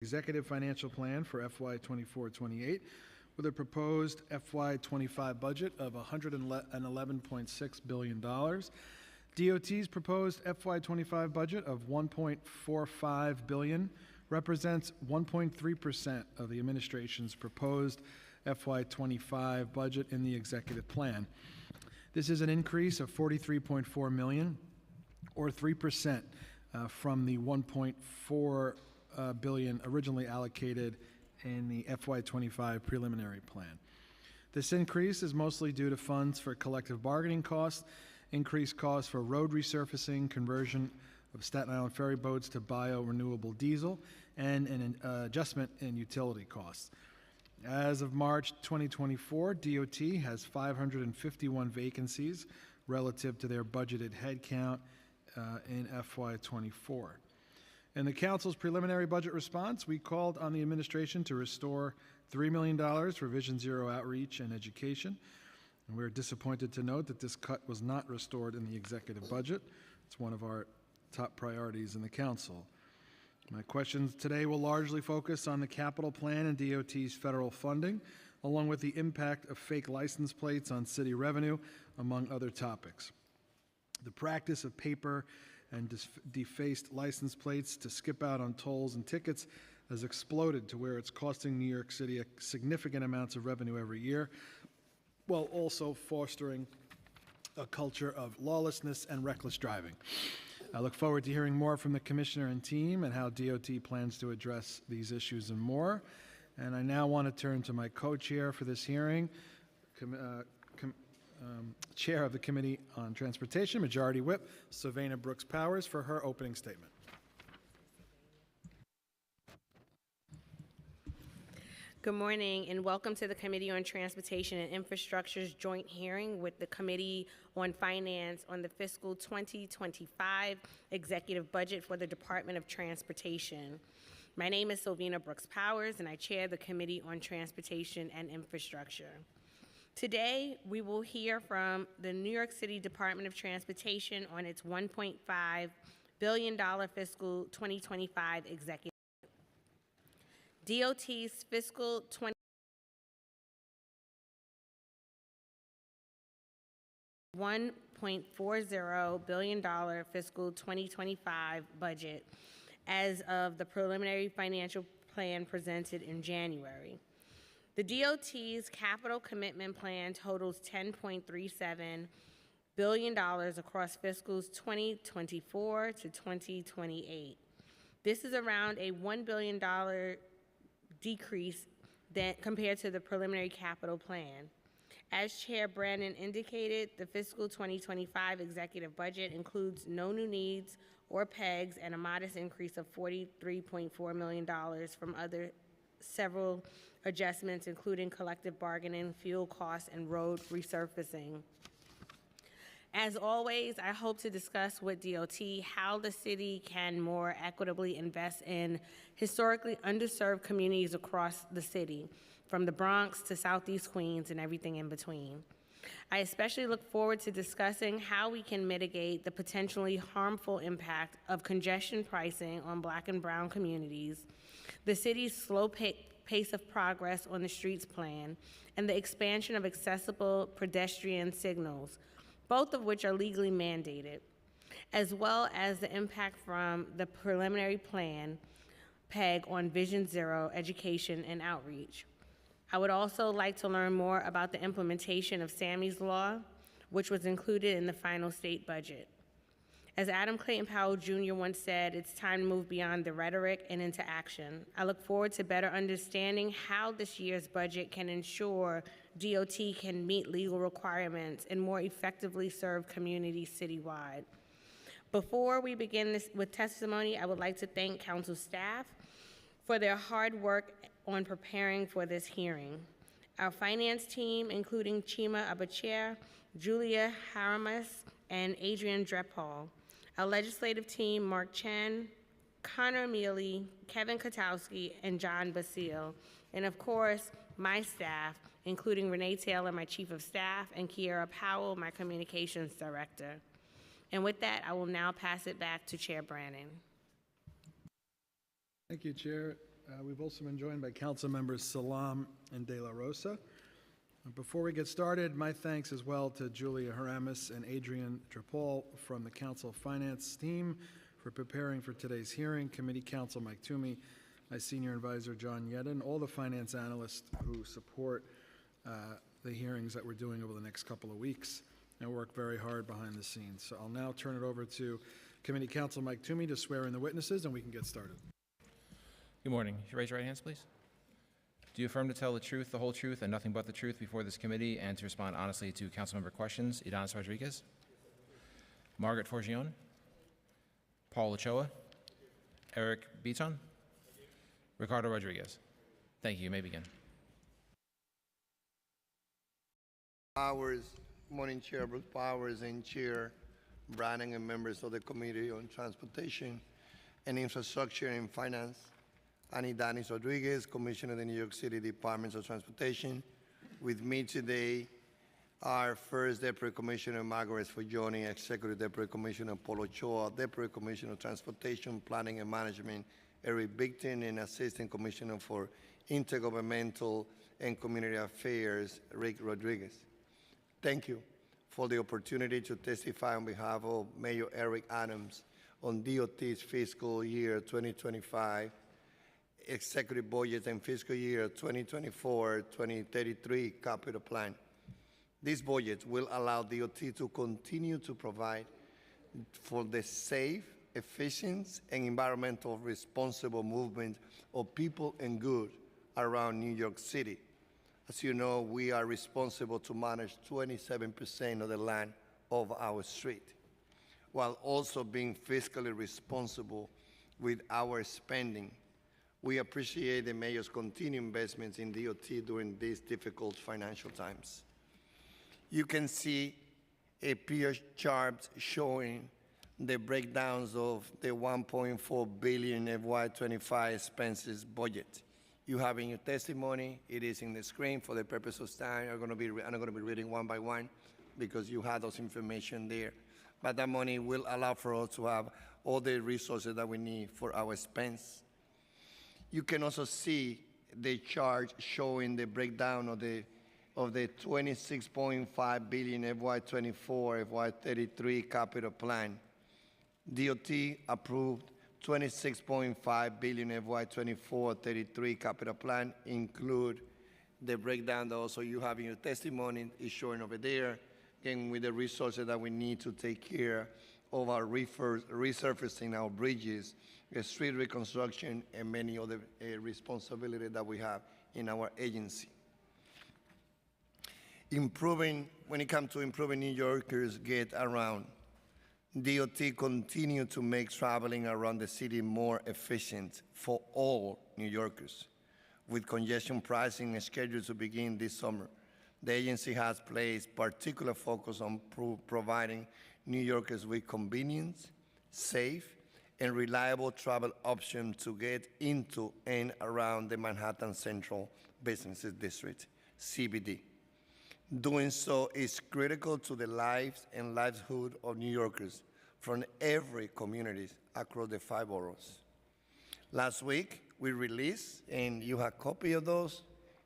Executive Financial Plan for FY24-28 with a proposed FY25 budget of $111.6 billion. DOT's proposed FY25 budget of $1.45 billion represents 1.3% of the administration's proposed FY25 budget in the executive plan. This is an increase of $43.4 million, or 3%, from the $1.4 billion originally allocated in the FY25 preliminary plan. This increase is mostly due to funds for collective bargaining costs, increased costs for road resurfacing, conversion of Staten Island ferry boats to bio-renewable diesel, and an adjustment in utility costs. As of March 2024, DOT has 551 vacancies relative to their budgeted headcount in FY24. In the Council's preliminary budget response, we called on the administration to restore $3 million for Vision Zero outreach and education. And we're disappointed to note that this cut was not restored in the executive budget. It's one of our top priorities in the Council. My questions today will largely focus on the capital plan and DOT's federal funding, along with the impact of fake license plates on city revenue, among other topics. The practice of paper and defaced license plates to skip out on tolls and tickets has exploded to where it's costing New York City significant amounts of revenue every year, while also fostering a culture of lawlessness and reckless driving. I look forward to hearing more from the Commissioner and team and how DOT plans to address these issues and more. And I now want to turn to my co-chair for this hearing, Chair of the Committee on Transportation, Majority Whip Savannah Brooks Powers, for her opening statement. Good morning and welcome to the Committee on Transportation and Infrastructure's joint hearing with the Committee on Finance on the fiscal 2025 executive budget for the Department of Transportation. My name is Savannah Brooks Powers and I chair the Committee on Transportation and Infrastructure. Today, we will hear from the New York City Department of Transportation on its $1.5 billion fiscal 2025 executive. DOT's fiscal $1.40 billion fiscal 2025 budget as of the preliminary financial plan presented in January. The DOT's capital commitment plan totals $10.37 billion across fiscals 2024 to 2028. This is around a $1 billion decrease compared to the preliminary capital plan. As Chair Brandon indicated, the fiscal 2025 executive budget includes no new needs or PEGs and a modest increase of $43.4 million from several adjustments, including collective bargaining, fuel costs, and road resurfacing. As always, I hope to discuss with DOT how the city can more equitably invest in historically underserved communities across the city, from the Bronx to Southeast Queens and everything in between. I especially look forward to discussing how we can mitigate the potentially harmful impact of congestion pricing on Black and brown communities, the city's slow pace of progress on the streets plan, and the expansion of accessible pedestrian signals, both of which are legally mandated, as well as the impact from the preliminary plan PEG on Vision Zero education and outreach. I would also like to learn more about the implementation of Sammy's Law, which was included in the final state budget. As Adam Clayton Powell Jr. once said, it's time to move beyond the rhetoric and into action. I look forward to better understanding how this year's budget can ensure DOT can meet legal requirements and more effectively serve communities citywide. Before we begin with testimony, I would like to thank Council staff for their hard work on preparing for this hearing. Our finance team, including Chima Abachir, Julia Haramas, and Adrian Drepal. Our legislative team, Mark Chen, Connor Mealy, Kevin Katowski, and John Basile. And of course, my staff, including Renee Taylor, my Chief of Staff, and Kiera Powell, my Communications Director. And with that, I will now pass it back to Chair Brannon. Thank you, Chair. We've also been joined by council members Salam and De La Rosa. Before we get started, my thanks as well to Julia Haramis and Adrian Trapol from the Council Finance team for preparing for today's hearing, Committee Counsel Mike Toomey, my Senior Advisor John Yedden, all the finance analysts who support the hearings that we're doing over the next couple of weeks and work very hard behind the scenes. So I'll now turn it over to Committee Counsel Mike Toomey to swear in the witnesses, and we can get started. Good morning. If you raise your right hands, please. Do you affirm to tell the truth, the whole truth, and nothing but the truth before this committee, and to respond honestly to councilmember questions? Idanis Rodriguez, Margaret Forgione, Paul Ochoa, Eric Beaton, Ricardo Rodriguez. Thank you. You may begin. Powers, Morning Chair Bruce Powers, and Chair Brannan, and members of the Committee on Transportation and Infrastructure and Finance. Ani Danis Rodriguez, Commissioner of the New York City Department of Transportation. With me today are First Deputy Commissioner Margaret Forgione, Executive Deputy Commissioner Paul Ochoa, Deputy Commissioner of Transportation, Planning and Management Eric Bigton, and Assistant Commissioner for Intergovernmental and Community Affairs Rick Rodriguez. Thank you for the opportunity to testify on behalf of Mayor Eric Adams on DOT's fiscal year 2025 executive budget and fiscal year 2024-2033 capital plan. This budget will allow DOT to continue to provide for the safe, efficient, and environmental responsible movement of people and goods around New York City. As you know, we are responsible to manage 27% of the land of our street, while also being fiscally responsible with our spending. We appreciate the Mayor's continued investments in DOT during these difficult financial times. You can see a peer chart showing the breakdowns of the $1.4 billion FY25 expenses budget. You have in your testimony, it is in the screen for the purpose of time. I'm not going to be reading one by one because you have those information there. But that money will allow for us to have all the resources that we need for our expense. You can also see the chart showing the breakdown of the $26.5 billion FY24, FY33 capital plan. DOT approved $26.5 billion FY24-33 capital plan, include the breakdown that also you have in your testimony is showing over there, and with the resources that we need to take care of our resurfacing our bridges, street reconstruction, and many other responsibilities that we have in our agency. When it comes to improving New Yorkers get around, DOT continue to make traveling around the city more efficient for all New Yorkers. With congestion pricing scheduled to begin this summer, the agency has placed particular focus on providing New Yorkers with convenience, safe, and reliable travel options to get into and around the Manhattan Central Business District, CBD. Doing so is critical to the lives and livelihood of New Yorkers from every community across the 5 boroughs. Last week, we released, and you have a copy of those,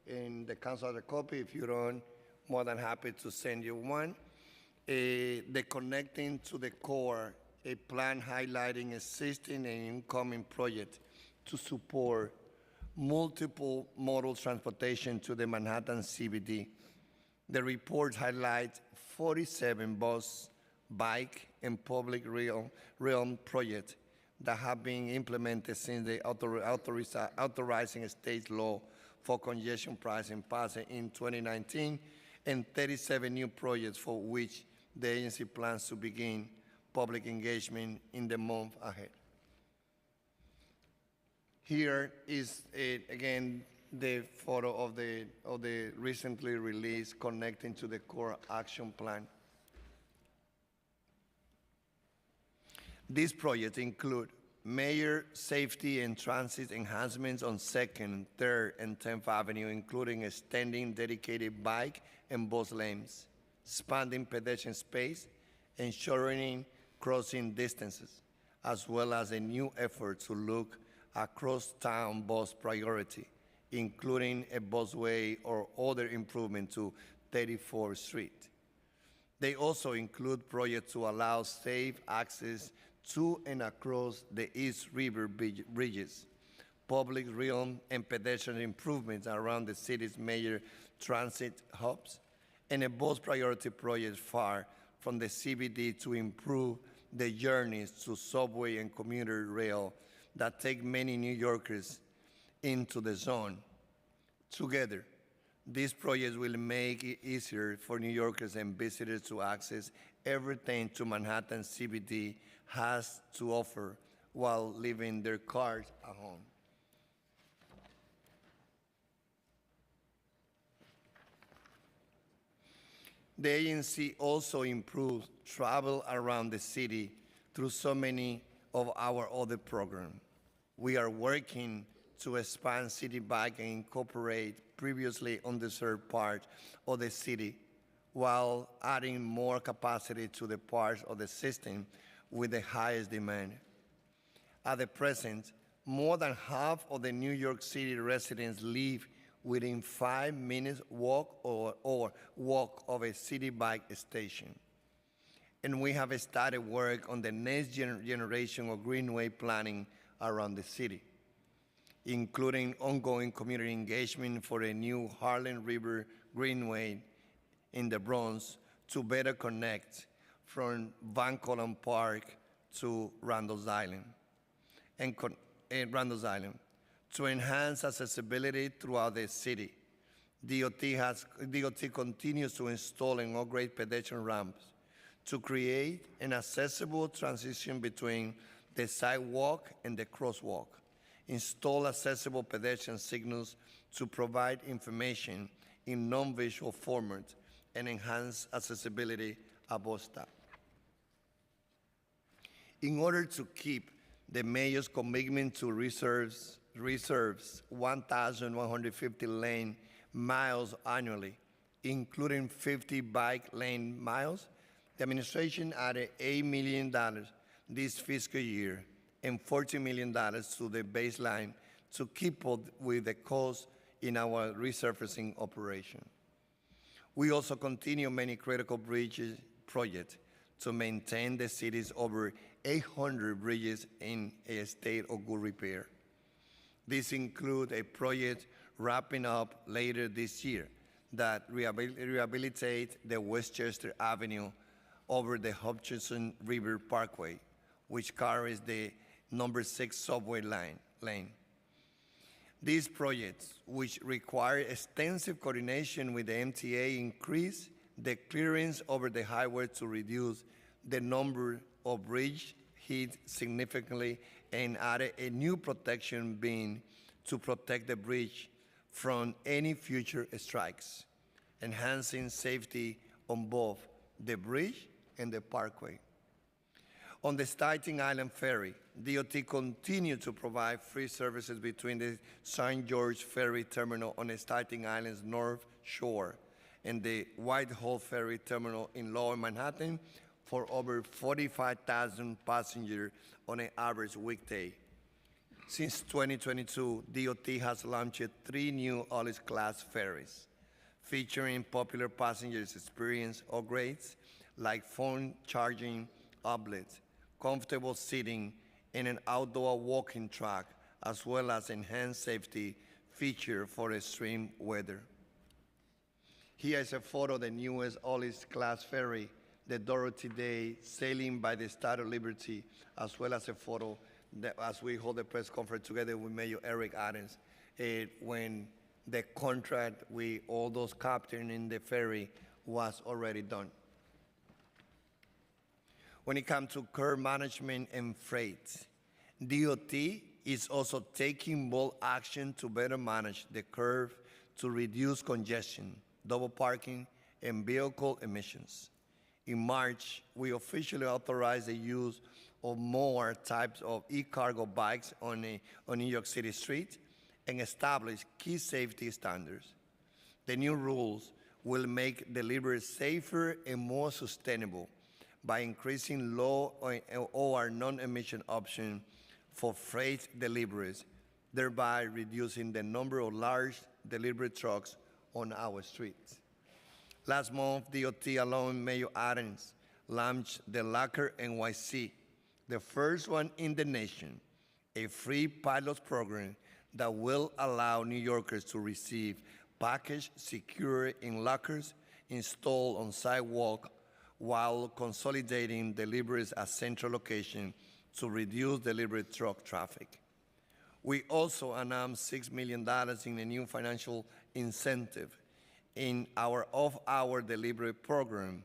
and the council has a copy. If you don't, more than happy to send you one. The Connecting to the Core, a plan highlighting existing and incoming projects to support multiple modal transportation to the Manhattan CBD. The report highlights 47 bus, bike, and public realm projects that have been implemented since the authorizing state law for congestion pricing passed in 2019, and 37 new projects for which the agency plans to begin public engagement in the month ahead. Here is, again, the photo of the recently released Connecting to the Core Action Plan. These projects include major safety and transit enhancements on 2nd, 3rd, and 10th Avenue, including extending dedicated bike and bus lanes, expanding pedestrian space, and shortening crossing distances, as well as a new effort to look a cross-town bus priority, including a busway or other improvement to 34th Street. They also include projects to allow safe access to and across the East River bridges, public realm and pedestrian improvements around the city's major transit hubs, and a bus priority project far from the CBD to improve the journeys to subway and commuter rail that take many New Yorkers into the zone. Together, these projects will make it easier for New Yorkers and visitors to access everything to Manhattan CBD has to offer while leaving their cars at home. The agency also improves travel around the city through so many of our other programs. We are working to expand City Bike and incorporate previously underserved parts of the city while adding more capacity to the parts of the system with the highest demand. At the present, more than half of the New York City residents live within 5 minutes walk or walk of a City Bike station. And we have started work on the next generation of greenway planning around the city, including ongoing community engagement for a new Harlem River Greenway in the Bronx to better connect from Van Collen Park to Randall's Island, to enhance accessibility throughout the city. DOT continues to install and upgrade pedestrian ramps to create an accessible transition between the sidewalk and the crosswalk, install accessible pedestrian signals to provide information in non-visual format, and enhance accessibility at bus stops. In order to keep the mayor's commitment to reserves 1,150 lane miles annually, including 50 bike lane miles, the administration added $8 million this fiscal year and $40 million to the baseline to keep up with the cost in our resurfacing operation. We also continue many critical bridges projects to maintain the city's over 800 bridges in a state of good repair. This includes a project wrapping up later this year that rehabilitates the Westchester Avenue over the Hutchinson River Parkway, which carries the number 6 subway lane. These projects, which require extensive coordination with the MTA, increase the clearance over the highway to reduce the number of bridge hits significantly and added a new protection beam to protect the bridge from any future strikes, enhancing safety on both the bridge and the parkway. On the Staten Island Ferry, DOT continued to provide free services between the St. George Ferry Terminal on the Staten Island's North Shore and the Whitehall Ferry Terminal in Lower Manhattan for over 45,000 passengers on an average weekday. Since 2022, DOT has launched 3 new All-Class ferries, featuring popular passengers' experience upgrades like phone charging outlets, comfortable seating, and an outdoor walking track, as well as enhanced safety feature for extreme weather. Here is a photo of the newest All-Class ferry, the Dorothy Day, sailing by the Statue of Liberty, as well as a photo that as we hold the press conference together with Mayor Eric Adams, when the contract with all those captains in the ferry was already done. When it comes to curb management and freight, DOT is also taking bold action to better manage the curve to reduce congestion, double parking, and vehicle emissions. In March, we officially authorized the use of more types of e-cargo bikes on New York City streets and established key safety standards. The new rules will make delivery safer and more sustainable by increasing low or non-emission options for freight deliveries, thereby reducing the number of large delivery trucks on our streets. Last month, DOT, along with Mayor Adams, launched the Locker NYC, the first one in the nation, a free pilot program that will allow New Yorkers to receive package secured in lockers installed on sidewalk while consolidating deliveries at central location to reduce delivery truck traffic. We also announced $6 million in a new financial incentive in our off-hour delivery program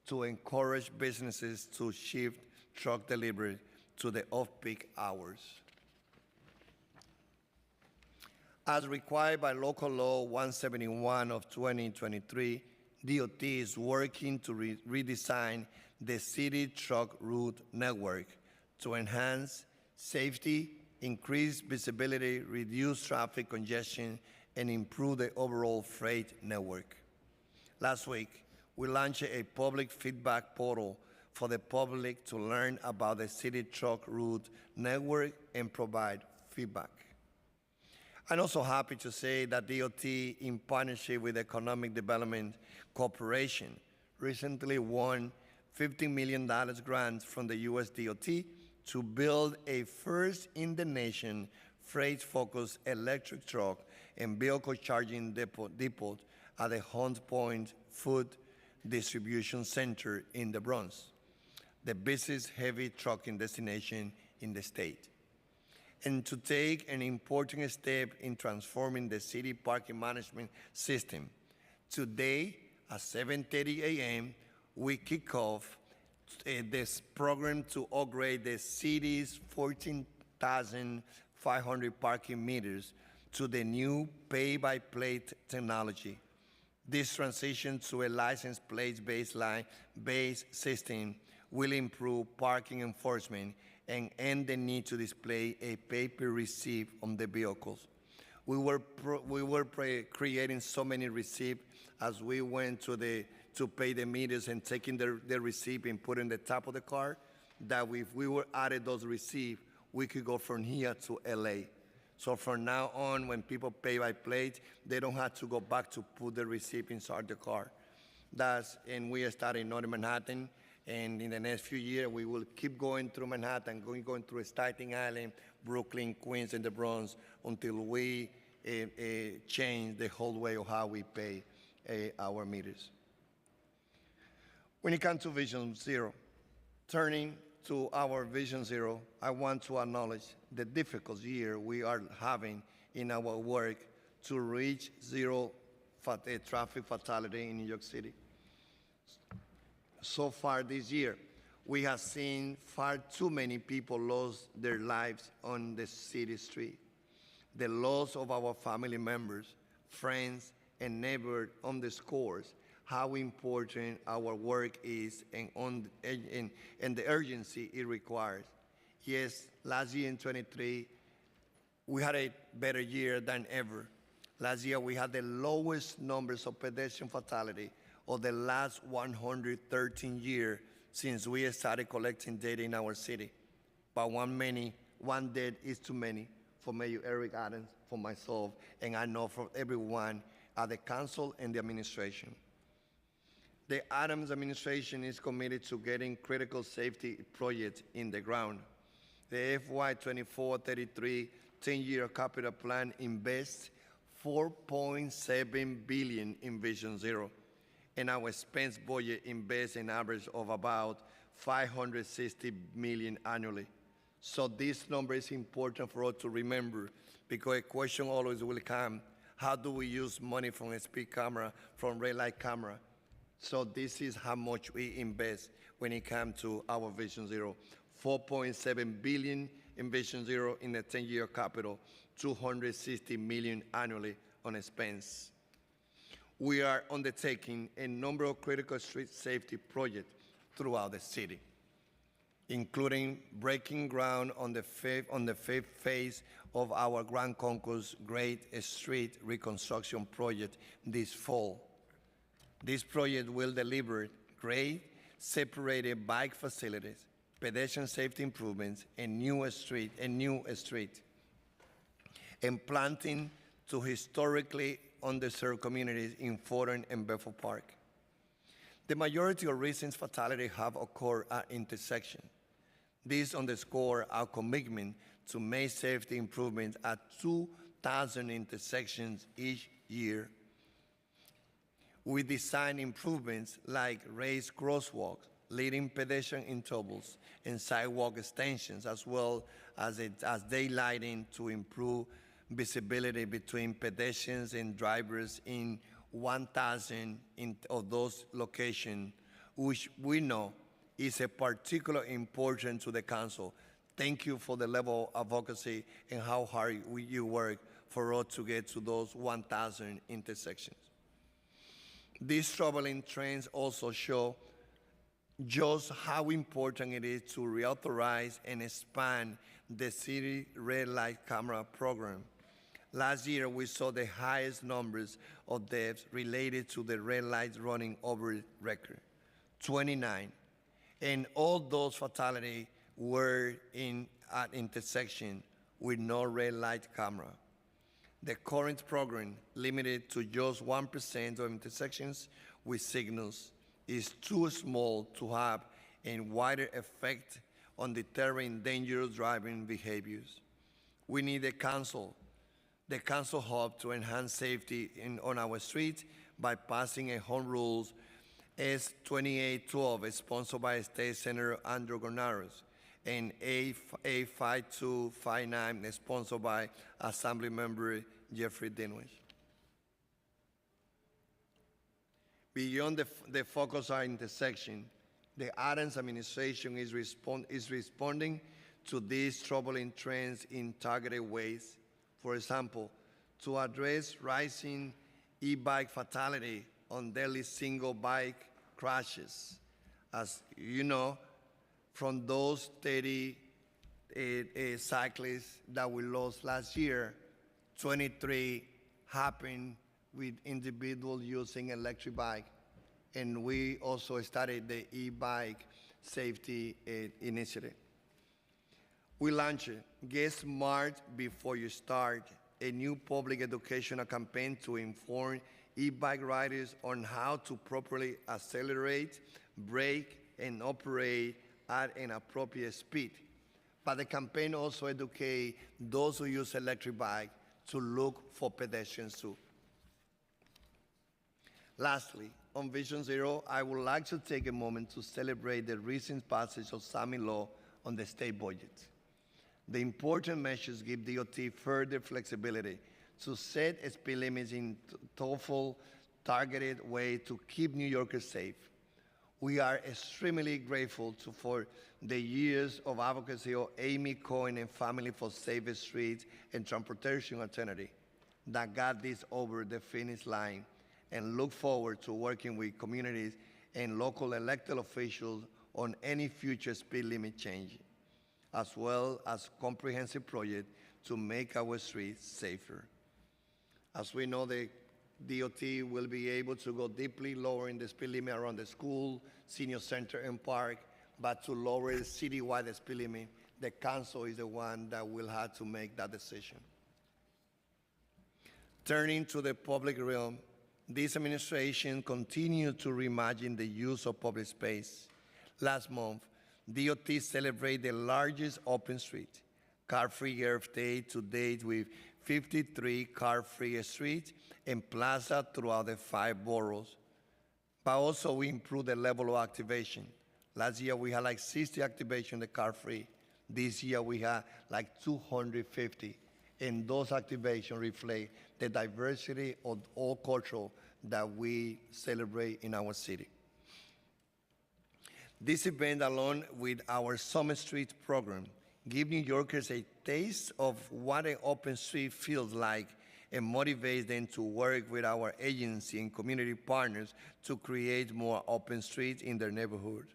to encourage businesses to shift truck delivery to the off-peak hours. As required by Local Law 171 of 2023, DOT is working to redesign the city truck route network to enhance safety, increase visibility, reduce traffic congestion, and improve the overall freight network. Last week, we launched a public feedback portal for the public to learn about the city truck route network and provide feedback. I'm also happy to say that DOT, in partnership with Economic Development Corporation, recently won $15 million grant from the U.S. DOT to build a first-in-the-nation freight-focused electric truck and vehicle charging depot at the Hunt Point Food Distribution Center in the Bronx, the busiest heavy trucking destination in the state, and to take an important step in transforming the city parking management system. Today, at 7:30 a.m., we kick off this program to upgrade the city's 14,500 parking meters to the new pay-by-plate technology. This transition to a license plate-based system will improve parking enforcement and end the need to display a paper receipt on the vehicles. We were creating so many receipts as we went to pay the meters and taking the receipt and put in the top of the car, that if we were added those receipts, we could go from here to LA. So from now on, when people pay by plate, they don't have to go back to put the receipt inside the car. And we are starting in North Manhattan, and in the next few years, we will keep going through Manhattan, going through Staten Island, Brooklyn, Queens, and the Bronx, until we change the whole way of how we pay our meters. When it comes to Vision Zero, turning to our Vision Zero, I want to acknowledge the difficult year we are having in our work to reach zero traffic fatality in New York City. So far this year, we have seen far too many people lose their lives on the city street. The loss of our family members, friends, and neighbors underscores how important our work is and the urgency it requires. Yes, last year in 23, we had a better year than ever. Last year, we had the lowest numbers of pedestrian fatality of the last 113 years since we started collecting data in our city. But one death is too many for Mayor Eric Adams, for myself, and I know for everyone at the council and the administration. The Adams administration is committed to getting critical safety projects in the ground. The FY24-33 10-year capital plan invests $4.7 billion in Vision Zero, and our expense budget invests an average of about $560 million annually. So this number is important for us to remember, because a question always will come: how do we use money from a speed camera, from red light camera? So this is how much we invest when it comes to our Vision Zero. $4.7 billion in Vision Zero in the 10-year capital, $260 million annually on expense. We are undertaking a number of critical street safety projects throughout the city, including breaking ground on the fifth phase of our Grand Concourse Great Street Reconstruction Project this fall. This project will deliver great separated bike facilities, pedestrian safety improvements, and new street, and planting to historically underserved communities in Fordham and Bedford Park. The majority of recent fatalities have occurred at intersections. This underscores our commitment to make safety improvements at 2,000 intersections each year. We design improvements like raised crosswalks, leading pedestrian intervals, and sidewalk extensions, as well as daylighting to improve visibility between pedestrians and drivers in 1,000 of those locations, which we know is a particular importance to the council. Thank you for the level of advocacy and how hard you work for us to get to those 1,000 intersections. These troubling trends also show just how important it is to reauthorize and expand the city red light camera program. Last year, we saw the highest numbers of deaths related to the red lights running over record, 29. And all those fatalities were at intersection with no red light camera. The current program, limited to just 1% of intersections with signals, is too small to have a wider effect on deterring dangerous driving behaviors. We need the council hub to enhance safety on our streets by passing a home rules S2812, sponsored by State Senator Andrew Gornaros, and A5259, sponsored by Assembly Member Jeffrey Dinwiddie. Beyond the focus on intersection, the Adams administration is responding to these troubling trends in targeted ways. For example, to address rising e-bike fatality on daily single bike crashes. As you know, from those 30 cyclists that we lost last year, 23 happened with individuals using electric bike. And we also started the e-bike safety initiative. We launched Get Smart Before You Start, a new public educational campaign to inform e-bike riders on how to properly accelerate, brake, and operate at an appropriate speed. But the campaign also educates those who use electric bike to look for pedestrians too. Lastly, on Vision Zero, I would like to take a moment to celebrate the recent passage of SAMI law on the state budget. The important measures give DOT further flexibility to set speed limits in thoughtful, targeted way to keep New Yorkers safe. We are extremely grateful for the years of advocacy of Amy Cohen and family for safer streets and transportation alternative that got this over the finish line, and look forward to working with communities and local elected officials on any future speed limit change, as well as comprehensive project to make our streets safer. As we know, the DOT will be able to go deeply lowering the speed limit around the school, senior center, and park, but to lower the citywide speed limit, the council is the one that will have to make that decision. Turning to the public realm, this administration continued to reimagine the use of public space. Last month, DOT celebrated the largest open street, car-free Earth Day to date, with 53 car-free streets and plaza throughout the 5 boroughs. But also we improved the level of activation. Last year we had like 60 activation the car-free. This year we had like 250. And those activations reflect the diversity of all culture that we celebrate in our city. This event, along with our Summer Street program, give New Yorkers a taste of what an open street feels like and motivates them to work with our agency and community partners to create more open streets in their neighborhood.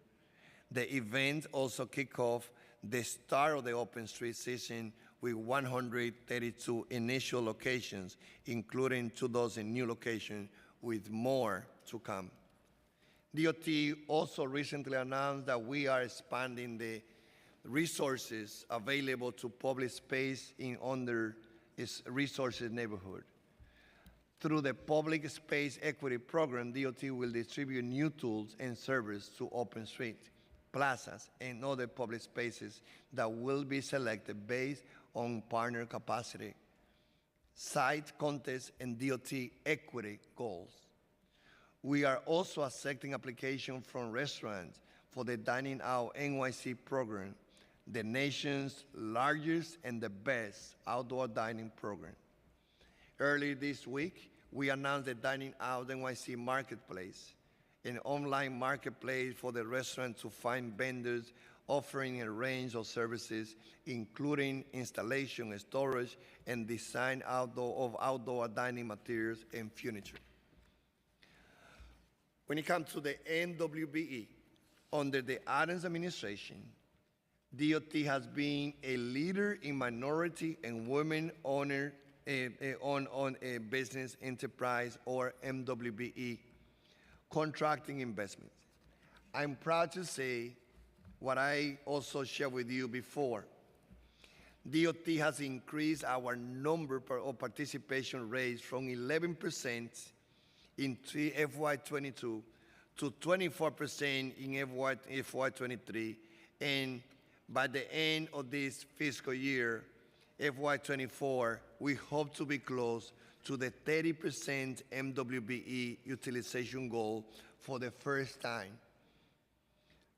The event also kicked off the start of the open street season with 132 initial locations, including 2,000 new locations, with more to come. DOT also recently announced that we are expanding the resources available to public space in under its resources neighborhood. Through the Public Space Equity Program, DOT will distribute new tools and services to open street, plazas, and other public spaces that will be selected based on partner capacity, site contest, and DOT equity goals. We are also accepting applications from restaurants for the Dining Out NYC program, the nation's largest and the best outdoor dining program. Earlier this week, we announced the Dining Out NYC Marketplace, an online marketplace for the restaurant to find vendors offering a range of services, including installation, storage, and design of outdoor dining materials and furniture. When it comes to the NWBE, under the Adams administration, DOT has been a leader in minority and women-owned business enterprise, or MWBE, contracting investments. I'm proud to say what I also shared with you before. DOT has increased our number of participation rates from 11% in FY22 to 24% in FY23, and by the end of this fiscal year, FY24, we hope to be close to the 30% MWBE utilization goal for the first time.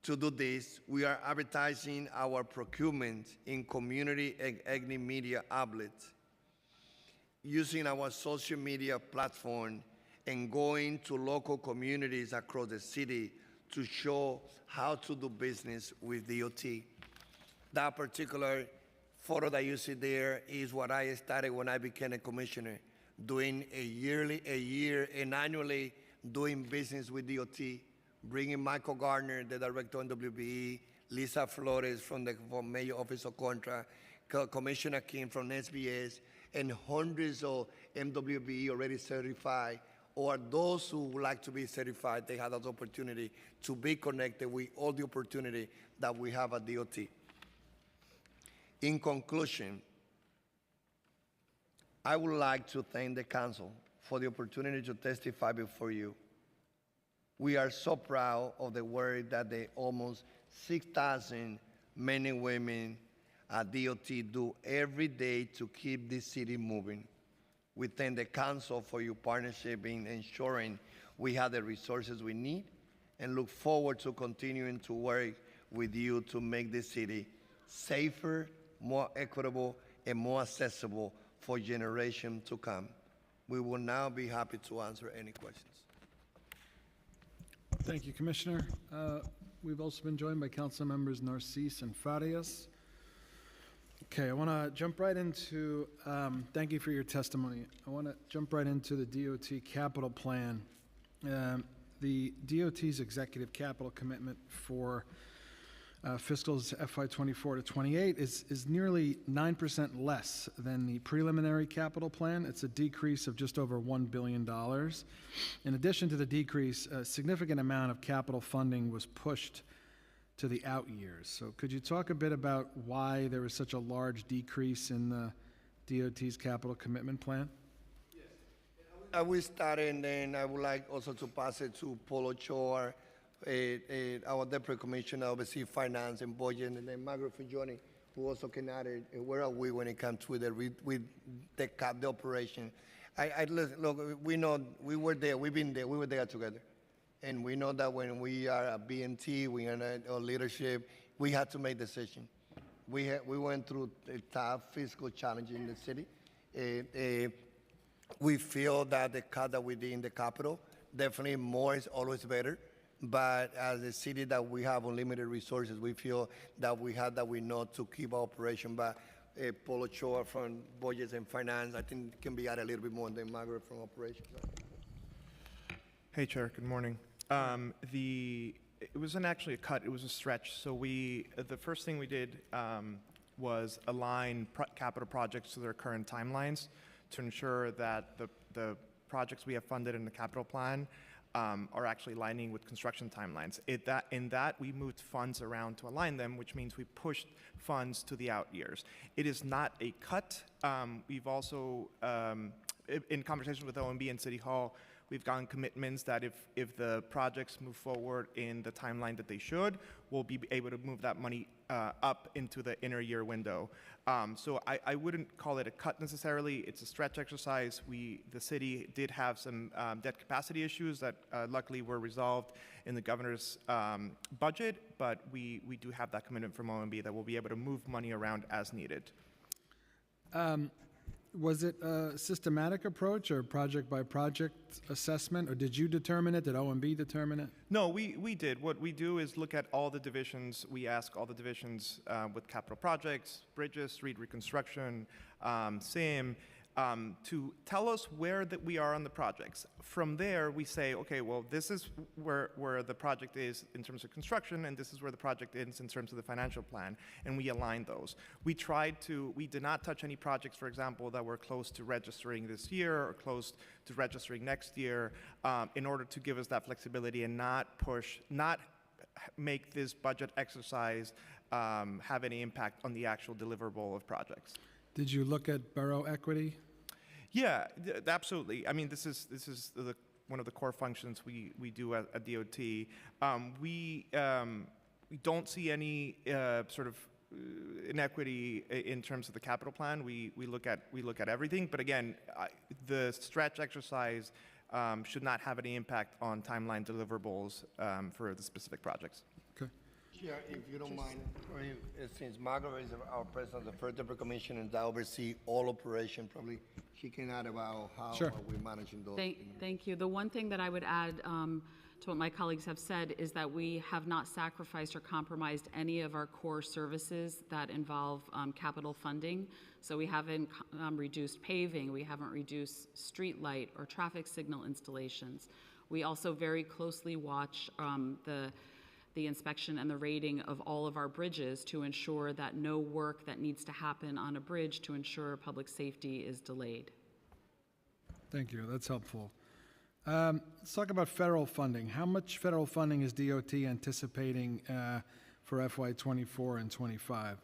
To do this, we are advertising our procurement in community and ethnic media outlets, using our social media platform, and going to local communities across the city to show how to do business with DOT. That particular photo that you see there is what I started when I became a commissioner, doing annually doing business with DOT, bringing Michael Gardner, the director of WBE, Lisa Flores from the Mayor Office of Contract, Commissioner King from SBS, and hundreds of MWBE already certified, or those who would like to be certified. They have that opportunity to be connected with all the opportunity that we have at DOT. In conclusion, I would like to thank the council for the opportunity to testify before you. We are so proud of the work that the almost 6,000 men and women at DOT do every day to keep this city moving. We thank the council for your partnership in ensuring we have the resources we need, and look forward to continuing to work with you to make this city safer, more equitable, and more accessible for generations to come. We will now be happy to answer any questions. Thank you, Commissioner. We've also been joined by council members Narcisse and Farias. Okay, I want to jump right into, thank you for your testimony. I want to jump right into the DOT capital plan. The DOT's executive capital commitment for fiscals FY24 to 28 is nearly 9% less than the preliminary capital plan. It's a decrease of just over $1 billion. In addition to the decrease, a significant amount of capital funding was pushed to the out years. So could you talk a bit about why there was such a large decrease in the DOT's capital commitment plan? Yes. I will start, and then I would like also to pass it to Paul Ochoa, our Deputy Commissioner oversees Finance and Budget, and then Margaret Figioni, who also can add it. Where are we when it comes to the operation? Look, we know we were there. We've been there. We were there together. And we know that when we are at BNT, we are in leadership, we had to make decisions. We went through a tough fiscal challenge in the city. We feel that the cut that we did in the capital, definitely more is always better. But as a city that we have unlimited resources, we feel that we have that we know to keep our operation. But Paul Ochoa from Budgets and Finance, I think can be added a little bit more than Margaret from Operations. Hey, Chair. Good morning. It wasn't actually a cut; it was a stretch. So the first thing we did was align capital projects to their current timelines to ensure that the projects we have funded in the capital plan are actually aligning with construction timelines. In that, we moved funds around to align them, which means we pushed funds to the out years. It is not a cut. We've also, in conversation with OMB and City Hall, we've gotten commitments that if the projects move forward in the timeline that they should, we'll be able to move that money up into the inner year window. So I wouldn't call it a cut necessarily. It's a stretch exercise. The city did have some debt capacity issues that luckily were resolved in the governor's budget, but we do have that commitment from OMB that we'll be able to move money around as needed. Was it a systematic approach or project-by-project assessment, or did you determine it? Did OMB determine it? No, we did. What we do is look at all the divisions. We ask all the divisions with capital projects, bridges, street reconstruction, SIM, to tell us where that we are on the projects. From there, we say, okay, well, this is where the project is in terms of construction, and this is where the project is in terms of the financial plan, and we align those. We did not touch any projects, for example, that were close to registering this year or close to registering next year, in order to give us that flexibility and not make this budget exercise have any impact on the actual deliverable of projects. Did you look at borough equity? Yeah, absolutely. I mean, this is one of the core functions we do at DOT. We don't see any sort of inequity in terms of the capital plan. We look at everything, but again, the stretch exercise should not have any impact on timeline deliverables for the specific projects. Okay. Chair, if you don't mind, since Margaret is our president of the First Deputy Commission and that oversee all operation, probably she can add about how Sure. are we managing those. Thank you. The one thing that I would add to what my colleagues have said is that we have not sacrificed or compromised any of our core services that involve capital funding. So we haven't reduced paving, we haven't reduced street light or traffic signal installations. We also very closely watch the inspection and the rating of all of our bridges to ensure that no work that needs to happen on a bridge to ensure public safety is delayed. Thank you. That's helpful. Let's talk about federal funding. How much federal funding is DOT anticipating for FY24 and 25?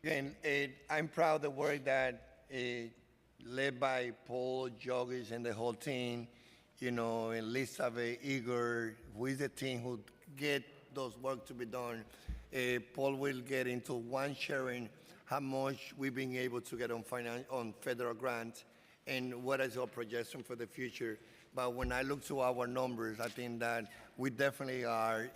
Again, I'm proud of the work that led by Paul, Jogis, and the whole team, Elizabeth, Igor, who is the team who get those work to be done. Paul will get into one sharing how much we've been able to get on federal grants and what is our projection for the future. But when I look to our numbers, I think that we definitely are,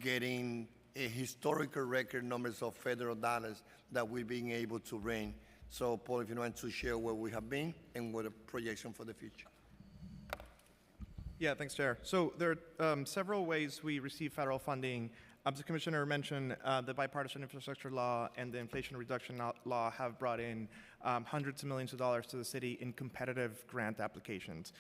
getting a historical record numbers of federal dollars that we're being able to rain. So, Paul, if you want to share where we have been and what a projection for the future. Yeah, thanks, Chair. So there are several ways we receive federal funding. As the Commissioner mentioned, the Bipartisan Infrastructure Law and the Inflation Reduction Law have brought in hundreds of millions of dollars to the city in competitive grant applications.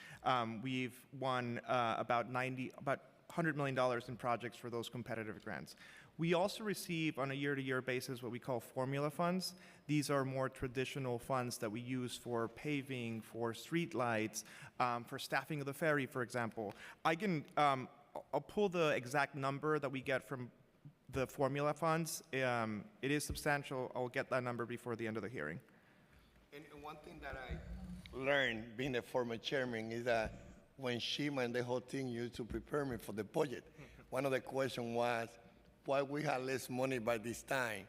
We've won about $100 million in projects for those competitive grants. We also receive on a year-to-year basis what we call formula funds. These are more traditional funds that we use for paving, for street lights, for staffing of the ferry, for example. I'll pull the exact number that we get from the formula funds. It is substantial. I'll get that number before the end of the hearing. And one thing that I learned being a former chairman is that when Shima and the whole team used to prepare me for the budget, one of the questions was why we had less money by this time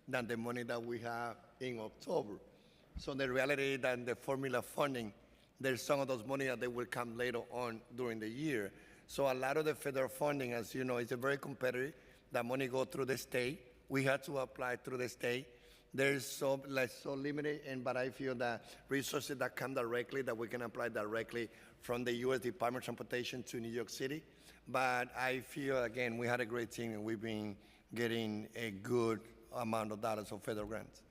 than the money that we have in October. So the reality is that in the formula funding, there's some of those money that they will come later on during the year. So a lot of the federal funding, as you know, is very competitive. That money goes through the state. We had to apply through the state. There's so limited, but I feel that resources that come directly, that we can apply directly from the U.S. Department of Transportation to New York City. But I feel, again, we had a great team, and we've been getting a good amount of dollars of federal grants.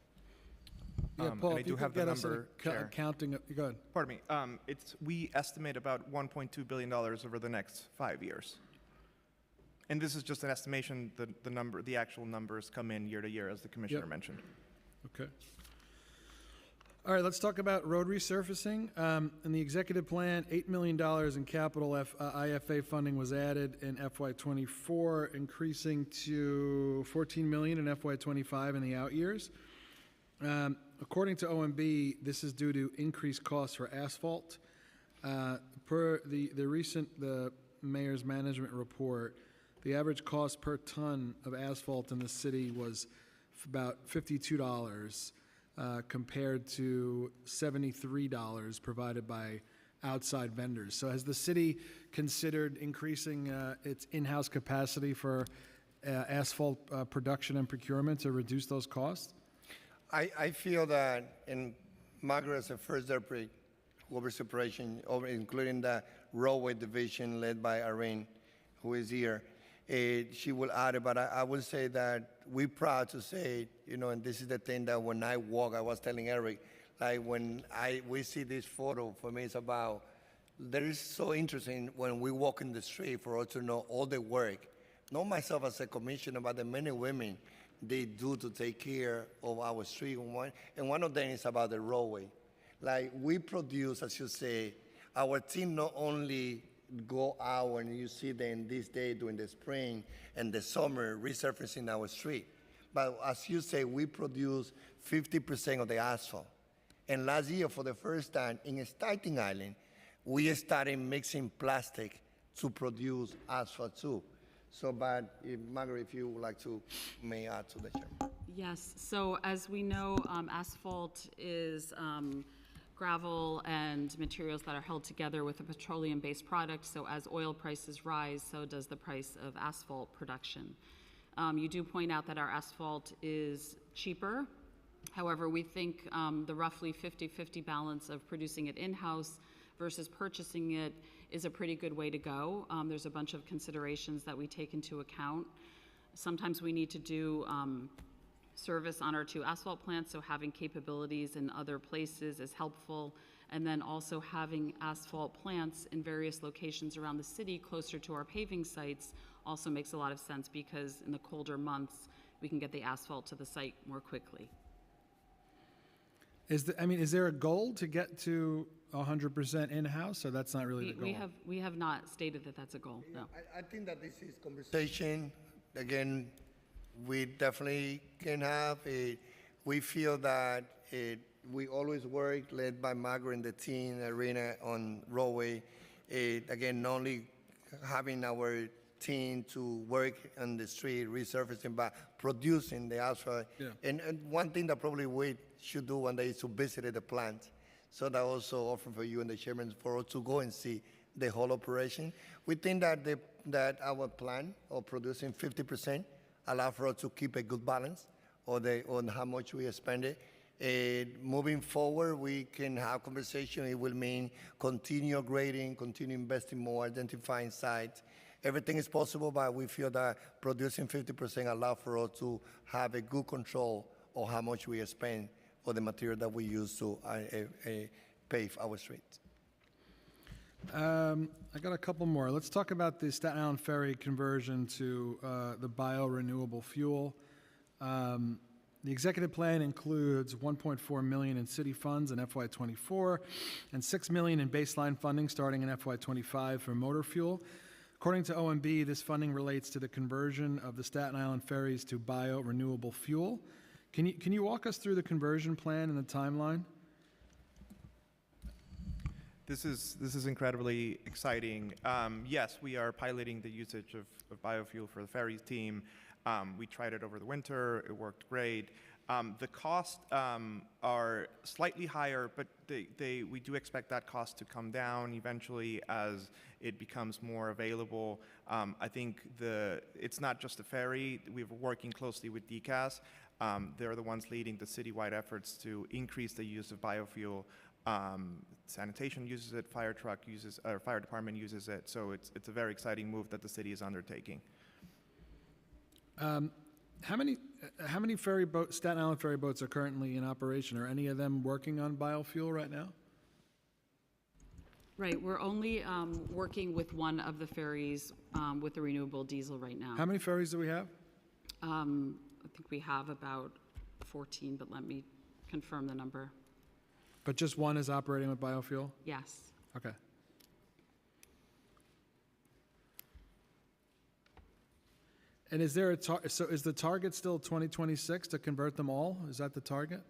Yeah, Paul, I if do you have could the get us number, Chair. counting. Go ahead. Pardon me. We estimate about $1.2 billion over the next 5 years. And this is just an estimation. The actual numbers come in year to year, as the Commissioner mentioned. Okay. All right, let's talk about road resurfacing. In the executive plan, $8 million in capital IFA funding was added in FY24, increasing to $14 million in FY25 in the out years. According to OMB, this is due to increased costs for asphalt. Per the mayor's management report, the average cost per ton of asphalt in the city was about $52, compared to $73 provided by outside vendors. So has the city considered increasing its in-house capacity for asphalt production and procurement to reduce those costs? I feel that, in Margaret as a first deputy over separation, including the roadway division led by Irene, who is here, she will add it, but I will say that we're proud to say, and this is the thing that when I walk, I was telling Eric, like when we see this photo, for me it's about, that is so interesting when we walk in the street for us to know all the work, not myself as a commissioner, but the men and women they do to take care of our street. And one of them is about the roadway. Like we produce, as you say, our team not only go out and you see them this day during the spring and the summer resurfacing our street, but as you say, we produce 50% of the asphalt. And last year, for the first time in Staten Island, we started mixing plastic to produce asphalt too. So, but Margaret, if you would like to, may add to the chairman. Yes, so as we know, asphalt is gravel and materials that are held together with a petroleum-based product. So as oil prices rise, so does the price of asphalt production. You do point out that our asphalt is cheaper. However, we think the roughly 50-50 balance of producing it in-house versus purchasing it is a pretty good way to go. There's a bunch of considerations that we take into account. Sometimes we need to do service on our 2 asphalt plants, so having capabilities in other places is helpful. And then also having asphalt plants in various locations around the city closer to our paving sites also makes a lot of sense, because in the colder months, we can get the asphalt to the site more quickly. Is there a goal to get to 100% in-house, or that's not really the goal? We have not stated that that's a goal, no. I think that this is conversation. Again, we definitely can have it. We feel that we always work, led by Margaret and the team, Arena, on roadway. Again, not only having our team to work on the street, resurfacing, but producing the asphalt. Yeah. And one thing that probably we should do one day is to visit the plant. So that also offer for you and the chairman for us to go and see the whole operation. We think that that our plan of producing 50% allow for us to keep a good balance on how much we spend it. Moving forward, we can have conversation. It will mean continue grading, continue investing more, identifying sites. Everything is possible, but we feel that producing 50% allow for us to have a good control of how much we spend for the material that we use to pave our streets. I got a couple more. Let's talk about the Staten Island Ferry conversion to the bio-renewable fuel. The executive plan includes $1.4 million in city funds in FY24 and $6 million in baseline funding starting in FY25 for motor fuel. According to OMB, this funding relates to the conversion of the Staten Island ferries to bio-renewable fuel. Can you walk us through the conversion plan and the timeline? This is incredibly exciting. Yes, we are piloting the usage of biofuel for the ferries team. We tried it over the winter. It worked great. The costs are slightly higher, but we do expect that cost to come down eventually as it becomes more available. I think it's not just the ferry. We're working closely with DCAS. They're the ones leading the citywide efforts to increase the use of biofuel. Sanitation uses it, fire department uses it. So it's a very exciting move that the city is undertaking. How many Staten Island ferry boats are currently in operation? Are any of them working on biofuel right now? Right, we're only working with one of the ferries with the renewable diesel right now. How many ferries do we have? I think we have about 14, but let me confirm the number. But just one is operating with biofuel? Yes. Okay. And is there so is the target still 2026 to convert them all? Is that the target?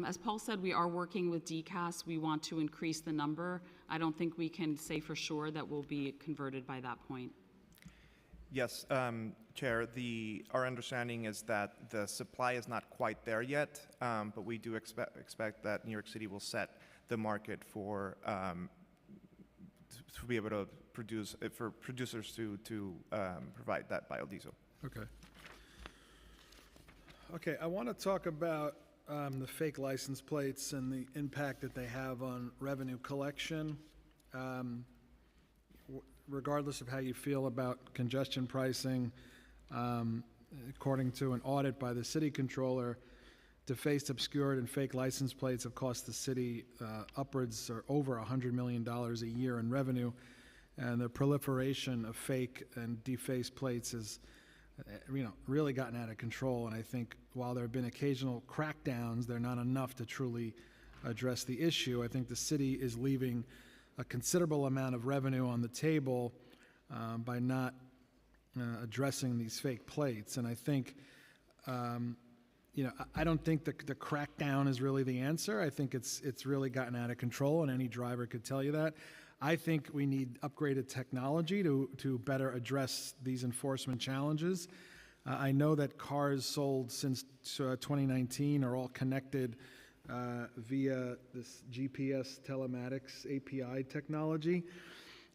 As Paul said, we are working with DCAS. We want to increase the number. I don't think we can say for sure that we'll be converted by that point. Yes, Chair, our understanding is that the supply is not quite there yet, but we do expect that New York City will set the market for to be able to produce, for producers to provide that biodiesel. Okay. Okay, I want to talk about the fake license plates and the impact that they have on revenue collection. Regardless of how you feel about congestion pricing, according to an audit by the city controller, defaced, obscured, and fake license plates have cost the city upwards or over $100 million a year in revenue. And the proliferation of fake and defaced plates has, really gotten out of control. And I think while there have been occasional crackdowns, they're not enough to truly address the issue. I think the city is leaving a considerable amount of revenue on the table by not addressing these fake plates. And I think, I don't think the crackdown is really the answer. I think it's really gotten out of control, and any driver could tell you that. I think we need upgraded technology to better address these enforcement challenges. I know that cars sold since 2019 are all connected via this GPS telematics API technology.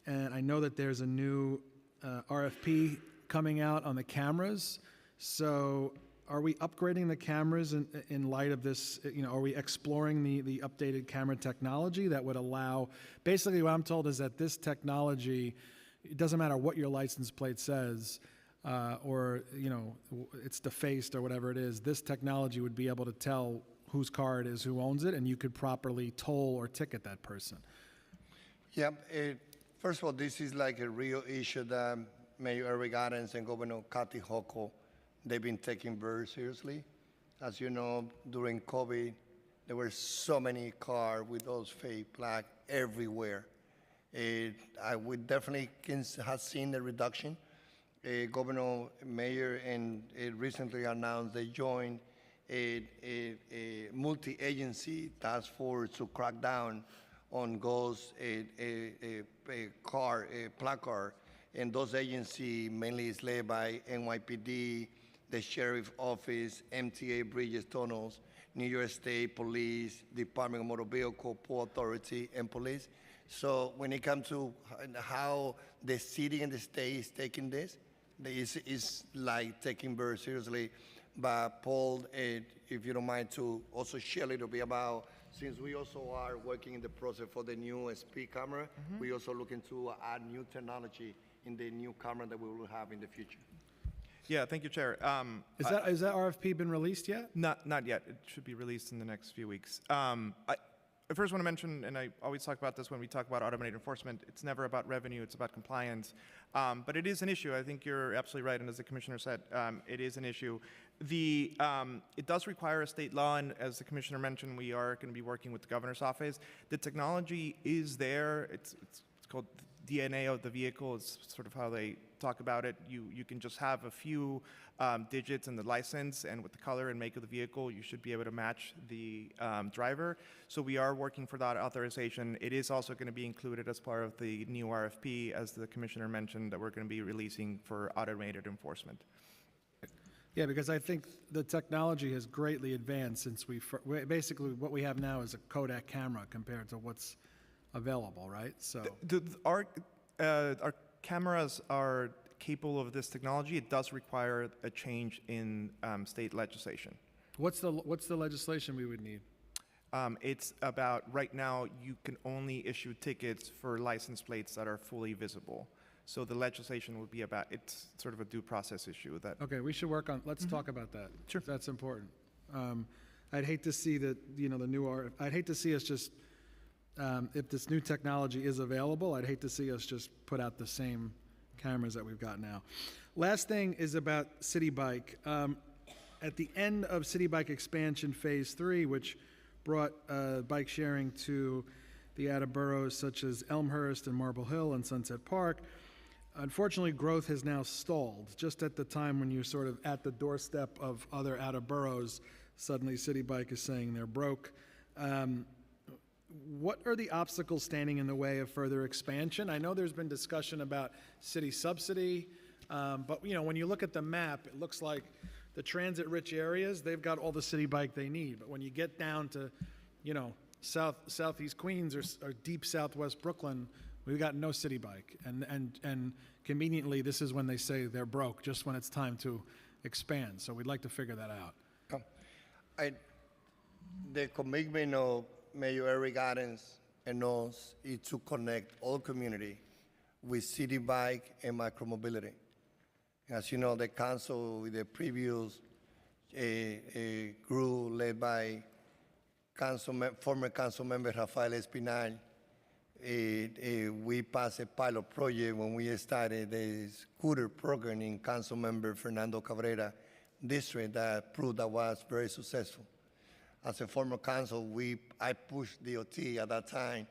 And I know that there's a new RFP coming out on the cameras. So are we upgrading the cameras in light of this? Are we exploring the updated camera technology that would allow, basically what I'm told is that this technology, it doesn't matter what your license plate says, or it's defaced or whatever it is, this technology would be able to tell whose car it is, who owns it, and you could properly toll or ticket that person. Yeah, first of all, this is like a real issue that Mayor Eric Adams and Governor Kathy Hochul, they've been taking very seriously. As you know, during COVID, there were so many cars with those fake plaques everywhere. We definitely have seen the reduction. Governor, Mayor, and recently announced they joined a multi-agency task force to crack down on those placard, and those agencies mainly is led by NYPD, the Sheriff Office, MTA Bridges, Tunnels, New York State Police, Department of Motor Vehicle, Port Authority, and Police. So when it comes to how the city and the state is taking this, it's like taking very seriously. But Paul, if you don't mind to also share a little bit about, since we also are working in the process for the new speed camera, we also looking to add new technology in the new camera that we will have in the future. Yeah, thank you, Chair. Is that RFP been released yet? Not yet. It should be released in the next few weeks. I first want to mention, and I always talk about this when we talk about automated enforcement, it's never about revenue, it's about compliance. But it is an issue. I think you're absolutely right, and as the Commissioner said, it is an issue. It does require a state law, and as the Commissioner mentioned, we are going to be working with the Governor's Office. The technology is there. It's called DNA of the vehicle. It's sort of how they talk about it. You can just have a few digits in the license, and with the color and make of the vehicle, you should be able to match the driver. So we are working for that authorization. It is also going to be included as part of the new RFP, as the Commissioner mentioned, that we're going to be releasing for automated enforcement. Yeah, because I think the technology has greatly advanced since basically what we have now is a Kodak camera compared to what's available, right? So our cameras are capable of this technology. It does require a change in state legislation. What's the legislation we would need? It's about, right now, you can only issue tickets for license plates that are fully visible. So the legislation would be about, it's sort of a due process issue that. Okay, we should work on, let's talk about that. Sure. That's important. I'd hate to see that, I'd hate to see us just, if this new technology is available, I'd hate to see us just put out the same cameras that we've got now. Last thing is about City Bike. At the end of City Bike expansion phase 3, which brought bike sharing to the outer boroughs such as Elmhurst and Marble Hill and Sunset Park. Unfortunately, growth has now stalled. Just at the time when you're sort of at the doorstep of other outer boroughs, suddenly City Bike is saying they're broke. What are the obstacles standing in the way of further expansion? I know there's been discussion about city subsidy, but when you look at the map, it looks like the transit-rich areas, they've got all the City Bike they need. But when you get down to, southeast Queens or deep southwest Brooklyn, we've got no City Bike. And conveniently, this is when they say they're broke, just when it's time to expand. So we'd like to figure that out. The commitment of Mayor Eric Adams and us is to connect all community with City Bike and micromobility. As you know, the council, with the previous group led by former council member Rafael Espinal, we passed a pilot project when we started the scooter program in council member Fernando Cabrera district that proved that was very successful. As a former council, I pushed DOT at that time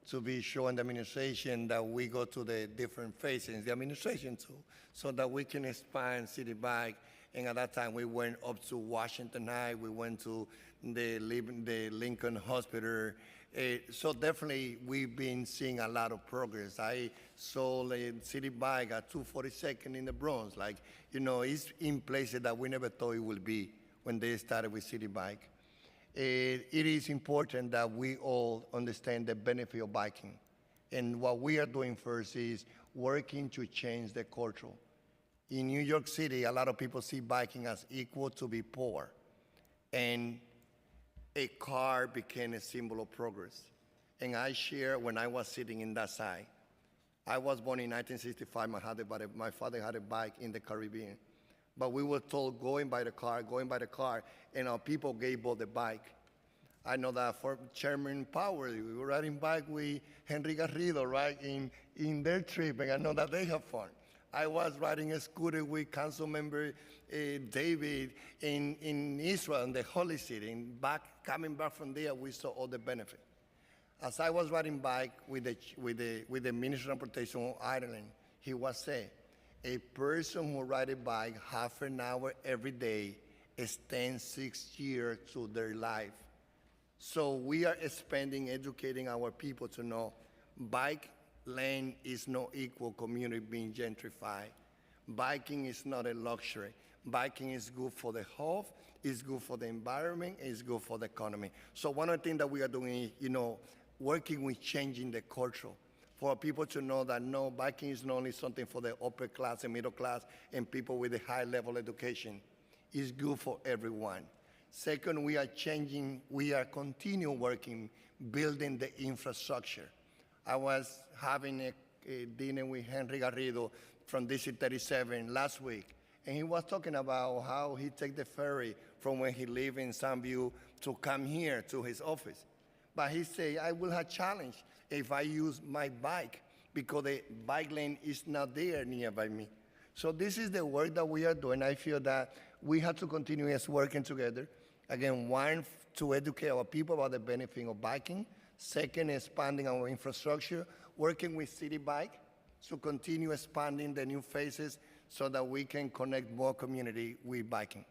to be showing the administration that we go to the different phases, the administration too, so that we can expand City Bike. And at that time, we went up to Washington High, we went to the Lincoln Hospital. So definitely, we've been seeing a lot of progress. I saw a City Bike at 242nd in the Bronx. It's in places that we never thought it would be when they started with City Bike. It is important that we all understand the benefit of biking. And what we are doing first is working to change the culture. In New York City, a lot of people see biking as equal to be poor. And a car became a symbol of progress. And I share when I was sitting in that side. I was born in 1965. My father had a bike in the Caribbean. But we were told, going by the car, and our people gave us the bike. I know that for Chairman Power, we were riding bike with Henry Garrido, right, in their trip, and I know that they have fun. I was riding a scooter with Council Member David in Israel, in the Holy City, and coming back from there, we saw all the benefit. As I was riding bike with the Minister of Transportation of Ireland, he was saying, a person who rides a bike half an hour every day extends 6 years to their life. So we are educating our people to know bike lane is not equal community being gentrified. Biking is not a luxury. Biking is good for the health, it's good for the environment, it's good for the economy. So one of the things that we are doing is, working with changing the culture. For people to know that no, biking is not only something for the upper class and middle class and people with a high level education. It's good for everyone. Second, we are continuing working, building the infrastructure. I was having a dinner with Henry Garrido from District 37 last week, and he was talking about how he takes the ferry from where he lives in Sunview to come here to his office. But he said, I will have challenge if I use my bike because the bike lane is not there nearby me. So this is the work that we are doing. I feel that we have to continue working together. Again, one, to educate our people about the benefit of biking. Second, expanding our infrastructure, working with City Bike to continue expanding the new phases so that we can connect more community with biking.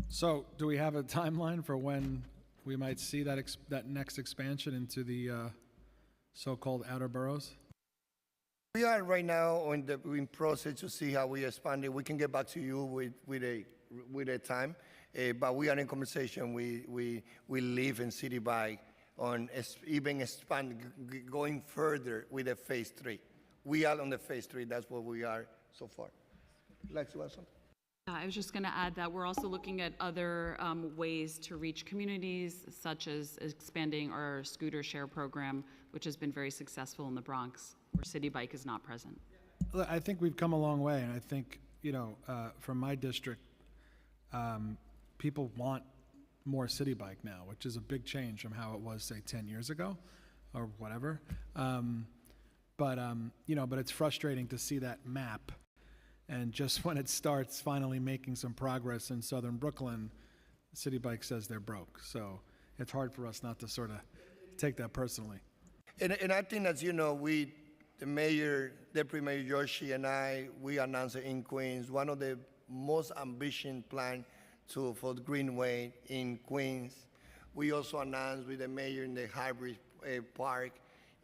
So do we have a timeline for when we might see that next expansion into the so-called outer boroughs? We are right now in process to see how we expand it. We can get back to you with a time, but we are in conversation. We live in City Bike on even expand, going further with the phase 3. We are on the phase 3. That's where we are so far. Like to add something? I was just going to add that we're also looking at other ways to reach communities, such as expanding our scooter share program, which has been very successful in the Bronx, where City Bike is not present. Look, I think we've come a long way, and I think, from my district, people want more City Bike now, which is a big change from how it was, say, 10 years ago or whatever. But it's frustrating to see that map. And just when it starts finally making some progress in southern Brooklyn, City Bike says they're broke. So it's hard for us not to sort of take that personally. And I think, as you know, the mayor, Deputy Mayor Yoshi and I, we announced in Queens one of the most ambitious plan for the Greenway in Queens. We also announced with the mayor in the hybrid park,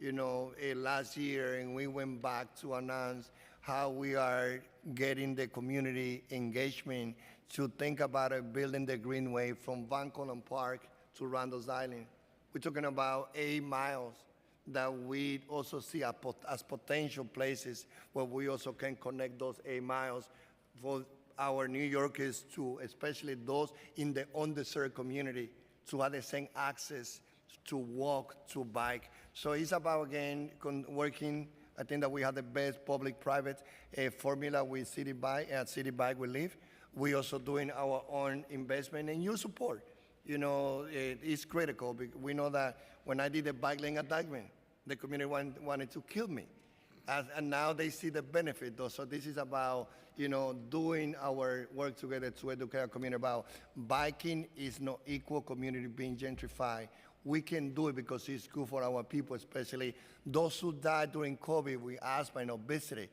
last year, and we went back to announce how we are getting the community engagement to think about building the Greenway from Van Collen Park to Randall's Island. We're talking about 8 miles that we also see as potential places where we also can connect those 8 miles for our New Yorkers to, especially those in the underserved community, to have the same access to walk, to bike. So it's about, again, working. I think that we have the best public-private formula with City Bike. At City Bike we live. We also doing our own investment and your support. It's critical. We know that when I did the bike lane at Dyckman, the community wanted to kill me. And now they see the benefit, though. So this is about, doing our work together to educate our community about biking is not equal community being gentrified. We can do it because it's good for our people, especially those who died during COVID with asthma and obesity.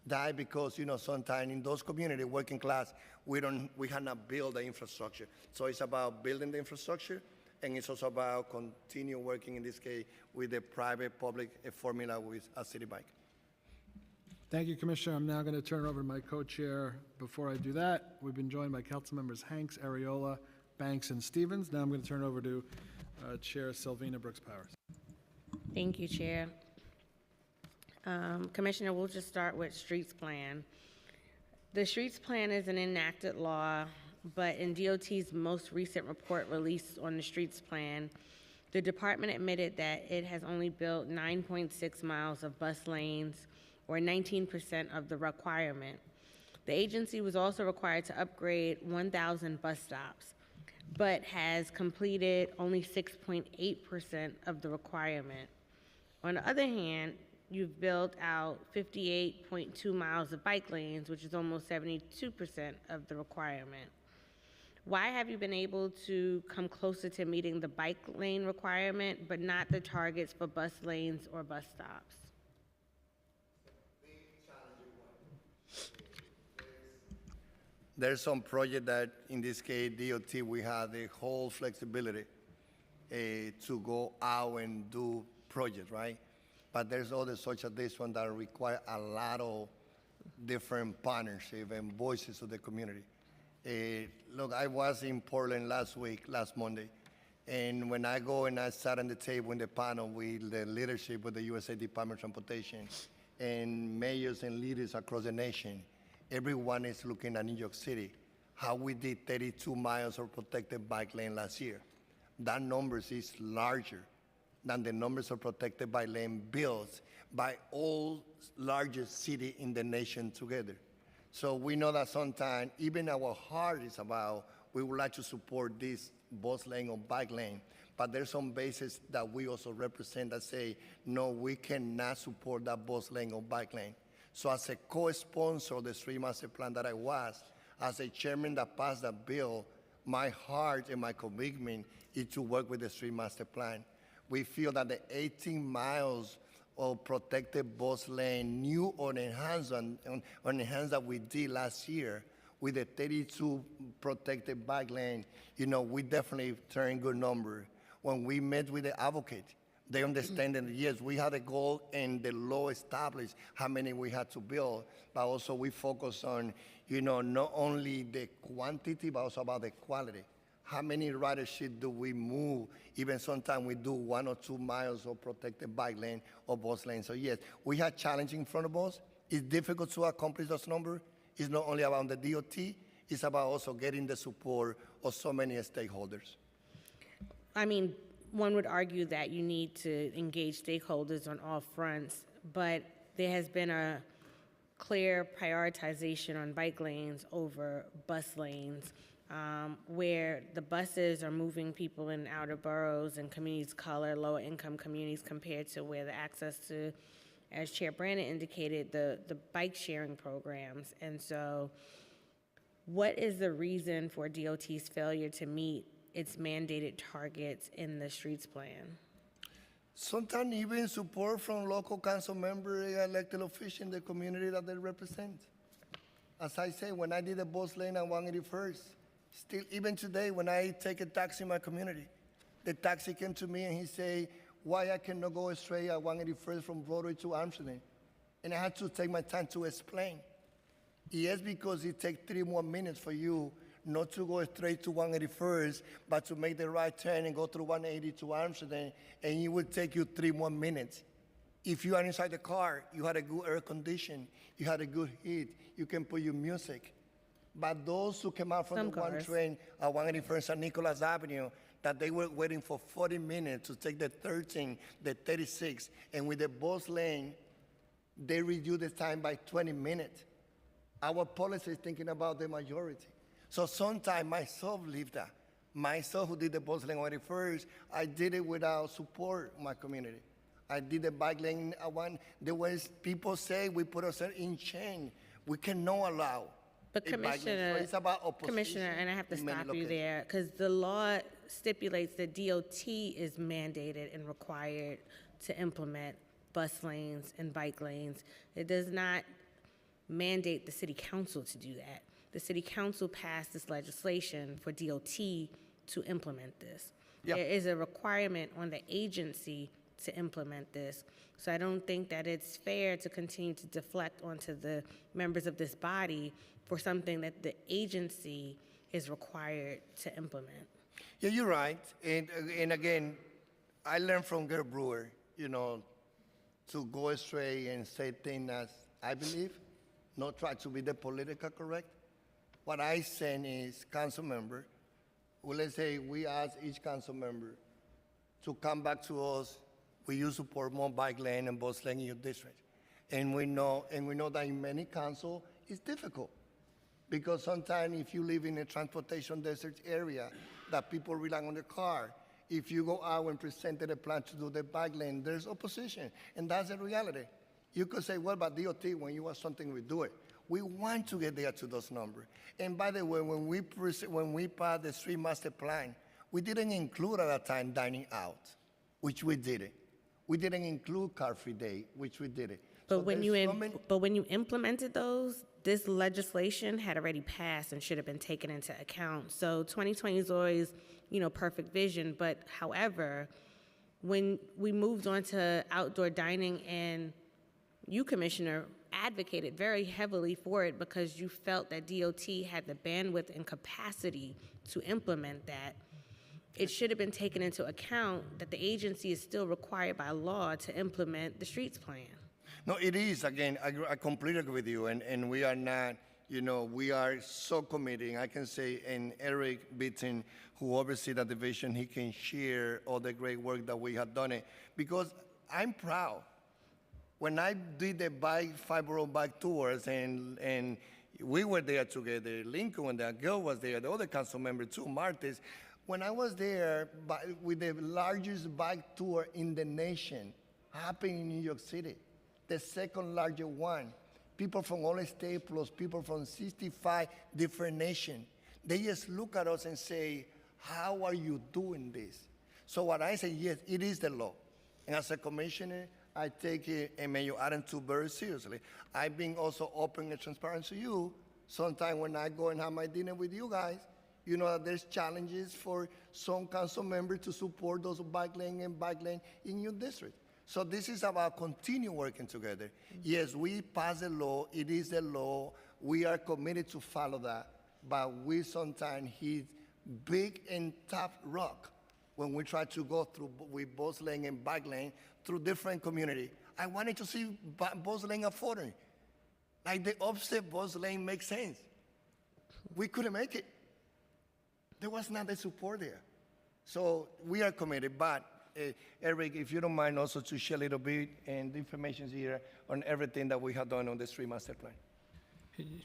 Die because, sometimes in those communities, working class, we have not built the infrastructure. So it's about building the infrastructure, and it's also about continue working, in this case, with the private-public formula with a City Bike. Thank you, Commissioner. I'm now going to turn it over to my co-chair. Before I do that, we've been joined by council members Hanks, Areola, Banks, and Stevens. Now I'm going to turn it over to Chair Selvina Brooks-Powers. Thank you, Chair. Commissioner, we'll just start with Streets Plan. The Streets Plan is an enacted law, but in DOT's most recent report released on the Streets Plan, the department admitted that it has only built 9.6 miles of bus lanes, or 19% of the requirement. The agency was also required to upgrade 1,000 bus stops, but has completed only 6.8% of the requirement. On the other hand, you've built out 58.2 miles of bike lanes, which is almost 72% of the requirement. Why have you been able to come closer to meeting the bike lane requirement, but not the targets for bus lanes or bus stops? There's some project that, in this case, DOT, we have the whole flexibility to go out and do projects, right? But there's others such as this one that require a lot of different partnership and voices of the community. Look, I was in Portland last Monday, and when I go and I sat on the table in the panel with the leadership of the USA Department of Transportation and mayors and leaders across the nation, everyone is looking at New York City, how we did 32 miles of protected bike lane last year. That number is larger than the numbers of protected bike lane built by all largest city in the nation together. So we know that sometimes even our heart is about, we would like to support this bus lane or bike lane, but there's some bases that we also represent that say, no, we cannot support that bus lane or bike lane. So as a co-sponsor of the Street Master Plan that I was, as a chairman that passed that bill, my heart and my commitment is to work with the Street Master Plan. We feel that the 18 miles of protected bus lane, new or enhanced that we did last year, with the 32 protected bike lane, we definitely turned good number. When we met with the advocate, they understand that, yes, we had a goal and the law established how many we had to build, but also we focus on, not only the quantity, but also about the quality. How many ridership do we move? Even sometimes we do 1 or 2 miles of protected bike lane or bus lane. So yes, we have challenge in front of us. It's difficult to accomplish those numbers. It's not only about the DOT, it's about also getting the support of so many stakeholders. I mean, one would argue that you need to engage stakeholders on all fronts, but there has been a clear prioritization on bike lanes over bus lanes, where the buses are moving people in outer boroughs and communities of color, lower income communities, compared to where the access to, as Chair Brandon indicated, the bike sharing programs. And so What is the reason for DOT's failure to meet its mandated targets in the streets plan? Sometimes even support from local council members, elected officials in the community that they represent. As I say, when I did the bus lane on 181st, still even today when I take a taxi in my community, the taxi came to me and he said, why I cannot go straight at 181st from Broadway to Amsterdam? And I had to take my time to explain. Yes, because it takes 3 more minutes for you not to go straight to 181st, but to make the right turn and go through 180 to Amsterdam, and it will take you 3 more minutes. If you are inside the car, you had a good air condition, you had a good heat, you can put your music. But those who came out from Some the one cars. train at 181st and Nicholas Avenue, that they were waiting for 40 minutes to take the 13, the 36, and with the bus lane, they reduced the time by 20 minutes. Our policy is thinking about the majority. So sometimes myself lived that. Myself who did the bus lane already first, I did it without support of my community. I did the bike lane at one. There was people say we put ourselves in chain. We cannot allow. But a bike lane. Commissioner, So it's about opposition. Commissioner, and I have to in many stop you locations. there, because the law stipulates that DOT is mandated and required to implement bus lanes and bike lanes. It does not mandate the city council to do that. The city council passed this legislation for DOT to implement this. Yeah. There is a requirement on the agency to implement this. So I don't think that it's fair to continue to deflect onto the members of this body for something that the agency is required to implement. Yeah, you're right. And again, I learned from Gerd Brewer, to go straight and say things as I believe, not try to be the political correct. What I say is, council member, well, let's say we ask each council member to come back to us. Will you support more bike lane and bus lane in your district? And we know that in many council it's difficult because sometimes if you live in a transportation desert area, that people rely on the car. If you go out and presented a plan to do the bike lane, there's opposition, and that's the reality. You could say, well, but DOT, when you want something, we do it. We want to get there to those numbers. And by the way, when we passed the street master plan, we didn't include at that time dining out, which we did it. We didn't include car-free day, which we did it. But So when there's you implemented those, this legislation had already passed and should have been taken into account. So 2020 is always, perfect vision. But however, when we moved on to outdoor dining, and you, Commissioner, advocated very heavily for it because you felt that DOT had the bandwidth and capacity to implement that, it should have been taken into account that the agency is still required by law to implement the streets plan. No, it is. Again, I completely agree with you, and we are not, we are so committed. I can say, and Eric Bitton, who oversees that division, he can share all the great work that we have done it, because I'm proud. When I did the five-borough bike tours, and we were there together, Lincoln and that girl was there, the other council member too, Martes. When I was there with the largest bike tour in the nation, happening in New York City, the second largest one, people from all states plus people from 65 different nations, they just look at us and say, how are you doing this? So what I say, yes, it is the law. And as a commissioner, I take it, and Mayor Adam too, very seriously. I've been also open and transparent to you. Sometimes when I go and have my dinner with you guys, you know that there's challenges for some council members to support those bike lane in your district. So this is about continue working together. Yes, we pass the law. It is the law. We are committed to follow that. But we sometimes hit big and tough rock when we try to go through with bus lane and bike lane through different communities. I wanted to see bus lane affording. Like the offset bus lane makes sense. We couldn't make it. There was not the support there. So we are committed, but Eric, if you don't mind also to share a little bit and the information here on everything that we have done on the street master plan.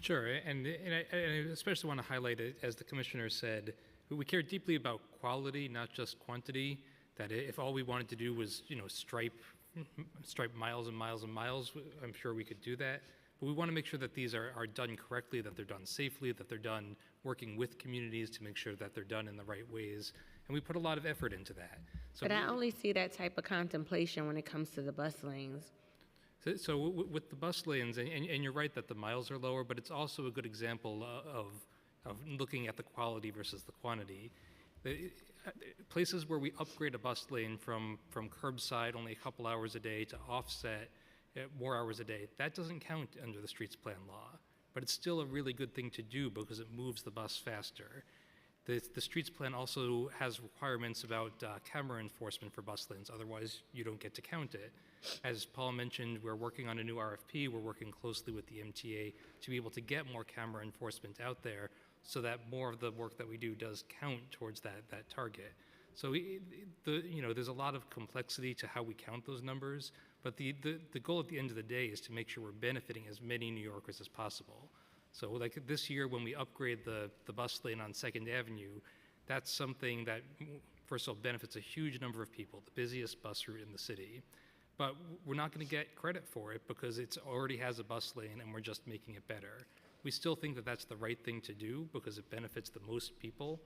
Sure, and I especially want to highlight it, as the commissioner said, we care deeply about quality, not just quantity, that if all we wanted to do was, stripe miles and miles and miles, I'm sure we could do that. But we want to make sure that these are done correctly, that they're done safely, that they're done working with communities to make sure that they're done in the right ways. And we put a lot of effort into that. So But I only see that type of contemplation when it comes to the bus lanes. with the bus lanes, and you're right that the miles are lower, but it's also a good example of looking at the quality versus the quantity. Places where we upgrade a bus lane from curbside only a couple hours a day to offset more hours a day, that doesn't count under the streets plan law. But it's still a really good thing to do because it moves the bus faster. The streets plan also has requirements about camera enforcement for bus lanes, otherwise you don't get to count it. As Paul mentioned, we're working on a new RFP, we're working closely with the MTA to be able to get more camera enforcement out there so that more of the work that we do does count towards that target. So there's a lot of complexity to how we count those numbers, but the goal at the end of the day is to make sure we're benefiting as many New Yorkers as possible. So like this year when we upgrade the bus lane on 2nd Avenue, that's something that, first of all, benefits a huge number of people, the busiest bus route in the city. But we're not going to get credit for it because it already has a bus lane and we're just making it better. We still think that that's the right thing to do because it benefits the most people.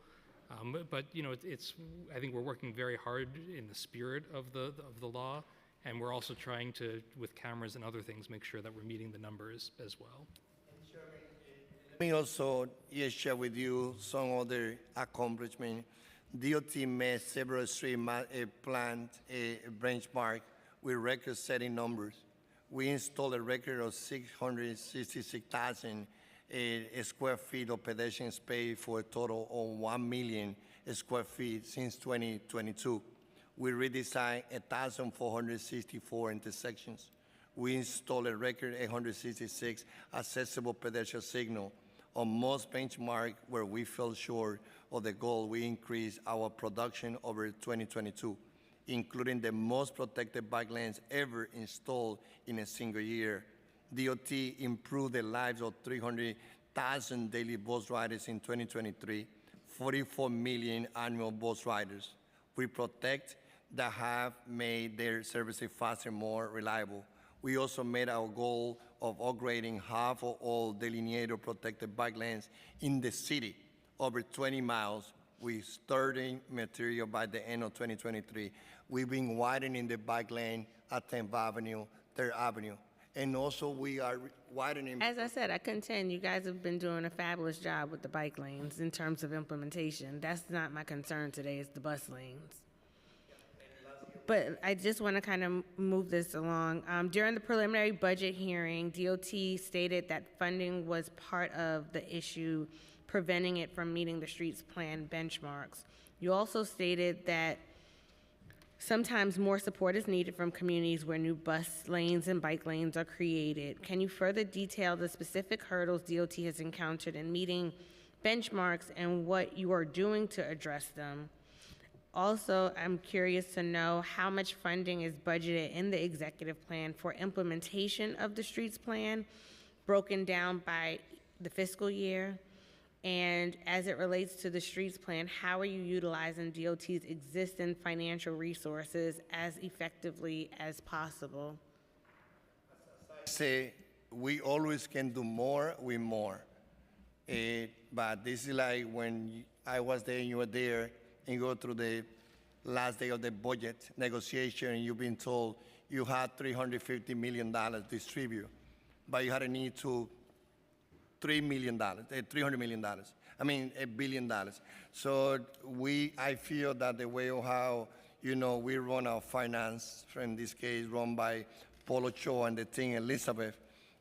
But I think we're working very hard in the spirit of the law, and we're also trying to, with cameras and other things, make sure that we're meeting the numbers as well. Let me also share with you some other accomplishments. DOT made several street plant benchmark with record-setting numbers. We installed a record of 666,000 square feet of pedestrian space for a total of 1 million square feet since 2022. We redesigned 1,464 intersections. We installed a record 866 accessible pedestrian signal. On most benchmarks where we fell short of the goal, we increased our production over 2022, including the most protected bike lanes ever installed in a single year. DOT improved the lives of 300,000 daily bus riders in 2023, 44 million annual bus riders. We protect that have made their services faster, more reliable. We also made our goal of upgrading half of all delineated protected bike lanes in the city, over 20 miles, with starting material by the end of 2023. We've been widening the bike lane at 10th Avenue, 3rd Avenue. And also we are widening. As I said, I contend you guys have been doing a fabulous job with the bike lanes in terms of implementation. That's not my concern today, it's the bus lanes. But I just want to kind of move this along. During the preliminary budget hearing, DOT stated that funding was part of the issue preventing it from meeting the streets plan benchmarks. You also stated that sometimes more support is needed from communities where new bus lanes and bike lanes are created. Can you further detail the specific hurdles DOT has encountered in meeting benchmarks and what you are doing to address them? Also, I'm curious to know how much funding is budgeted in the executive plan for implementation of the streets plan, broken down by the fiscal year. And as it relates to the streets plan, how are you utilizing DOT's existing financial resources as effectively as possible? Say, we always can do more with more. But this is like when I was there and you were there, and you go through the last day of the budget negotiation, and you've been told you had $350 million distribute, but you had a need to $300 million. I mean, $1 billion. So I feel that the way of how, we run our finance, in this case, run by Paul Ochoa and the team, Elizabeth,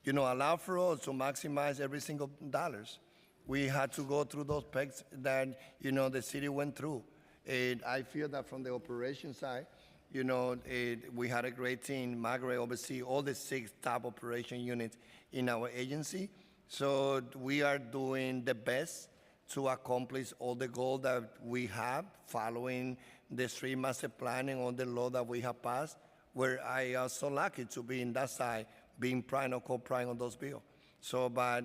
allow for us to maximize every single dollars. We had to go through those pegs that, the city went through. And I feel that from the operation side, we had a great team. Margaret oversees all the 6 top operation units in our agency. So we are doing the best to accomplish all the goals that we have following the street master planning on the law that we have passed, where I am so lucky to be in that side, being prime or co-prime on those bills. So, but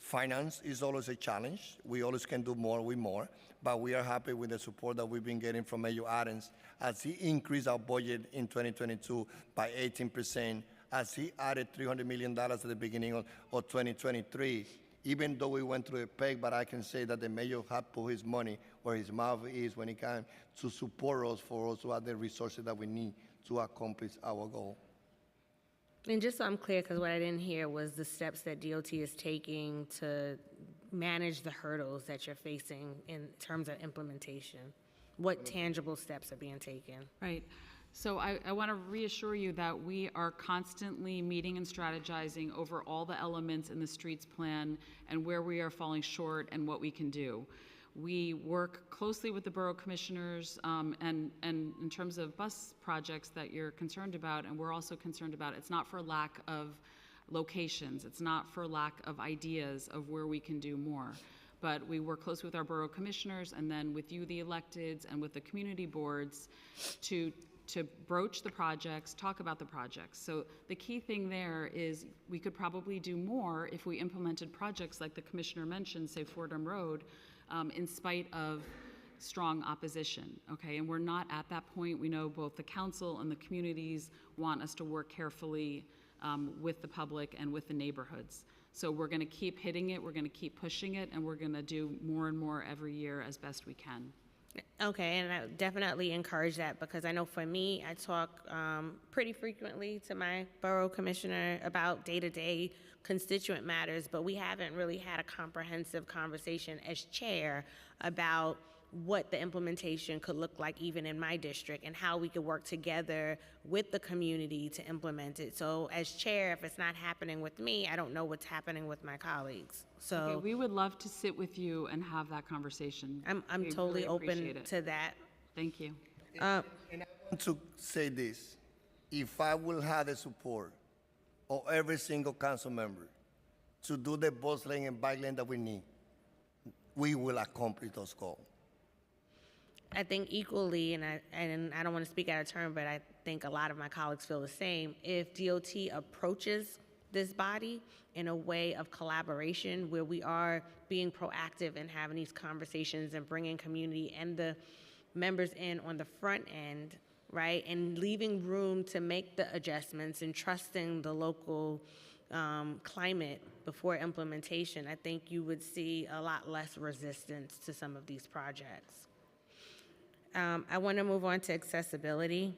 finance is always a challenge. We always can do more with more, but we are happy with the support that we've been getting from Mayor Adams as he increased our budget in 2022 by 18%, as he added $300 million at the beginning of 2023. Even though we went through a peg, but I can say that the mayor had put his money where his mouth is when it comes to support us for us to have the resources that we need to accomplish our goal. And just so I'm clear, because what I didn't hear was the steps that DOT is taking to manage the hurdles that you're facing in terms of implementation. What tangible steps are being taken? Right. So I want to reassure you that we are constantly meeting and strategizing over all the elements in the streets plan and where we are falling short and what we can do. We work closely with the borough commissioners and in terms of bus projects that you're concerned about, and we're also concerned about, it's not for lack of locations, it's not for lack of ideas of where we can do more. But we work closely with our borough commissioners and then with you, the electeds, and with the community boards to broach the projects, talk about the projects. So the key thing there is we could probably do more if we implemented projects like the commissioner mentioned, say Fordham Road, in spite of strong opposition, okay? And we're not at that point. We know both the council and the communities want us to work carefully with the public and with the neighborhoods. So we're gonna keep hitting it, we're gonna keep pushing it, and we're gonna do more and more every year as best we can. Okay, and I definitely encourage that because I know for me, I talk pretty frequently to my borough commissioner about day-to-day constituent matters, but we haven't really had a comprehensive conversation as chair about what the implementation could look like even in my district and how we could work together with the community to implement it. So as chair, if it's not happening with me, I don't know what's happening with my colleagues. So Okay, we would love to sit with you and have that conversation. I'm We totally really open appreciate it. to that. Thank you. And I want to say this, if I will have the support of every single council member to do the bus lane and bike lane that we need, we will accomplish those goals. I think equally, and I don't want to speak out of turn, but I think a lot of my colleagues feel the same. If DOT approaches this body in a way of collaboration where we are being proactive and having these conversations and bringing community and the members in on the front end, right, and leaving room to make the adjustments and trusting the local climate before implementation, I think you would see a lot less resistance to some of these projects. I want to move on to accessibility.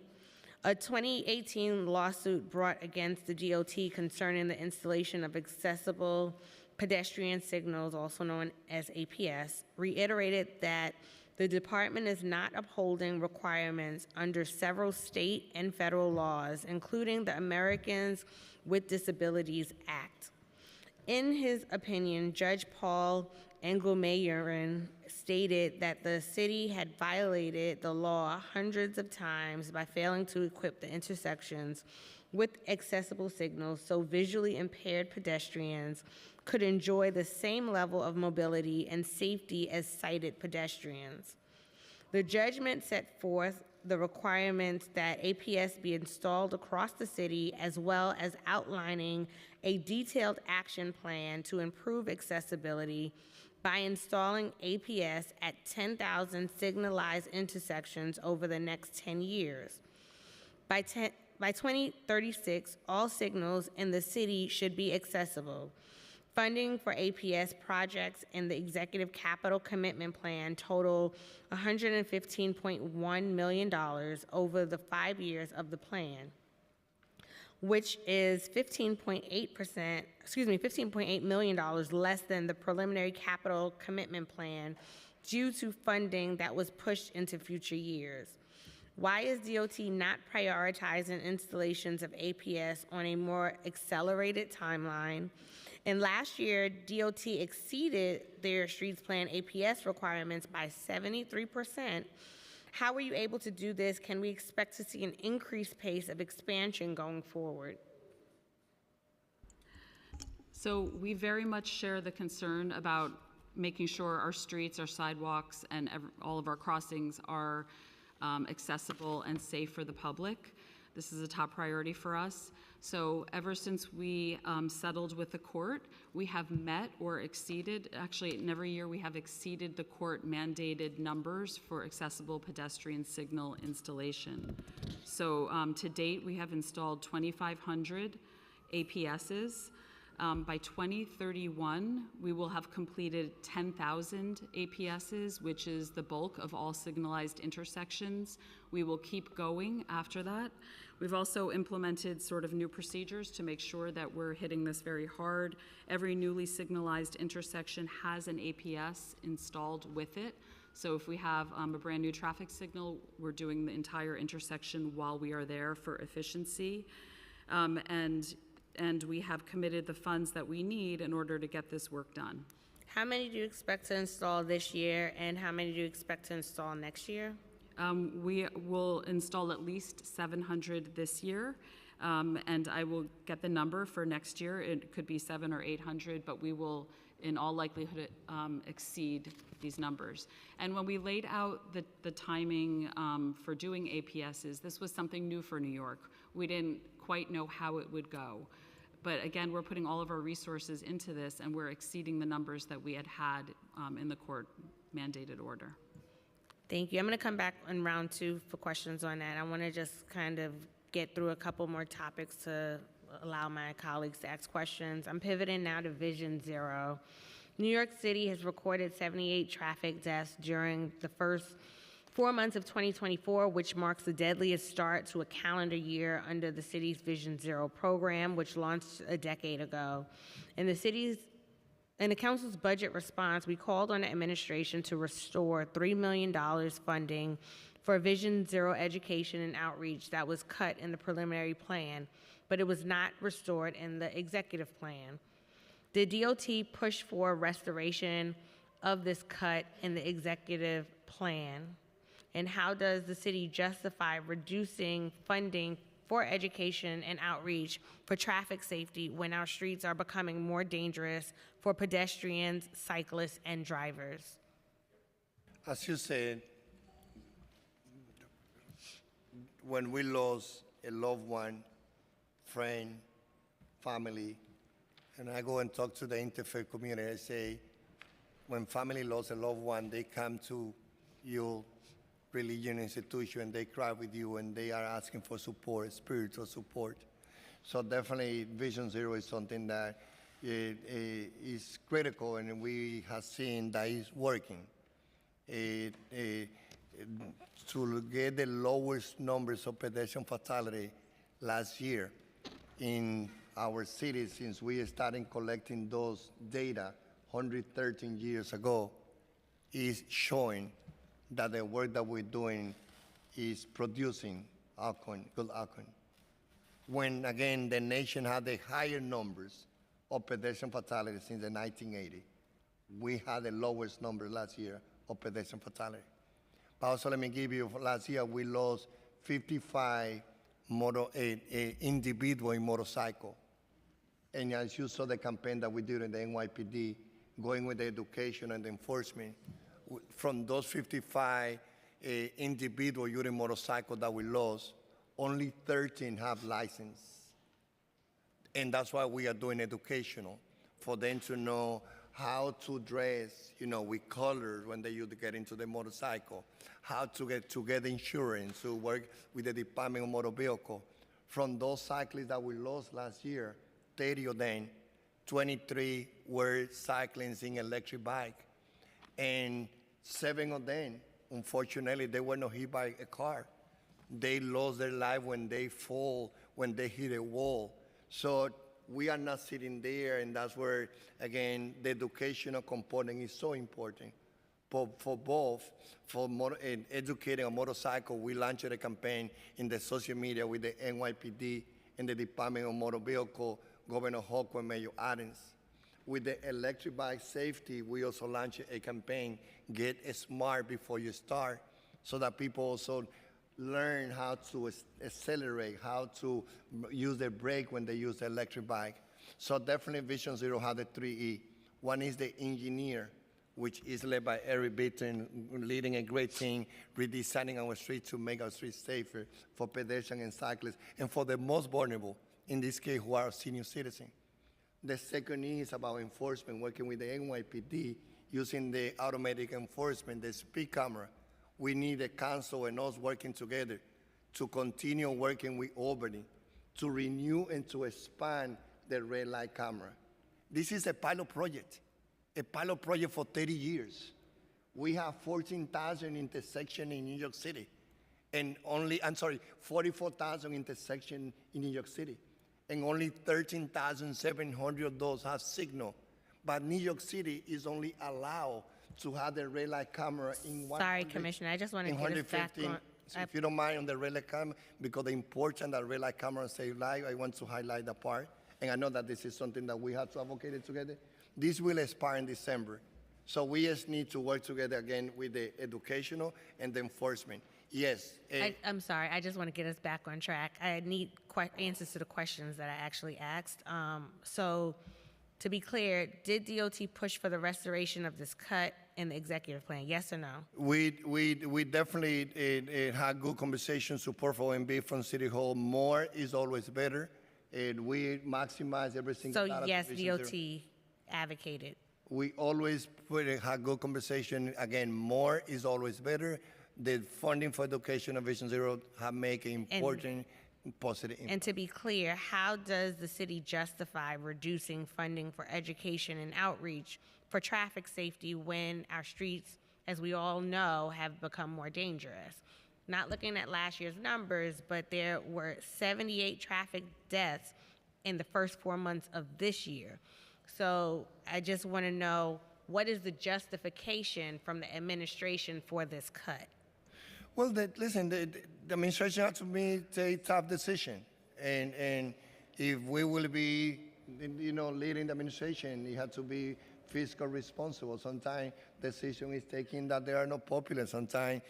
A 2018 lawsuit brought against the DOT concerning the installation of accessible pedestrian signals, also known as APS, reiterated that the department is not upholding requirements under several state and federal laws, including the Americans with Disabilities Act. In his opinion, Judge Paul Engelmayerin stated that the city had violated the law hundreds of times by failing to equip the intersections with accessible signals so visually impaired pedestrians could enjoy the same level of mobility and safety as sighted pedestrians. The judgment set forth the requirements that APS be installed across the city, as well as outlining a detailed action plan to improve accessibility by installing APS at 10,000 signalized intersections over the next 10 years. By 2036, all signals in the city should be accessible. Funding for APS projects in the Executive Capital Commitment Plan total $115.1 million over the 5 years of the plan, which is $15.8 million less than the preliminary capital commitment plan due to funding that was pushed into future years. Why is DOT not prioritizing installations of APS on a more accelerated timeline? And last year, DOT exceeded their streets plan APS requirements by 73%. How were you able to do this? Can we expect to see an increased pace of expansion going forward? So we very much share the concern about making sure our streets, our sidewalks, and all of our crossings are accessible and safe for the public. This is a top priority for us. So ever since we settled with the court, we have met or exceeded, actually in every year we have exceeded the court mandated numbers for accessible pedestrian signal installation. So to date, we have installed 2,500 APSs. By 2031, we will have completed 10,000 APSs, which is the bulk of all signalized intersections. We will keep going after that. We've also implemented sort of new procedures to make sure that we're hitting this very hard. Every newly signalized intersection has an APS installed with it. So if we have a brand new traffic signal, we're doing the entire intersection while we are there for efficiency. And we have committed the funds that we need in order to get this work done. How many do you expect to install this year, and how many do you expect to install next year? We will install at least 700 this year, and I will get the number for next year. It could be 700 or 800, but we will, in all likelihood, exceed these numbers. And when we laid out the timing for doing APSs, this was something new for New York. We didn't quite know how it would go. But again, we're putting all of our resources into this, and we're exceeding the numbers that we had in the court mandated order. Thank you. I'm going to come back in round two for questions on that. I want to just kind of get through a couple more topics to allow my colleagues to ask questions. I'm pivoting now to Vision Zero. New York City has recorded 78 traffic deaths during the first 4 months of 2024, which marks the deadliest start to a calendar year under the city's Vision Zero program, which launched a decade ago. In the council's budget response, we called on the administration to restore $3 million funding for Vision Zero education and outreach that was cut in the preliminary plan, but it was not restored in the executive plan. Did DOT push for restoration of this cut in the executive plan? And how does the city justify reducing funding for education and outreach for traffic safety when our streets are becoming more dangerous for pedestrians, cyclists, and drivers? As you said, when we lost a loved one, friend, family, and I go and talk to the interfaith community, I say, when family lost a loved one, they come to you religion institution, and they cry with you, and they are asking for support, spiritual support. So definitely Vision Zero is something that is critical, and we have seen that is working. To get the lowest numbers of pedestrian fatality last year in our city, since we started collecting those data 113 years ago, is showing that the work that we're doing is producing good outcome. When, again, the nation had the higher numbers of pedestrian fatalities since the 1980s, we had the lowest number last year of pedestrian fatality. But also, let me give you, last year we lost 55 individual in motorcycle. And as you saw the campaign that we did in the NYPD, going with the education and the enforcement, from those 55 individual using motorcycle that we lost, only 13 have license. And that's why we are doing educational, for them to know how to dress, with colors when they get into the motorcycle, how to get insurance, to work with the Department of Motor Vehicle. From those cyclists that we lost last year, 30 of them, 23 were cycling in electric bike. And 7 of them, unfortunately, they were not hit by a car. They lost their life when they fall, when they hit a wall. So we are not sitting there, and that's where, again, the educational component is so important. For both, educating a motorcycle, we launched a campaign in the social media with the NYPD and the Department of Motor Vehicle, Governor Hochul and Mayor Adams. With the electric bike safety, we also launched a campaign, Get Smart Before You Start, so that people also learn how to accelerate, how to use the brake when they use the electric bike. So definitely Vision Zero had the 3E. One is the engineer. which is led by Eric Bitton, leading a great team, redesigning our streets to make our streets safer for pedestrians and cyclists, and for the most vulnerable, in this case, who are senior citizens. The second is about enforcement, working with the NYPD, using the automatic enforcement, the speed camera. We need the council and us working together to continue working with Albany to renew and to expand the red light camera. This is a pilot project for 30 years. We have 14,000 intersections in New York City, and 44,000 intersections in New York City, and only 13,700 of those have signal. But New York City is only allowed to have the red light camera in one. Sorry, Commissioner, I just want to get us back 115. on. So if you don't mind on the red light camera, because the importance that red light camera save life, I want to highlight that part. And I know that this is something that we have to advocate together. This will expire in December. So we just need to work together again with the educational and the enforcement. Yes. I'm sorry, I just want to get us back on track. I need answers to the questions that I actually asked. So to be clear, did DOT push for the restoration of this cut in the executive plan? Yes or no? We definitely had good conversation, support for OMB from City Hall. More is always better. And we maximize every single So dollar yes, to Vision DOT Zero. advocated. We always had good conversation. Again, more is always better. The funding for education of Vision Zero have made an important positive impact. And to be clear, how does the city justify reducing funding for education and outreach for traffic safety when our streets, as we all know, have become more dangerous? Not looking at last year's numbers, but there were 78 traffic deaths in the first 4 months of this year. So I just want to know, what is the justification from the administration for this cut? Well, listen, the administration has to make a tough decision. And if we will be, leading the administration, it has to be fiscal responsible. Sometimes decision is taken that they are not popular. Sometimes,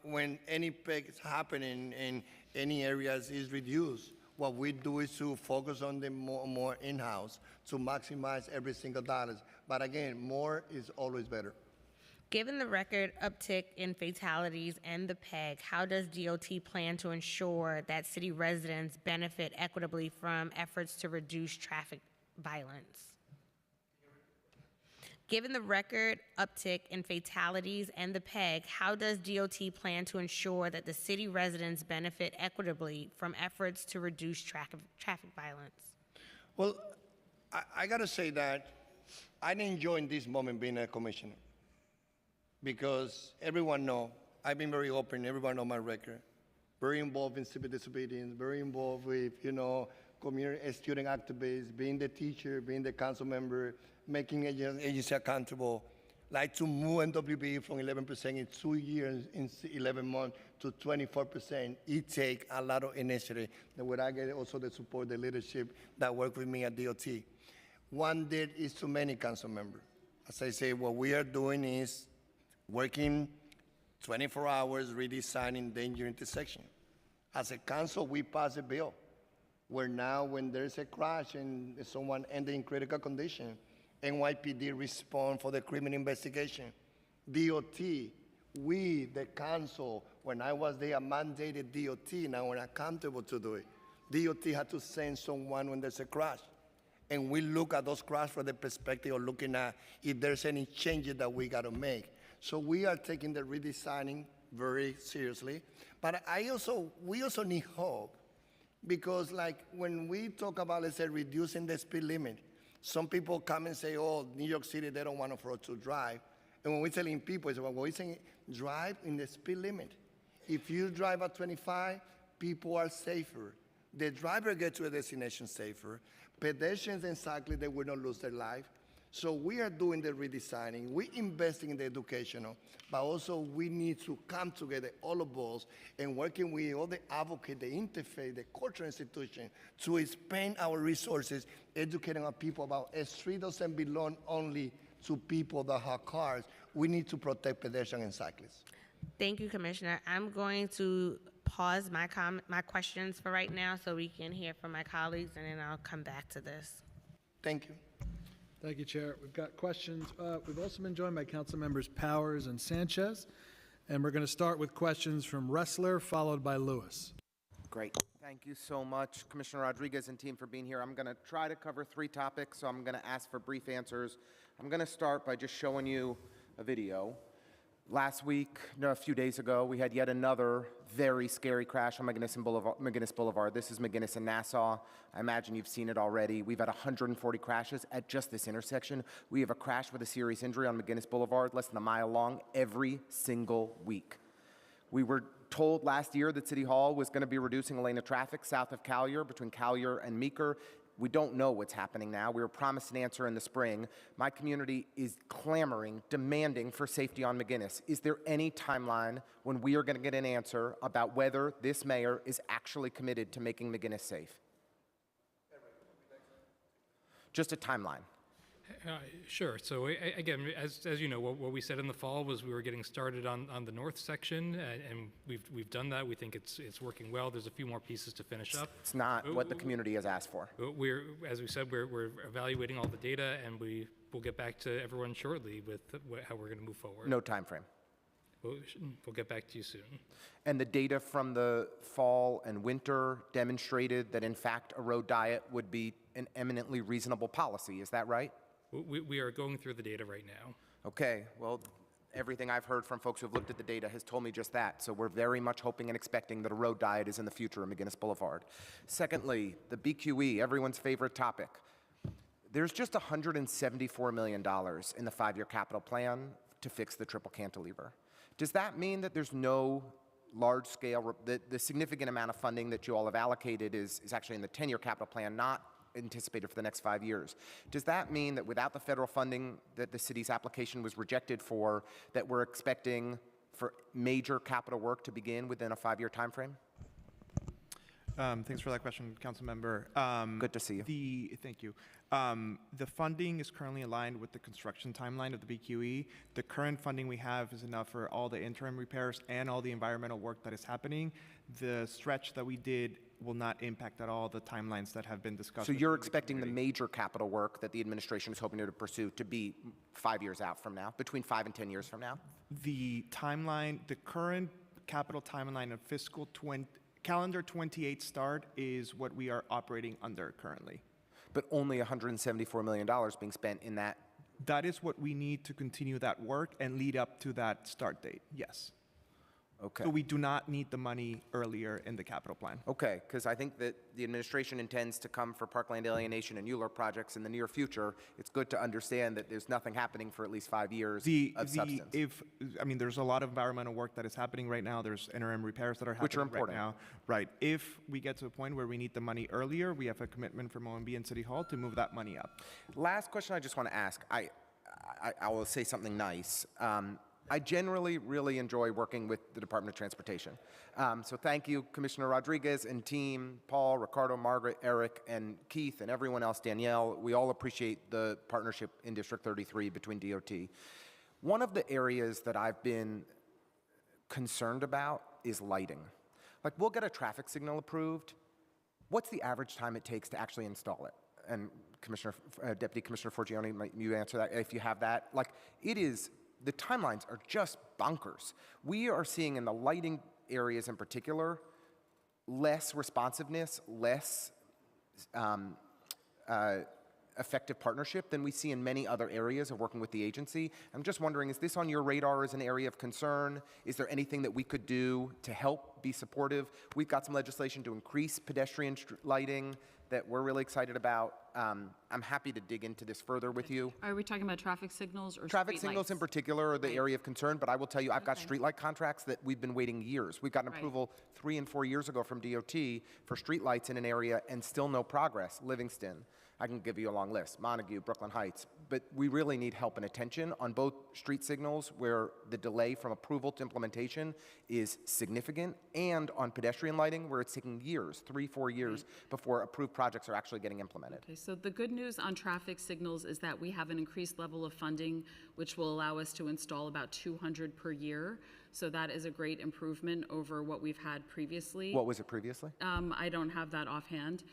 when any peg is happening in any areas is reduced, what we do is to focus on the more in-house to maximize every single dollar. But again, more is always better. Given the record uptick in fatalities and the PEG, how does DOT plan to ensure that city residents benefit equitably from efforts to reduce traffic violence? Given the record uptick in fatalities and the PEG, how does DOT plan to ensure that the city residents benefit equitably from efforts to reduce traffic violence? Well, I got to say that I enjoy in this moment being a commissioner, because everyone know I've been very open. Everyone know my record. Very involved in civil disobedience. Very involved with community student activists, being the teacher, being the council member, making agency accountable. Like to move NWB from 11% in 2 years, in 11 months, to 24%. It takes a lot of initiative. And where I get also the support, the leadership that work with me at DOT. One death is too many, council member. As I say, what we are doing is working 24 hours redesigning danger intersection. As a council, we pass a bill where now when there's a crash and someone ended in critical condition, NYPD respond for the criminal investigation. DOT, we, the council, when I was there, mandated DOT, now we're accountable to do it. DOT had to send someone when there's a crash. And we look at those crashes from the perspective of looking at if there's any changes that we got to make. So we are taking the redesigning very seriously. But we also need hope, because like when we talk about, let's say, reducing the speed limit, some people come and say, oh, New York City, they don't want to drive. And when we're telling people, it's, well, we're saying drive in the speed limit. If you drive at 25, people are safer. The driver gets to a destination safer. Pedestrians and cyclists, they will not lose their life. So we are doing the redesigning. We're investing in the educational, but also we need to come together, all of us, and working with all the advocates, the interfaith, the cultural institution, to spend our resources educating our people about a street doesn't belong only to people that have cars. We need to protect pedestrians and cyclists. Thank you, Commissioner. I'm going to pause my questions for right now so we can hear from my colleagues, and then I'll come back to this. Thank you. Thank you, Chair. We've got questions. We've also been joined by council members Powers and Sanchez. And we're going to start with questions from Ressler, followed by Lewis. Great. Thank you so much, Commissioner Rodriguez and team, for being here. I'm going to try to cover 3 topics, so I'm going to ask for brief answers. I'm going to start by just showing you a video. Last week, no, a few days ago, we had yet another very scary crash on McGinnis Boulevard. This is McGinnis and Nassau. I imagine you've seen it already. We've had 140 crashes at just this intersection. We have a crash with a serious injury on McGinnis Boulevard, less than a mile long, every single week. We were told last year that City Hall was going to be reducing a lane of traffic south of Collier, between Collier and Meeker. We don't know what's happening now. We were promised an answer in the spring. My community is clamoring, demanding for safety on McGinnis. Is there any timeline when we are going to get an answer about whether this mayor is actually committed to making McGinnis safe? Just a timeline. Sure. So again, as you know, what we said in the fall was we were getting started on the north section, and we've done that. We think it's working well. There's a few more pieces to finish up. It's not what the community has asked for. As we said, we're evaluating all the data, and we will get back to everyone shortly with how we're going to move forward. No time frame. We'll get back to you soon. And the data from the fall and winter demonstrated that, in fact, a road diet would be an eminently reasonable policy. Is that right? We are going through the data right now. Okay, well, everything I've heard from folks who have looked at the data has told me just that. So we're very much hoping and expecting that a road diet is in the future in McGinnis Boulevard. Secondly, the BQE, everyone's favorite topic. There's just $174 million in the 5-year capital plan to fix the triple cantilever. Does that mean that there's no large scale, the significant amount of funding that you all have allocated is actually in the 10-year capital plan, not anticipated for the next 5 years? Does that mean that without the federal funding that the city's application was rejected for, that we're expecting for major capital work to begin within a 5-year time frame? Thanks for that question, Council Member. Good to see you. Thank you. The funding is currently aligned with the construction timeline of the BQE. The current funding we have is enough for all the interim repairs and all the environmental work that is happening. The stretch that we did will not impact at all the timelines that have been discussed. So you're expecting the major capital work that the administration is hoping to pursue to be 5 years out from now, between 5 and 10 years from now? The timeline, the current capital timeline of calendar 28 start is what we are operating under currently. But only $174 million being spent in that. That is what we need to continue that work and lead up to that start date, yes. Okay. So we do not need the money earlier in the capital plan. Okay, because I think that the administration intends to come for parkland alienation and ULURP projects in the near future. It's good to understand that there's nothing happening for at least 5 years of substance. There's a lot of environmental work that is happening right now. There's interim repairs that are happening Which are important. right now. Right. If we get to a point where we need the money earlier, we have a commitment from OMB and City Hall to move that money up. Last question I just want to ask. I will say something nice. I generally really enjoy working with the Department of Transportation. So thank you, Commissioner Rodriguez and team, Paul, Ricardo, Margaret, Eric, and Keith, and everyone else, Danielle. We all appreciate the partnership in District 33 between DOT. One of the areas that I've been concerned about is lighting. Like, we'll get a traffic signal approved. What's the average time it takes to actually install it? And Deputy Commissioner Forgione, might you answer that if you have that? Like, it is. The timelines are just bonkers. We are seeing in the lighting areas in particular less responsiveness, less effective partnership than we see in many other areas of working with the agency. I'm just wondering, is this on your radar as an area of concern? Is there anything that we could do to help be supportive? We've got some legislation to increase pedestrian lighting that we're really excited about. I'm happy to dig into this further with you. Are we talking about traffic signals or Traffic signals streetlights? in particular are the area of concern, but I will tell you, I've got streetlight contracts that we've been waiting years. We've gotten approval 3 and 4 years ago from DOT for streetlights in an area and still no progress. Livingston, I can give you a long list, Montague, Brooklyn Heights, but we really need help and attention on both street signals where the delay from approval to implementation is significant, and on pedestrian lighting where it's taking years, 3-4 years, before approved projects are actually getting implemented. Okay, so the good news on traffic signals is that we have an increased level of funding, which will allow us to install about 200 per year. So that is a great improvement over what we've had previously. What was it previously? I don't have that offhand.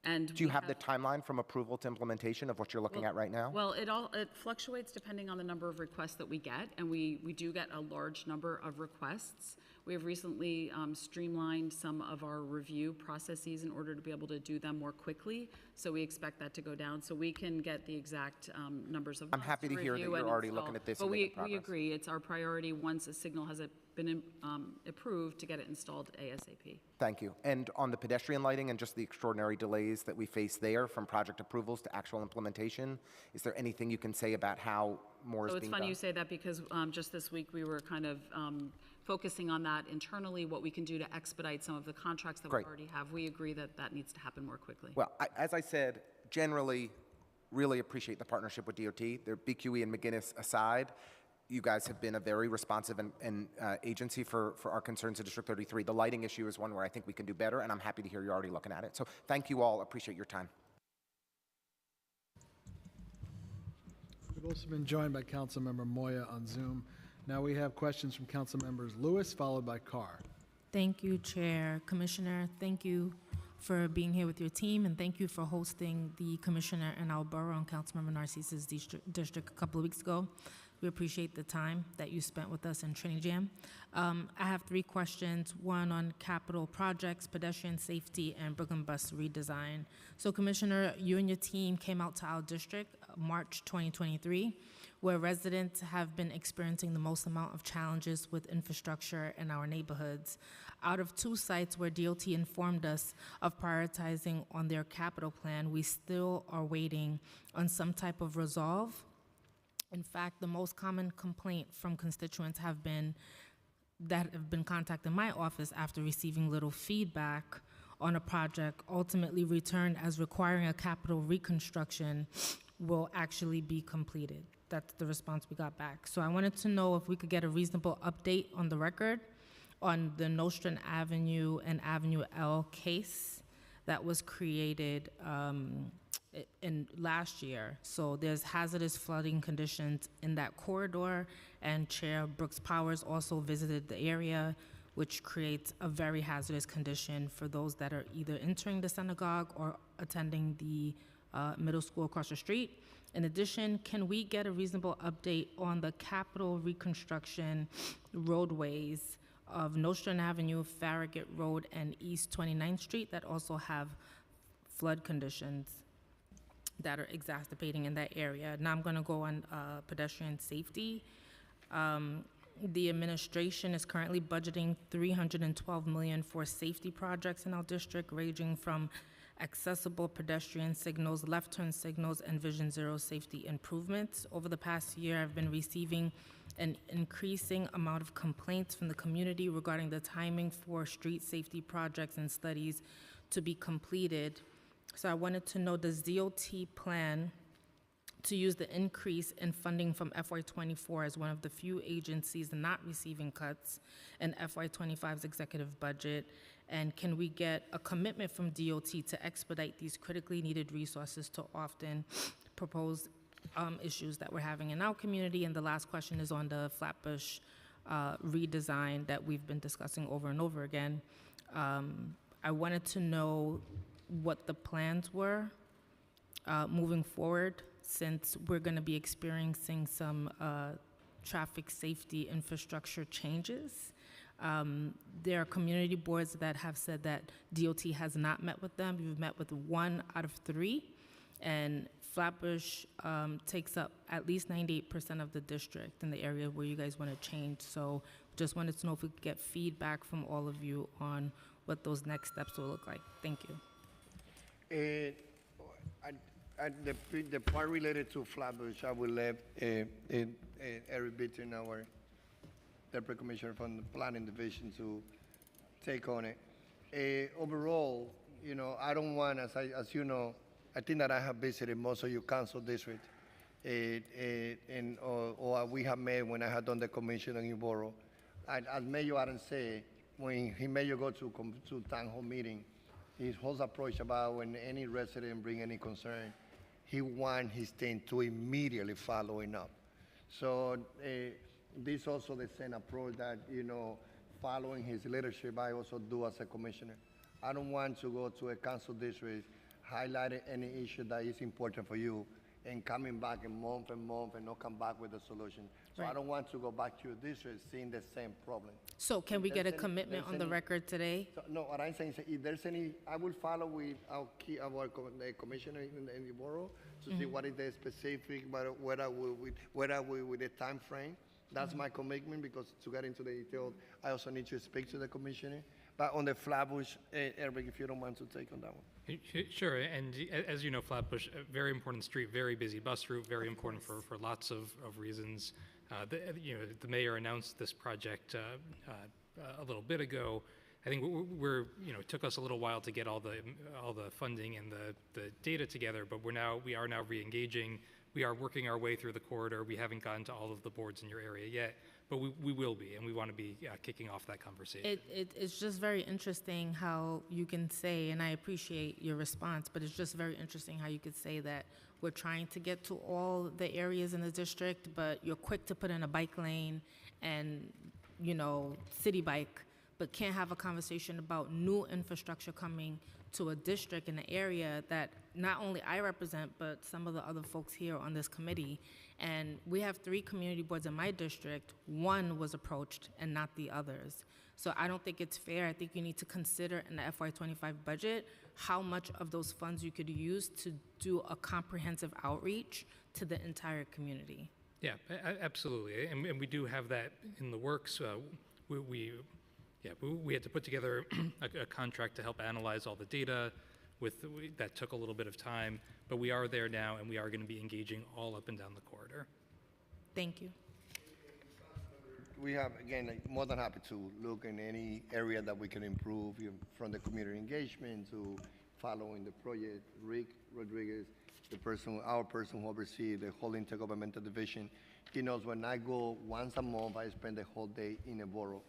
And Do you we have the timeline from approval to implementation of what you're looking at right now? Well, it fluctuates depending on the number of requests that we get, and we do get a large number of requests. We have recently streamlined some of our review processes in order to be able to do them more quickly, so we expect that to go down, so we can get the exact numbers of I'm months happy to hear that review you're and already install. looking at this But and making we progress. agree, it's our priority once a signal has been approved to get it installed ASAP. Thank you. And on the pedestrian lighting and just the extraordinary delays that we face there from project approvals to actual implementation, is there anything you can say about how more is So being it's done? funny you say that because just this week, we were kind of focusing on that internally, what we can do to expedite some of the contracts that we Great. already have. We agree that that needs to happen more quickly. Well, as I said, generally, really appreciate the partnership with DOT. Their BQE and McGinnis aside, you guys have been a very responsive and agency for our concerns in District 33. The lighting issue is one where I think we can do better, and I'm happy to hear you're already looking at it. So thank you all. Appreciate your time. We've also been joined by Councilmember Moya on Zoom. Now we have questions from Councilmembers Lewis, followed by Carr. Thank you, Chair. Commissioner, thank you for being here with your team, and thank you for hosting the Commissioner in our borough and Councilmember Narcisse's district a couple of weeks ago. We appreciate the time that you spent with us in Trinity Jam. I have 3 questions, one on capital projects, pedestrian safety, and Brooklyn bus redesign. So Commissioner, you and your team came out to our district March 2023, where residents have been experiencing the most amount of challenges with infrastructure in our neighborhoods. Out of 2 sites where DOT informed us of prioritizing on their capital plan, we still are waiting on some type of resolve. In fact, the most common complaint from constituents have been contacting my office after receiving little feedback on a project ultimately returned as requiring a capital reconstruction will actually be completed. That's the response we got back. So I wanted to know if we could get a reasonable update on the record on the Nostrand Avenue and Avenue L case that was created in last year. So there's hazardous flooding conditions in that corridor, and Chair Brooks Powers also visited the area, which creates a very hazardous condition for those that are either entering the synagogue or attending the middle school across the street. In addition, can we get a reasonable update on the capital reconstruction roadways of Nostrand Avenue, Farragut Road, and East 29th Street that also have flood conditions that are exacerbating in that area? Now I'm going to go on pedestrian safety. The administration is currently budgeting $312 million for safety projects in our district, ranging from accessible pedestrian signals, left turn signals, and Vision Zero safety improvements. Over the past year, I've been receiving an increasing amount of complaints from the community regarding the timing for street safety projects and studies to be completed. So I wanted to know, does DOT plan to use the increase in funding from FY24 as one of the few agencies not receiving cuts in FY25's executive budget? And can we get a commitment from DOT to expedite these critically needed resources to often propose issues that we're having in our community? And the last question is on the Flatbush redesign that we've been discussing over and over again. I wanted to know what the plans were moving forward, since we're going to be experiencing some traffic safety infrastructure changes. There are community boards that have said that DOT has not met with them. We've met with 1 out of 3, and Flatbush takes up at least 98% of the district in the area where you guys want to change. So just wanted to know if we could get feedback from all of you on what those next steps will look like. Thank you. The part related to Flatbush, I will let Eric Bitton, our Deputy Commissioner from the Planning Division, to take on it. Overall, you know, I don't want, as you know, I think that I have visited most of your council districts, or we have met when I had done the commission in your borough. As Mayor Adams said, when Mayor go to town hall meeting, his whole approach about when any resident bring any concern, he want his team to immediately following up. So this also the same approach that, you know, following his leadership, I also do as a commissioner. I don't want to go to a council district, highlighting any issue that is important for you and coming back a month and not come back with a solution. So I Right. don't want to go back to your district seeing the same problem. So can we get a there's any- commitment there's on the any- record today? So, no, what I'm saying is if there's any, I will follow with the commissioner in the borough to see what is the specific, but where are we with the time frame. That's my commitment, because to get into the detail, I also need to speak to the commissioner. But on the Flatbush, Eric, if you don't want to take on that one. Sure, and as you know, Flatbush, a very important street, very busy bus route, very important for lots of reasons. The mayor announced this project a little bit ago. I think it took us a little while to get all the funding and the data together, but we are now re-engaging. We are working our way through the corridor. We haven't gotten to all of the boards in your area yet, but we will be, and we want to be kicking off that conversation. It's just very interesting how you can say, and I appreciate your response, but it's just very interesting how you could say that we're trying to get to all the areas in the district, but you're quick to put in a bike lane and, city bike, but can't have a conversation about new infrastructure coming to a district in an area that not only I represent, but some of the other folks here on this committee. And we have 3 community boards in my district. One was approached and not the others. So I don't think it's fair. I think you need to consider in the FY25 budget how much of those funds you could use to do a comprehensive outreach to the entire community. Yeah, absolutely, and we do have that in the works. We had to put together a contract to help analyze all the data. That took a little bit of time, but we are there now, and we are going to be engaging all up and down the corridor. Thank you. We have, again, more than happy to look in any area that we can improve, from the community engagement to following the project. Rick Rodriguez, our person who oversees the whole intergovernmental division, he knows when I go once a month, I spend the whole day in a borough.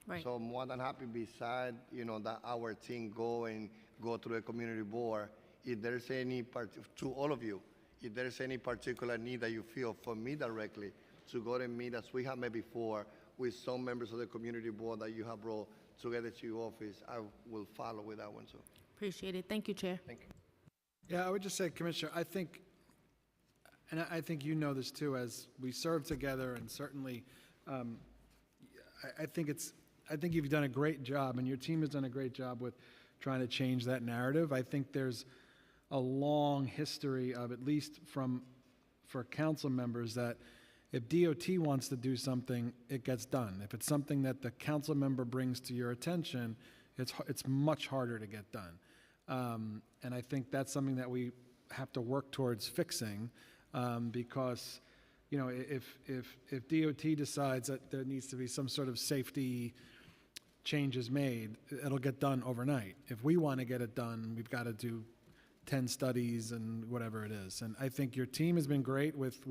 Right. So more than happy beside, that our team go through a community board. If there's any to all of you, if there's any particular need that you feel for me directly to go and meet, as we have met before, with some members of the community board that you have brought together to your office, I will follow with that one too. Appreciate it. Thank you, Chair. Thank you. Yeah, I would just say, Commissioner, I think, and I think you know this too, as we serve together, and certainly, I think you've done a great job, and your team has done a great job with trying to change that narrative. I think there's a long history of, at least for council members, that if DOT wants to do something, it gets done. If it's something that the council member brings to your attention, it's much harder to get done. And I think that's something that we have to work towards fixing, because if DOT decides that there needs to be some sort of safety changes made, it'll get done overnight. If we want to get it done, we've got to do 10 studies and whatever it is. And I think your team has been great with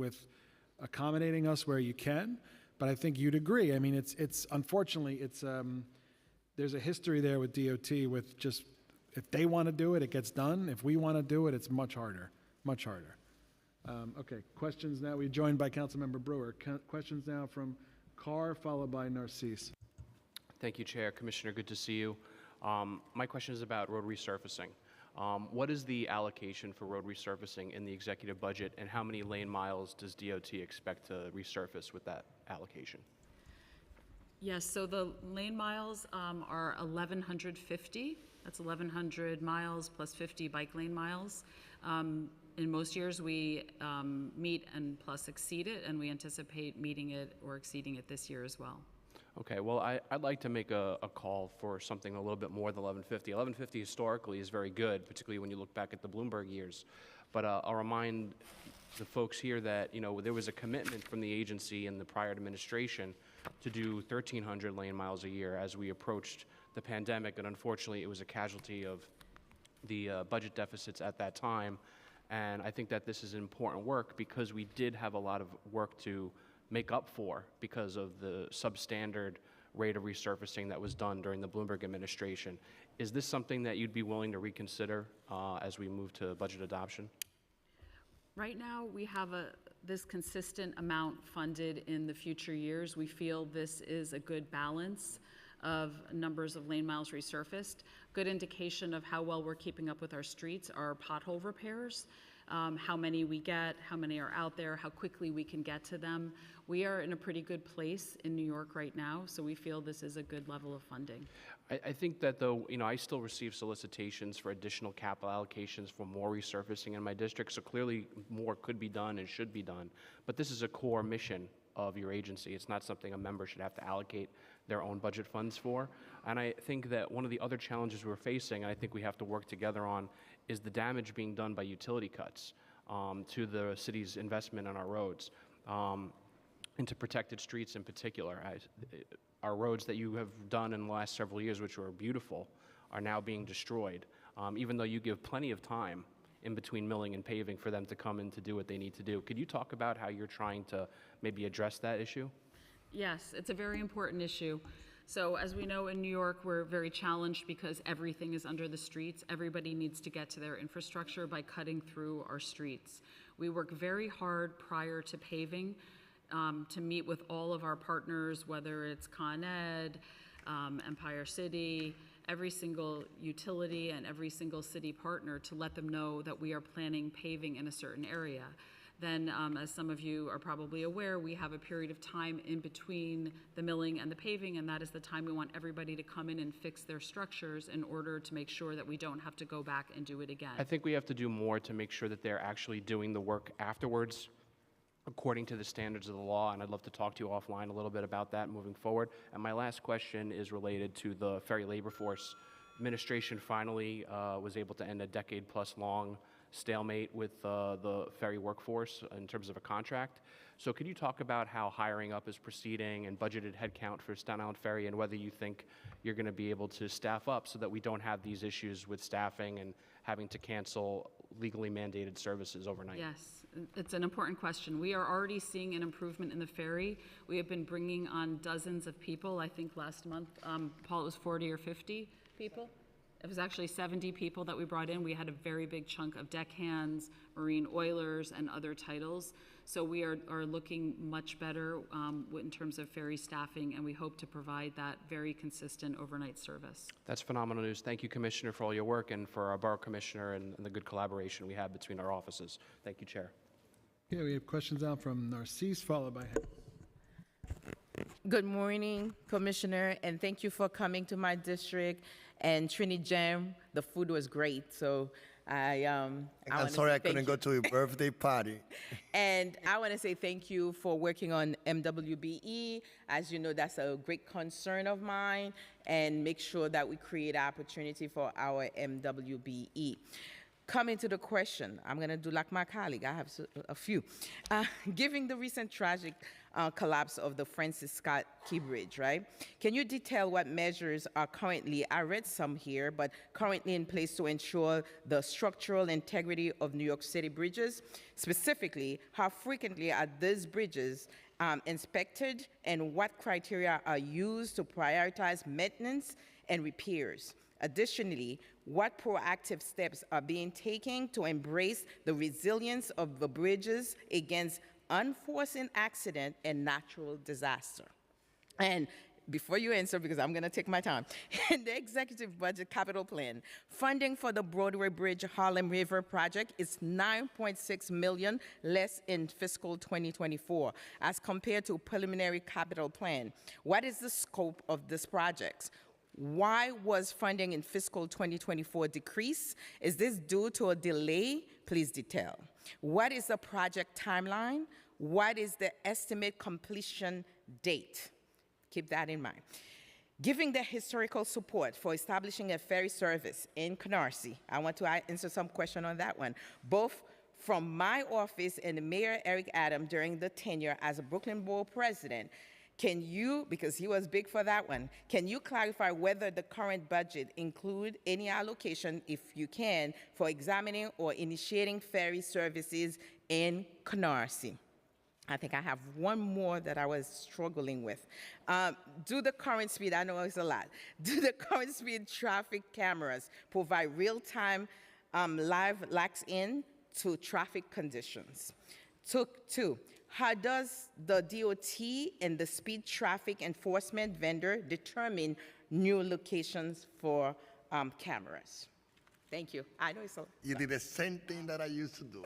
accommodating us where you can, but I think you'd agree. I mean, it's unfortunately, there's a history there with DOT with just, if they want to do it, it gets done. If we want to do it, it's much harder, much harder. Okay, questions now. We're joined by Councilmember Brewer. Questions now from Carr, followed by Narcisse. Thank you, Chair. Commissioner, good to see you. My question is about road resurfacing. What is the allocation for road resurfacing in the executive budget, and how many lane miles does DOT expect to resurface with that allocation? Yes, so the lane miles are 1,150. That's 1,100 miles plus 50 bike lane miles. In most years, we meet and plus exceed it, and we anticipate meeting it or exceeding it this year as well. Okay, well, I'd like to make a call for something a little bit more than 1150. 1150 historically is very good, particularly when you look back at the Bloomberg years. But I'll remind the folks here that, there was a commitment from the agency in the prior administration to do 1,300 lane miles a year as we approached the pandemic, and unfortunately, it was a casualty of the budget deficits at that time. And I think that this is important work because we did have a lot of work to make up for because of the substandard rate of resurfacing that was done during the Bloomberg administration. Is this something that you'd be willing to reconsider as we move to budget adoption? Right now, we have this consistent amount funded in the future years. We feel this is a good balance of numbers of lane miles resurfaced. Good indication of how well we're keeping up with our streets are pothole repairs. How many we get, how many are out there, how quickly we can get to them. We are in a pretty good place in New York right now, so we feel this is a good level of funding. I think that though, I still receive solicitations for additional capital allocations for more resurfacing in my district, so clearly more could be done and should be done. But this is a core mission of your agency. It's not something a member should have to allocate their own budget funds for. And I think that one of the other challenges we're facing, and I think we have to work together on, is the damage being done by utility cuts to the city's investment on our roads, into protected streets in particular. Our roads that you have done in the last several years, which were beautiful, are now being destroyed, even though you give plenty of time in between milling and paving for them to come in to do what they need to do. Could you talk about how you're trying to maybe address that issue? Yes, it's a very important issue. So as we know in New York, we're very challenged because everything is under the streets. Everybody needs to get to their infrastructure by cutting through our streets. We work very hard prior to paving to meet with all of our partners, whether it's Con Ed, Empire City, every single utility and every single city partner to let them know that we are planning paving in a certain area. Then, as some of you are probably aware, we have a period of time in between the milling and the paving, and that is the time we want everybody to come in and fix their structures in order to make sure that we don't have to go back and do it again. I think we have to do more to make sure that they're actually doing the work afterwards according to the standards of the law, and I'd love to talk to you offline a little bit about that moving forward. And my last question is related to the ferry labor force. Administration finally was able to end a decade-plus long stalemate with the ferry workforce in terms of a contract. So could you talk about how hiring up is proceeding and budgeted headcount for Staten Island Ferry, and whether you think you're going to be able to staff up so that we don't have these issues with staffing and having to cancel legally mandated services overnight? Yes, it's an important question. We are already seeing an improvement in the ferry. We have been bringing on dozens of people. I think last month, Paul, it was 40 or 50 people. It was actually 70 people that we brought in. We had a very big chunk of deckhands, marine oilers, and other titles. So we are looking much better in terms of ferry staffing, and we hope to provide that very consistent overnight service. That's phenomenal news. Thank you, Commissioner, for all your work, and for our Borough Commissioner and the good collaboration we have between our offices. Thank you, Chair. Okay, we have questions now from Narcisse, followed by Good morning, Commissioner, and thank you for coming to my district. And Trini Jam, the food was great, so I'm sorry I couldn't go to your birthday party. And I want to say thank you for working on MWBE. As you know, that's a great concern of mine, and make sure that we create opportunity for our MWBE. Coming to the question, I'm going to do like my colleague. I have a few. Given the recent tragic collapse of the Francis Scott Key Bridge, right? Can you detail what measures are currently, I read some here, but currently in place to ensure the structural integrity of New York City bridges? Specifically, how frequently are these bridges inspected, and what criteria are used to prioritize maintenance and repairs? Additionally, what proactive steps are being taken to embrace the resilience of the bridges against unforeseen accident and natural disaster? And before you answer, because I'm going to take my time, in the executive budget capital plan, funding for the Broadway Bridge Harlem River project is $9.6 million less in fiscal 2024 as compared to preliminary capital plan. What is the scope of this project? Why was funding in fiscal 2024 decreased? Is this due to a delay? Please detail. What is the project timeline? What is the estimate completion date? Keep that in mind. Given the historical support for establishing a ferry service in Canarsie, I want to answer some question on that one, both from my office and Mayor Eric Adams during the tenure as a Brooklyn Borough president. Can you, because he was big for that one, can you clarify whether the current budget include any allocation, if you can, for examining or initiating ferry services in Canarsie? I think I have one more that I was struggling with. Do the current speed, I know it's a lot, do the current speed traffic cameras provide real-time live locks in to traffic conditions? Two, how does the DOT and the speed traffic enforcement vendor determine new locations for cameras. Thank you. I know it's a You did the same thing that I used to do.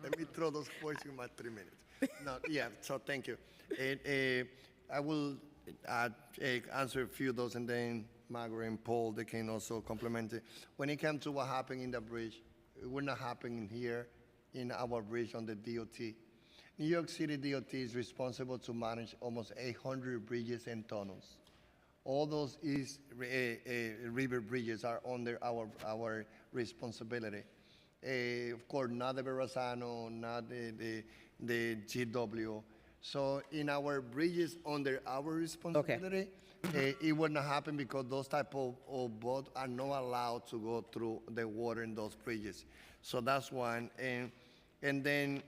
Let me throw those points in my 3 minutes. No, yeah, so thank you. And, I will answer a few of those, and then Margaret and Paul, they can also complement it. When it comes to what happened in the bridge, it will not happen here in our bridge on the DOT. New York City DOT is responsible to manage almost 800 bridges and tunnels. All those river bridges are under our responsibility. Of course, not the Verrazano, not the GW. So in our bridges under our responsibility, it would not happen because those type of boats are not allowed to go through the water in those bridges. So that's one. And then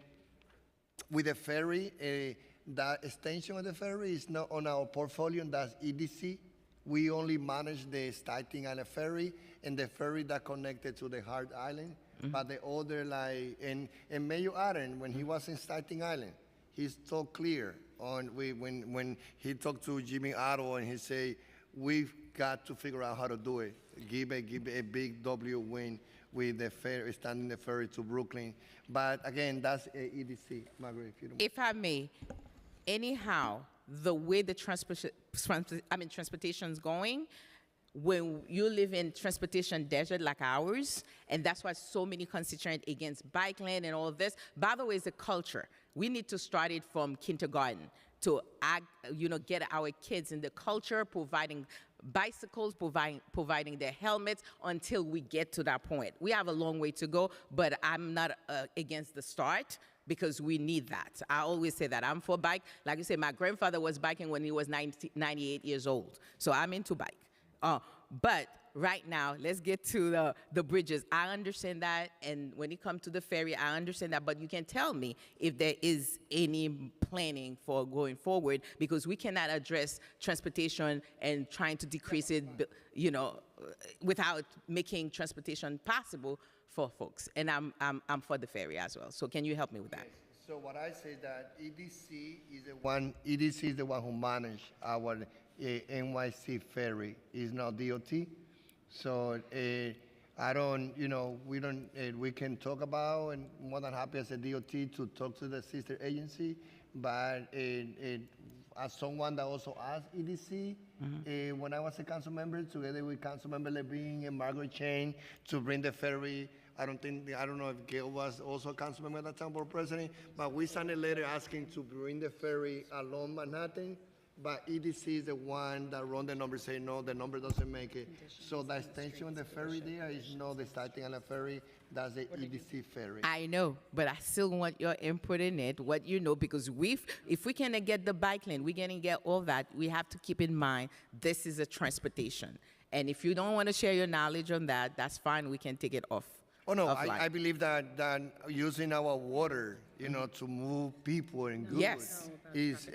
with the ferry, that extension of the ferry is not on our portfolio, and that's EDC. We only manage the Staten Island ferry and the ferry that connected to the Hard Island. But the other, like, and Mayor Aaron, when he was in Staten Island, he's so clear on when he talked to Jimmy Otto and he say, we've got to figure out how to do it. Give a big W win with the ferry, extending the ferry to Brooklyn. But again, that's EDC. Margaret, if you don't. If I may, anyhow, the way the transportation's going, when you live in transportation desert like ours, and that's why so many constituents against bike lane and all of this. By the way, it's a culture. We need to start it from kindergarten to get our kids in the culture, providing bicycles, providing their helmets until we get to that point. We have a long way to go, but I'm not against the start because we need that. I always say that. I'm for bike. Like you say, my grandfather was biking when he was 98 years old, so I'm into bike. But right now, let's get to the bridges. I understand that, and when it comes to the ferry, I understand that, but you can tell me if there is any planning for going forward, because we cannot address transportation and trying to decrease it, without making transportation possible for folks. And I'm for the ferry as well. So can you help me with that? So what I say that EDC is the one who manage our NYC ferry, is not DOT. So I don't, we can talk about, and more than happy as a DOT to talk to the sister agency, but as someone that also asked EDC, when I was a council member, together with Council Member Levine and Margaret Chain, to bring the ferry. I don't know if Gail was also a council member at that time, board president, but we sent a letter asking to bring the ferry along Manhattan. But EDC is the one that run the number, say no, the number doesn't make it. So the extension of the ferry there is not the Staten Island ferry, that's the EDC ferry. I know, but I still want your input in it, because if we can get the bike lane, we're gonna get all that, we have to keep in mind, this is a transportation. And if you don't want to share your knowledge on that, that's fine, we can take it off. Oh, no, I believe that using our water, to move people and goods Yes. is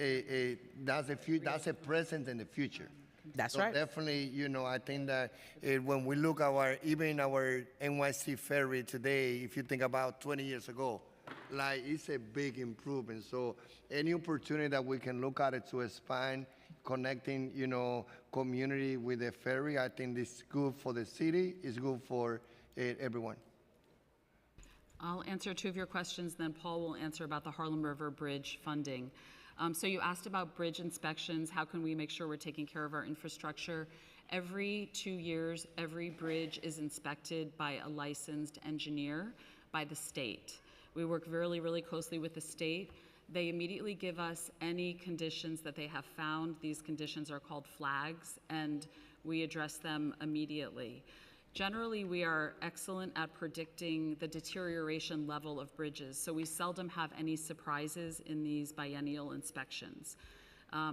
that's a present and the future. That's So right. definitely, I think that when we look even our NYC ferry today, if you think about 20 years ago, like it's a big improvement. So any opportunity that we can look at it to expand, connecting, community with the ferry, I think this is good for the city, it's good for everyone. I'll answer two of your questions, then Paul will answer about the Harlem River Bridge funding. So you asked about bridge inspections. How can we make sure we're taking care of our infrastructure? Every 2 years, every bridge is inspected by a licensed engineer by the state. We work really, really closely with the state. They immediately give us any conditions that they have found. These conditions are called flags, and we address them immediately. Generally, we are excellent at predicting the deterioration level of bridges, so we seldom have any surprises in these biennial inspections.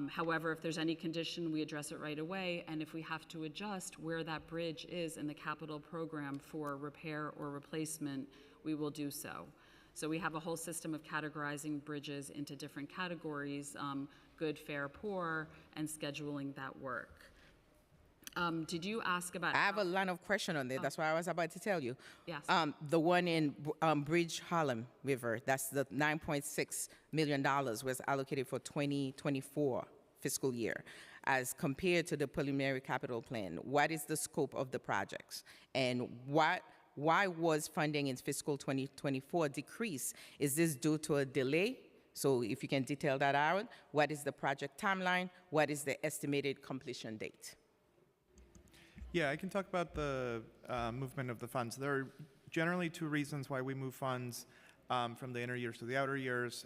However, if there's any condition, we address it right away, and if we have to adjust where that bridge is in the capital program for repair or replacement, we will do so. So we have a whole system of categorizing bridges into different categories, good, fair, poor, and scheduling that work. Did you ask about? I have a line of question on there. That's what I was about to tell you. Yes. The one in Bridge Harlem River, that's the $9.6 million was allocated for 2024 fiscal year. as compared to the preliminary capital plan? What is the scope of the projects? And why was funding in fiscal 2024 decreased? Is this due to a delay? So if you can detail that out, what is the project timeline? What is the estimated completion date? Yeah, I can talk about the movement of the funds. There are generally two reasons why we move funds from the inner years to the outer years.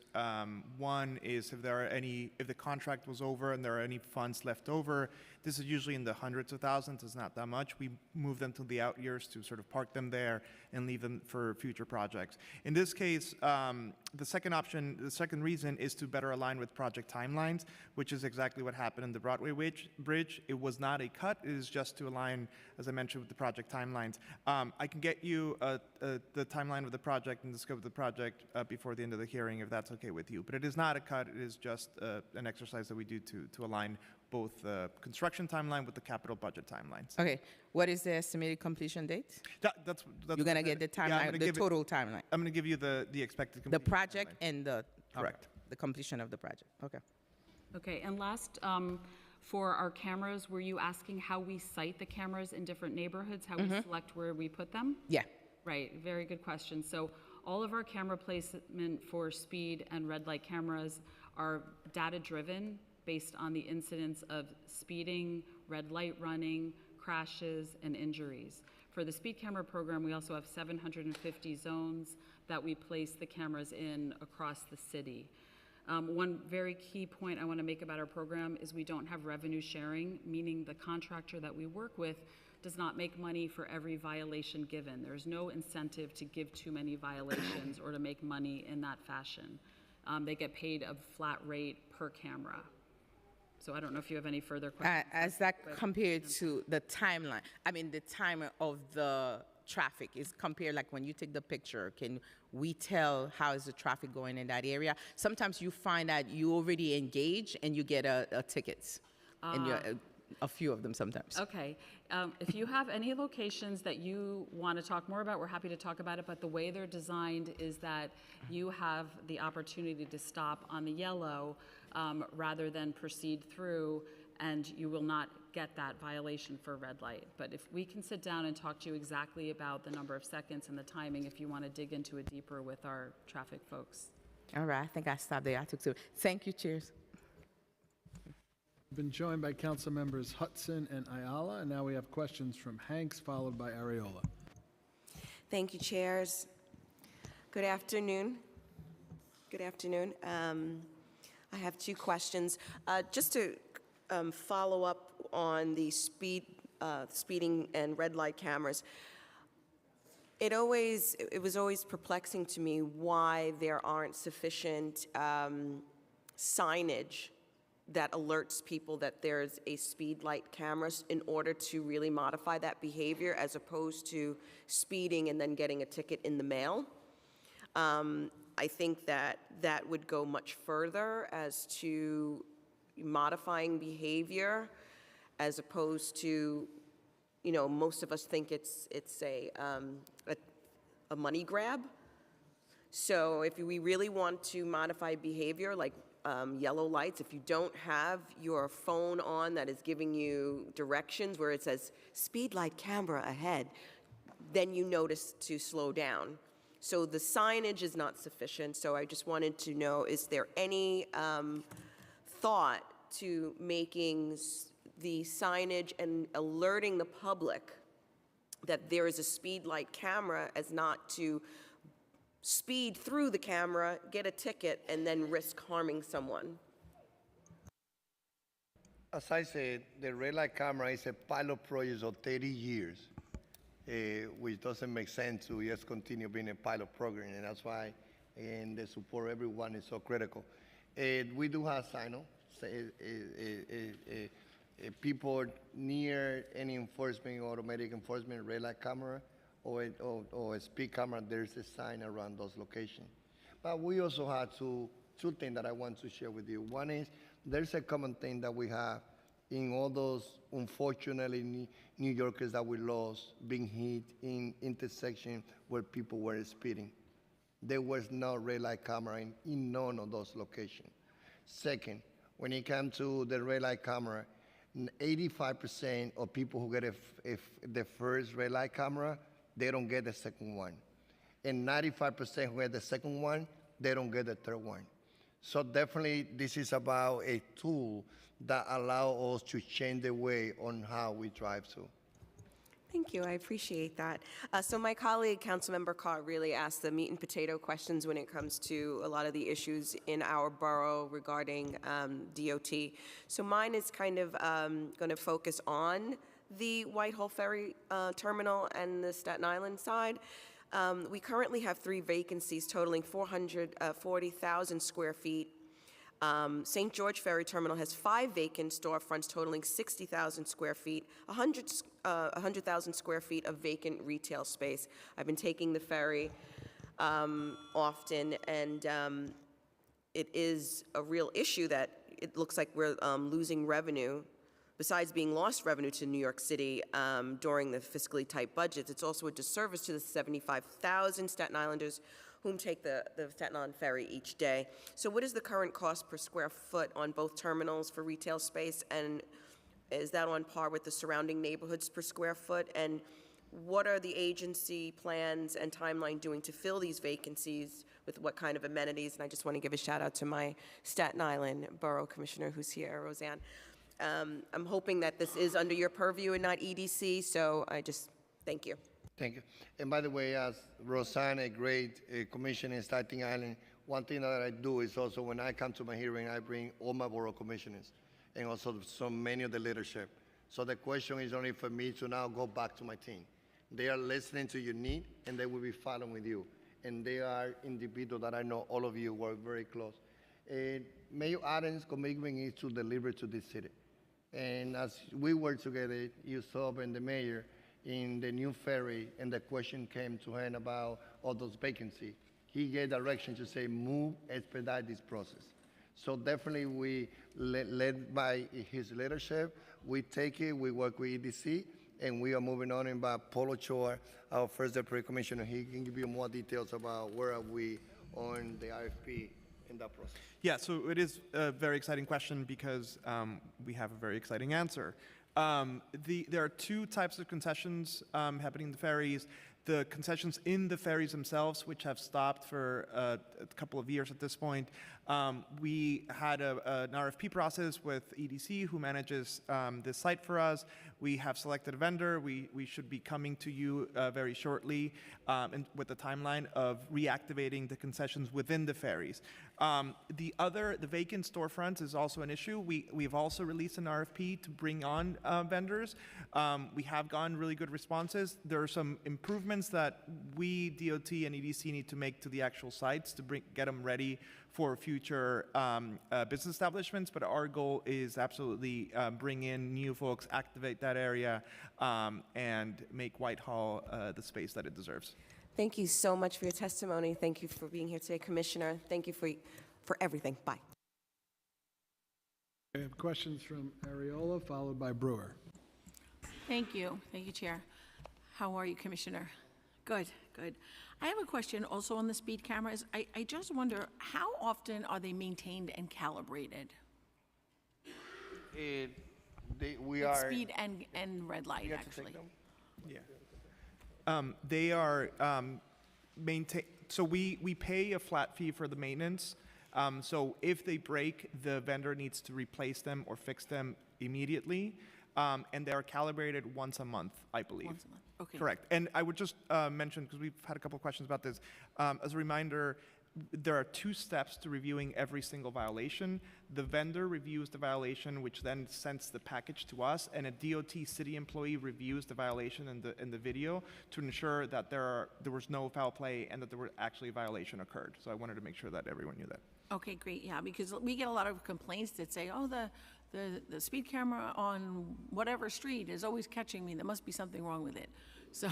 One is if the contract was over and there are any funds left over. This is usually in the hundreds of thousands. It's not that much. We move them to the out years to sort of park them there and leave them for future projects. In this case, the second reason is to better align with project timelines, which is exactly what happened in the Broadway Bridge. It was not a cut. It is just to align, as I mentioned, with the project timelines. I can get you the timeline of the project and the scope of the project before the end of the hearing, if that's okay with you. But it is not a cut. It is just an exercise that we do to align both the construction timeline with the capital budget timelines. Okay, what is the estimated completion date? That's You're gonna get the timeline, the total timeline, I'm gonna give you the expected the completion project timeline. and the Correct. the completion of the project. Okay. Okay, and last, for our cameras, were you asking how we site the cameras in different neighborhoods, how we select where we put them? Yeah. Right, very good question. So all of our camera placement for speed and red light cameras are data-driven based on the incidence of speeding, red light running, crashes, and injuries. For the speed camera program, we also have 750 zones that we place the cameras in across the city. One very key point I want to make about our program is we don't have revenue sharing, meaning the contractor that we work with does not make money for every violation given. There's no incentive to give too many violations or to make money in that fashion. They get paid a flat rate per camera. So I don't know if you have any further questions. As that compared to the timeline, I mean, the time of the traffic is compared, like when you take the picture, can we tell how is the traffic going in that area? Sometimes you find that you already engage and you get a tickets, and you're, a few of them sometimes. Okay. If you have any locations that you want to talk more about, we're happy to talk about it, but the way they're designed is that you have the opportunity to stop on the yellow rather than proceed through, and you will not get that violation for red light. But if we can sit down and talk to you exactly about the number of seconds and the timing, if you want to dig into it deeper with our traffic folks. All right, I think I stopped there. I took two. Thank you, cheers. We've been joined by council members Hudson and Ayala, and now we have questions from Hanks, followed by Areola. Thank you, chairs. Good afternoon. Good afternoon. I have two questions. Just to follow up on the speeding and red light cameras. It was always perplexing to me why there aren't sufficient signage that alerts people that there's a speed light camera in order to really modify that behavior, as opposed to speeding and then getting a ticket in the mail. I think that would go much further as to modifying behavior, as opposed to, you know, most of us think it's a money grab. So if we really want to modify behavior, like yellow lights, if you don't have your phone on that is giving you directions where it says speed light camera ahead, then you notice to slow down. So the signage is not sufficient. So I just wanted to know, is there any thought to making the signage and alerting the public that there is a speed light camera, as not to speed through the camera, get a ticket, and then risk harming someone? As I said, the red light camera is a pilot project of 30 years, which doesn't make sense to just continue being a pilot program, and that's why, and the support of everyone is so critical. We do have sign-off. People near any enforcement, automatic enforcement, red light camera, or a speed camera, there's a sign around those locations. But we also have two things that I want to share with you. One is, there's a common thing that we have in all those, unfortunately, New Yorkers that we lost being hit in intersections where people were speeding. There was no red light camera in none of those locations. Second, when it comes to the red light camera, 85% of people who get the first red light camera, they don't get the second one. And 95% who get the second one, they don't get the third one. So definitely this is about a tool that allows us to change the way on how we drive to. Thank you, I appreciate that. So my colleague, Councilmember Carr, really asked the meat and potato questions when it comes to a lot of the issues in our borough regarding DOT. So mine is kind of going to focus on the Whitehall Ferry Terminal and the Staten Island side. We currently have 3 vacancies totaling 440,000 square feet. St. George Ferry Terminal has 5 vacant storefronts totaling 60,000 square feet, 100,000 square feet of vacant retail space. I've been taking the ferry often, and it is a real issue that it looks like we're losing revenue. Besides being lost revenue to New York City during the fiscally tight budgets, it's also a disservice to the 75,000 Staten Islanders whom take the Staten Island Ferry each day. So what is the current cost per square foot on both terminals for retail space, and is that on par with the surrounding neighborhoods per square foot? And what are the agency plans and timeline doing to fill these vacancies with what kind of amenities? And I just want to give a shout out to my Staten Island Borough Commissioner who's here, Roseanne. I'm hoping that this is under your purview and not EDC, so I just thank you. Thank you. And by the way, as Roseanne, a great commissioner in Staten Island, one thing that I do is also when I come to my hearing, I bring all my borough commissioners and also so many of the leadership. So the question is only for me to now go back to my team. They are listening to your need, and they will be following with you. And they are individuals that I know all of you work very close. Mayor Adams' commitment is to deliver to this city. And as we work together, you saw and the mayor in the new ferry, and the question came to him about all those vacancies. He gave direction to say, move, expedite this process. So definitely we, led by his leadership, we take it, we work with EDC, and we are moving on. And by Polo Chor, our first deputy commissioner, he can give you more details about where are we on the RFP in that process. Yeah, so it is a very exciting question because we have a very exciting answer. There are 2 types of concessions happening in the ferries. The concessions in the ferries themselves, which have stopped for a couple of years at this point. We had an RFP process with EDC, who manages this site for us. We have selected a vendor. We should be coming to you very shortly and with the timeline of reactivating the concessions within the ferries. The vacant storefronts is also an issue. We've also released an RFP to bring on vendors. We have gotten really good responses. There are some improvements that we, DOT and EDC, need to make to the actual sites to get them ready for future business establishments, but our goal is absolutely bring in new folks, activate that area, and make Whitehall the space that it deserves. Thank you so much for your testimony. Thank you for being here today, Commissioner. Thank you for everything. Bye. We have questions from Ariola, followed by Brewer. Thank you, Chair. How are you, Commissioner? Good, good. I have a question also on the speed cameras. I just wonder, how often are they maintained and calibrated? Speed and red light, actually. Yeah. They are maintained, so we pay a flat fee for the maintenance. So if they break, the vendor needs to replace them or fix them immediately. And they are calibrated once a month, I believe. Once a month, okay. Correct. And I would just mention, because we've had a couple of questions about this, as a reminder, there are 2 steps to reviewing every single violation. The vendor reviews the violation, which then sends the package to us, and a DOT city employee reviews the violation in the video to ensure that there was no foul play and that there were actually a violation occurred. So I wanted to make sure that everyone knew that. Okay, great, yeah, because we get a lot of complaints that say, oh, the speed camera on whatever street is always catching me. There must be something wrong with it. So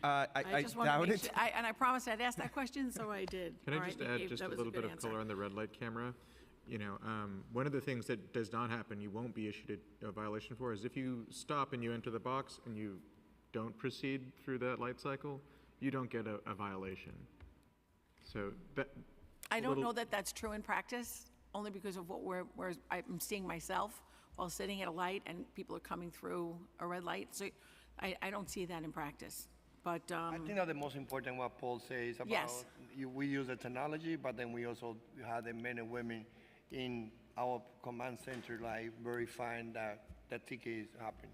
I just want to doubt make it. sure, and I promised I'd ask that question, so I did. Can I just add just a little bit of color on the red light camera? You know, one of the things that does not happen, you won't be issued a violation for, is if you stop and you enter the box and you don't proceed through that light cycle, you don't get a violation. So that. I don't know that that's true in practice, only because of what I'm seeing myself while sitting at a light and people are coming through a red light. So I don't see that in practice. But I think that the most important what Paul says about Yes. we use the technology, but then we also have the men and women in our command center, like verifying that that ticket is happening.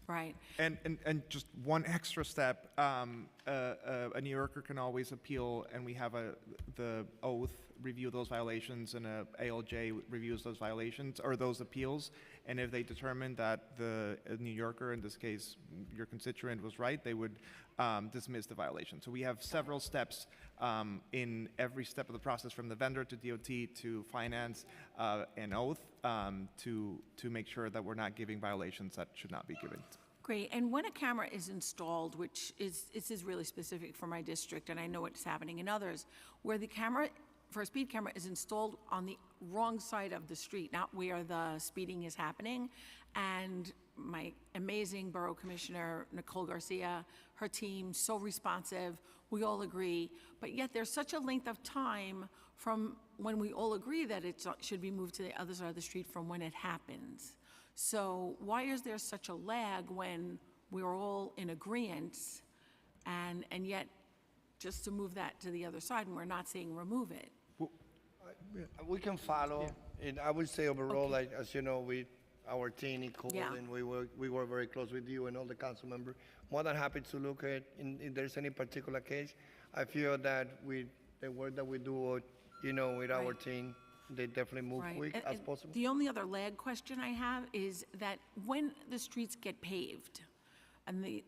right. And just one extra step, a New Yorker can always appeal, and we have the oath review those violations, and a ALJ reviews those violations, or those appeals, and if they determine that the New Yorker, in this case, your constituent, was right, they would dismiss the violation. So we have several steps in every step of the process, from the vendor to DOT to finance and oath, to make sure that we're not giving violations that should not be given. Great. And when a camera is installed, which this is really specific for my district, and I know it's happening in others, where the camera, for a speed camera, is installed on the wrong side of the street, not where the speeding is happening. And my amazing Borough Commissioner, Nicole Garcia, her team, so responsive, we all agree. But yet there's such a length of time from when we all agree that it should be moved to the other side of the street from when it happens. So why is there such a lag when we're all in agreement, and yet just to move that to the other side, and we're not saying remove it? We can follow, and I would say overall, like, as you know, our team, Nicole, Yeah. and we work very close with you and all the council members. More than happy to look at, if there's any particular case. I feel that with the work that we do, with our Right. team, they definitely move Right. quick And- as and possible. The only other lag question I have is that when the streets get paved, and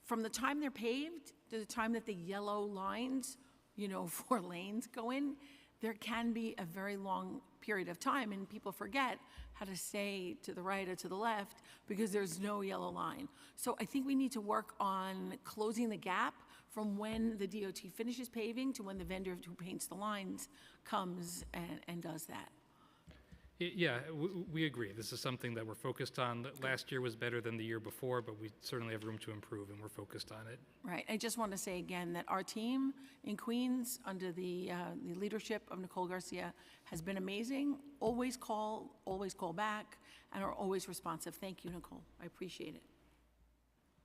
from the time they're paved to the time that the yellow lines, 4 lanes go in, there can be a very long period of time, and people forget how to stay to the right or to the left because there's no yellow line. So I think we need to work on closing the gap from when the DOT finishes paving to when the vendor who paints the lines comes and does that. Yeah, we agree. This is something that we're focused on. Last year was better than the year before, but we certainly have room to improve, and we're focused on it. Right. I just want to say again that our team in Queens, under the leadership of Nicole Garcia, has been amazing. Always call back, and are always responsive. Thank you, Nicole. I appreciate it.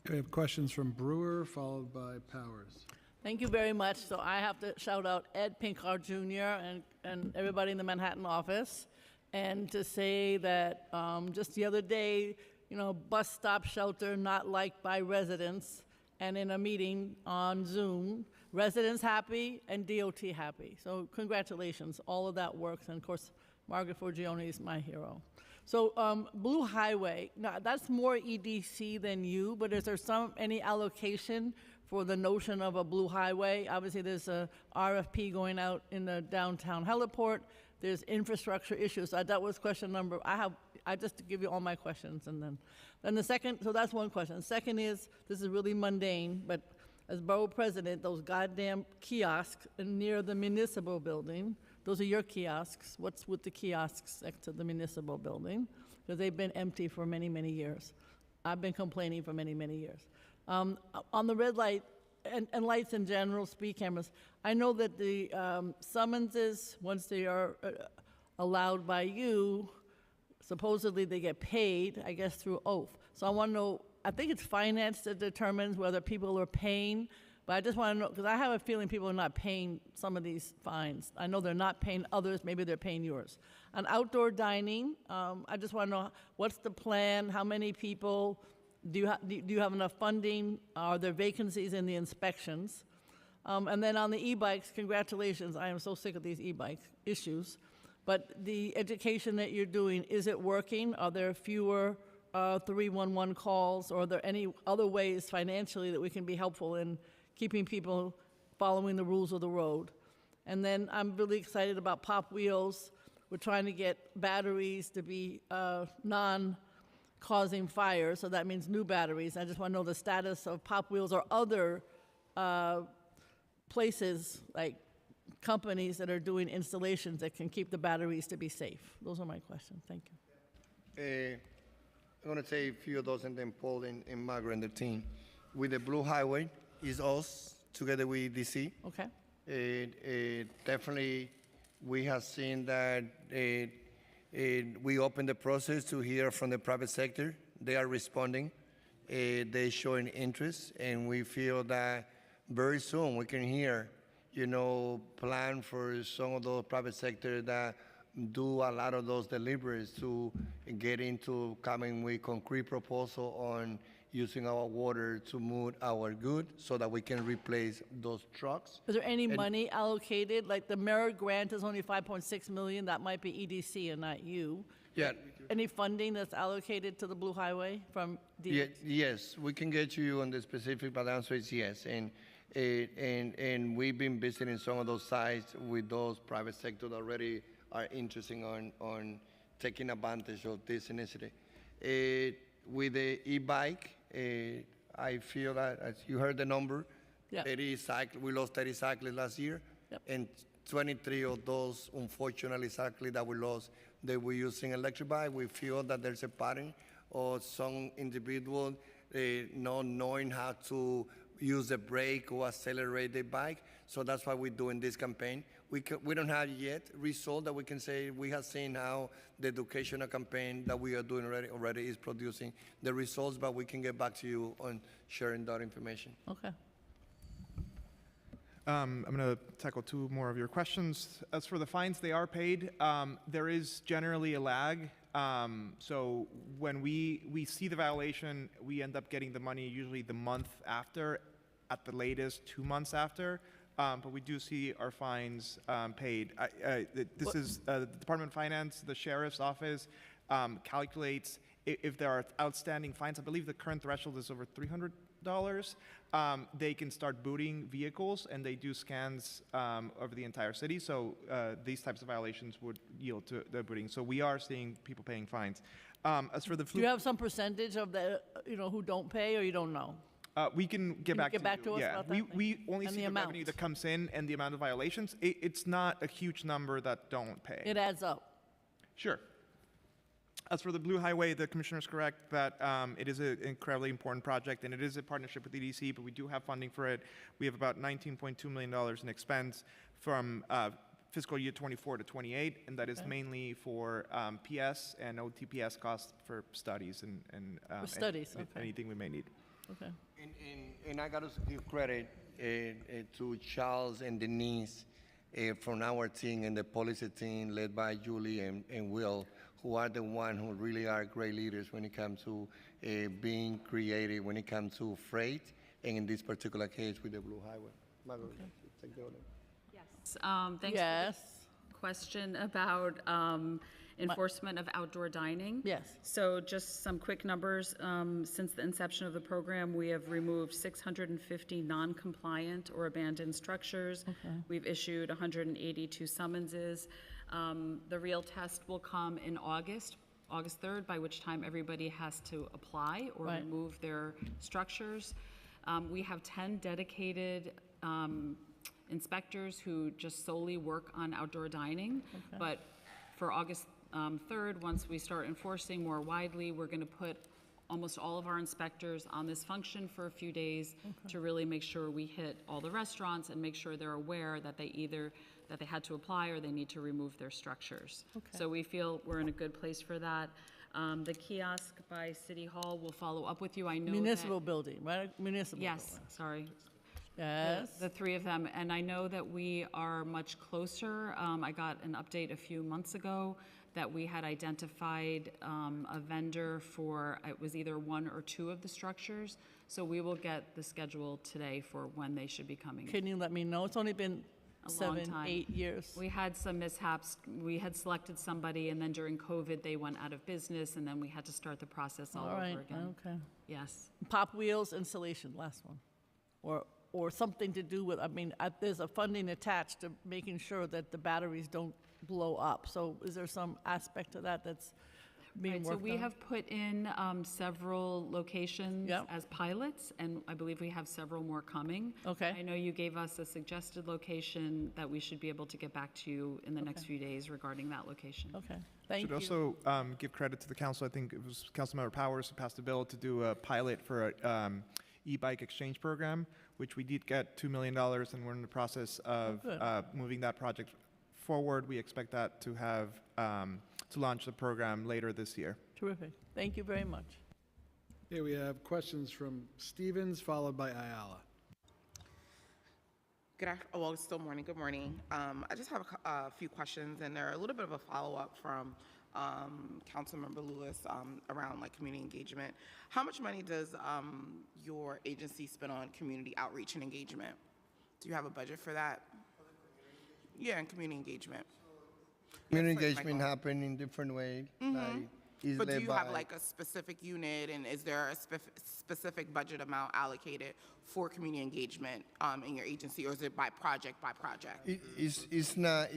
Okay, we have questions from Brewer, followed by Powers. Thank you very much. So I have to shout out Ed Pinkard Jr. and everybody in the Manhattan office, and to say that just the other day, bus stop shelter not liked by residents, and in a meeting on Zoom, residents happy and DOT happy. So congratulations, all of that works, and of course, Margaret Forgione is my hero. So Blue Highway, now that's more EDC than you, but is there any allocation for the notion of a Blue Highway? Obviously, there's a RFP going out in the downtown heliport. There's infrastructure issues. That was question number. I just to give you all my questions, and then the second. So that's one question. Second is, this is really mundane, but as borough president, those goddamn kiosks near the municipal building. Those are your kiosks. What's with the kiosks next to the municipal building? Because they've been empty for many, many years. I've been complaining for many, many years. On the red light and lights in general, speed cameras, I know that the summonses, once they are allowed by you, supposedly they get paid, I guess, through oath. So I want to know, I think it's finance that determines whether people are paying, but I just want to know, because I have a feeling people are not paying some of these fines. I know they're not paying others, maybe they're paying yours. On outdoor dining, I just want to know, what's the plan? How many people? Do you have enough funding? Are there vacancies in the inspections? And then on the e-bikes, congratulations. I am so sick of these e-bike issues. But the education that you're doing, is it working? Are there fewer 311 calls? Or are there any other ways financially that we can be helpful in keeping people following the rules of the road? And then I'm really excited about Pop Wheels. We're trying to get batteries to be non-causing fires, so that means new batteries. I just want to know the status of Pop Wheels or other places, like companies that are doing installations that can keep the batteries to be safe. Those are my questions. Thank you. I'm going to say a few of those, and then Paul and Margaret and the team. With the Blue Highway, is us together with DC. Okay. Definitely, we have seen that We opened the process to hear from the private sector. They are responding. They're showing interest, and we feel that very soon we can hear, plan for some of those private sector that do a lot of those deliveries to get into coming with concrete proposal on using our water to move our goods so that we can replace those trucks. Is there any money allocated? Like the Merit grant is only 5.6 million, that might be EDC and not you. Yeah. Any funding that's allocated to the Blue Highway from DOT? Yes, we can get you on the specific, but the answer is yes. And we've been visiting some of those sites with those private sector that already are interested on taking advantage of this initiative. With the e-bike, I feel that, as you heard the number, Yeah. we lost 30 cyclists last year, Yep. and 23 of those, unfortunately, cyclists that we lost, they were using electric bike. We feel that there's a pattern of some individual not knowing how to use the brake or accelerate the bike. So that's why we're doing this campaign. We don't have yet result that we can say we have seen how the educational campaign that we are doing already is producing the results, but we can get back to you on sharing that information. Okay. I'm going to tackle two more of your questions. As for the fines, they are paid. There is generally a lag. So when we see the violation, we end up getting the money usually the month after, at the latest 2 months after. But we do see our fines paid. This is the Department of Finance, the Sheriff's Office calculates if there are outstanding fines. I believe the current threshold is over $300. They can start booting vehicles, and they do scans over the entire city. So these types of violations would yield to the booting. So we are seeing people paying fines. As for the Do you have some percentage of the, who don't pay, or you don't know? We can get back get back to us yeah. about that? We only And see the the amount. revenue that comes in and the amount of violations. It's not a huge number that don't pay. It adds up. Sure. As for the Blue Highway, the commissioner is correct that it is an incredibly important project, and it is a partnership with EDC, but we do have funding for it. We have about $19.2 million in expense from fiscal year 24 to 28, and that is mainly for PS and OTPS costs for studies and For studies, okay. anything we may need. Okay. And I got to give credit to Charles and Denise from our team and the policy team led by Julie and Will, who are the ones who really are great leaders when it comes to being creative, when it comes to freight, and in this particular case with the Blue Highway. Margaret, take the order. Yes. Thanks Yes. for the question about enforcement of outdoor dining. Yes. So just some quick numbers. Since the inception of the program, we have removed 650 non-compliant or abandoned structures. Okay. We've issued 182 summonses. The real test will come in August 3rd, by which time everybody has to apply or Right. remove their structures. We have 10 dedicated inspectors who just solely work on outdoor dining. But for August 3rd, once we start enforcing more widely, we're going to put almost all of our inspectors on this function for a few days to really make sure we hit all the restaurants and make sure they're aware that they had to apply or they need to remove their structures. So we feel we're in a good place for that. The kiosk by City Hall will follow up with you. I know Municipal building, right? Municipal. Yes, building. sorry. Yes. The three of them, and I know that we are much closer. I got an update a few months ago that we had identified a vendor for, it was either one or two of the structures. So we will get the schedule today for when they should be coming. Can you let me know? It's only been A long 7, time. 8 years. We had some mishaps. We had selected somebody, and then during COVID, they went out of business, and then we had to start the process all All over right, again. okay. Yes. Pop wheels installation, last one. Or something to do with, there's a funding attached to making sure that the batteries don't blow up. So is there some aspect to that that's being Right, worked so we on? have put in several locations Yep. as pilots, and I believe we have several more coming. Okay. I know you gave us a suggested location that we should be able to get back to you in the next few days regarding that location. Okay, thank Should you. also give credit to the council. I think it was Councilmember Powers who passed a bill to do a pilot for a e-bike exchange program, which we did get $2 million, and we're in the process of good. moving that project forward. We expect that to have to launch the program later this year. Terrific. Thank you very much. Okay, we have questions from Stevens, followed by Ayala. Well, it's still morning. Good morning. I just have a few questions, and they're a little bit of a follow-up from Councilmember Lewis around like community engagement. How much money does your agency spend on community outreach and engagement? Do you have a budget for that? Yeah, and community engagement. Community engagement happen in different ways. Like, is But do led you have by- like a specific unit, and is there a specific budget amount allocated for community engagement in your agency, or is it by project? It's not.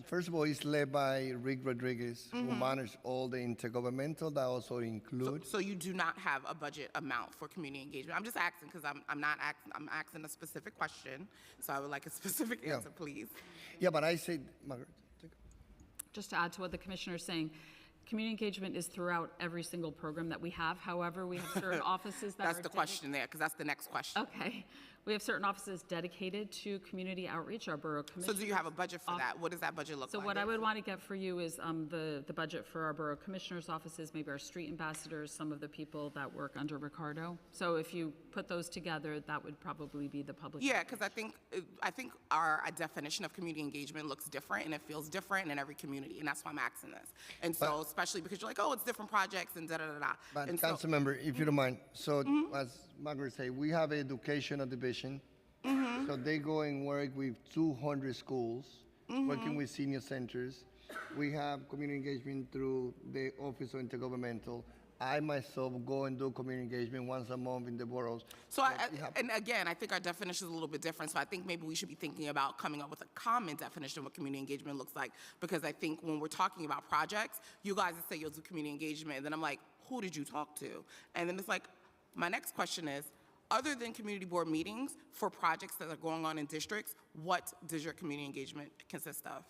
First of all, it's led by Rick Rodriguez, who manages all the intergovernmental. That also includes. So you do not have a budget amount for community engagement. I'm just asking because I'm not asking. I'm asking a specific question, so I would like a specific answer, please. Yeah, but I said, Margaret. Just to add to what the commissioner is saying, community engagement is throughout every single program that we have. However, we have certain offices that That's are the question there, because that's the next question. Okay. We have certain offices dedicated to community outreach, our borough So commissioners. do you have a budget for that? What does that budget look So like? what I would want to get for you is the budget for our borough commissioners' offices, maybe our street ambassadors, some of the people that work under Ricardo. So if you put those together, that would probably be the public. Yeah, because I think our definition of community engagement looks different, and it feels different in every community, and that's why I'm asking this. And so, especially because you're like, oh, it's different projects and da-da-da-da. But And so- Councilmember, if you don't mind, so as Margaret said, we have educational division. So they go and work with 200 schools, working with senior centers. We have community engagement through the Office of Intergovernmental. I myself go and do community engagement once a month in the boroughs. So, and again, I think our definition is a little bit different. So I think maybe we should be thinking about coming up with a common definition of what community engagement looks like. Because I think when we're talking about projects, you guys say you'll do community engagement, and then I'm like, who did you talk to? And then it's like, my next question is, other than community board meetings for projects that are going on in districts, what does your community engagement consist of?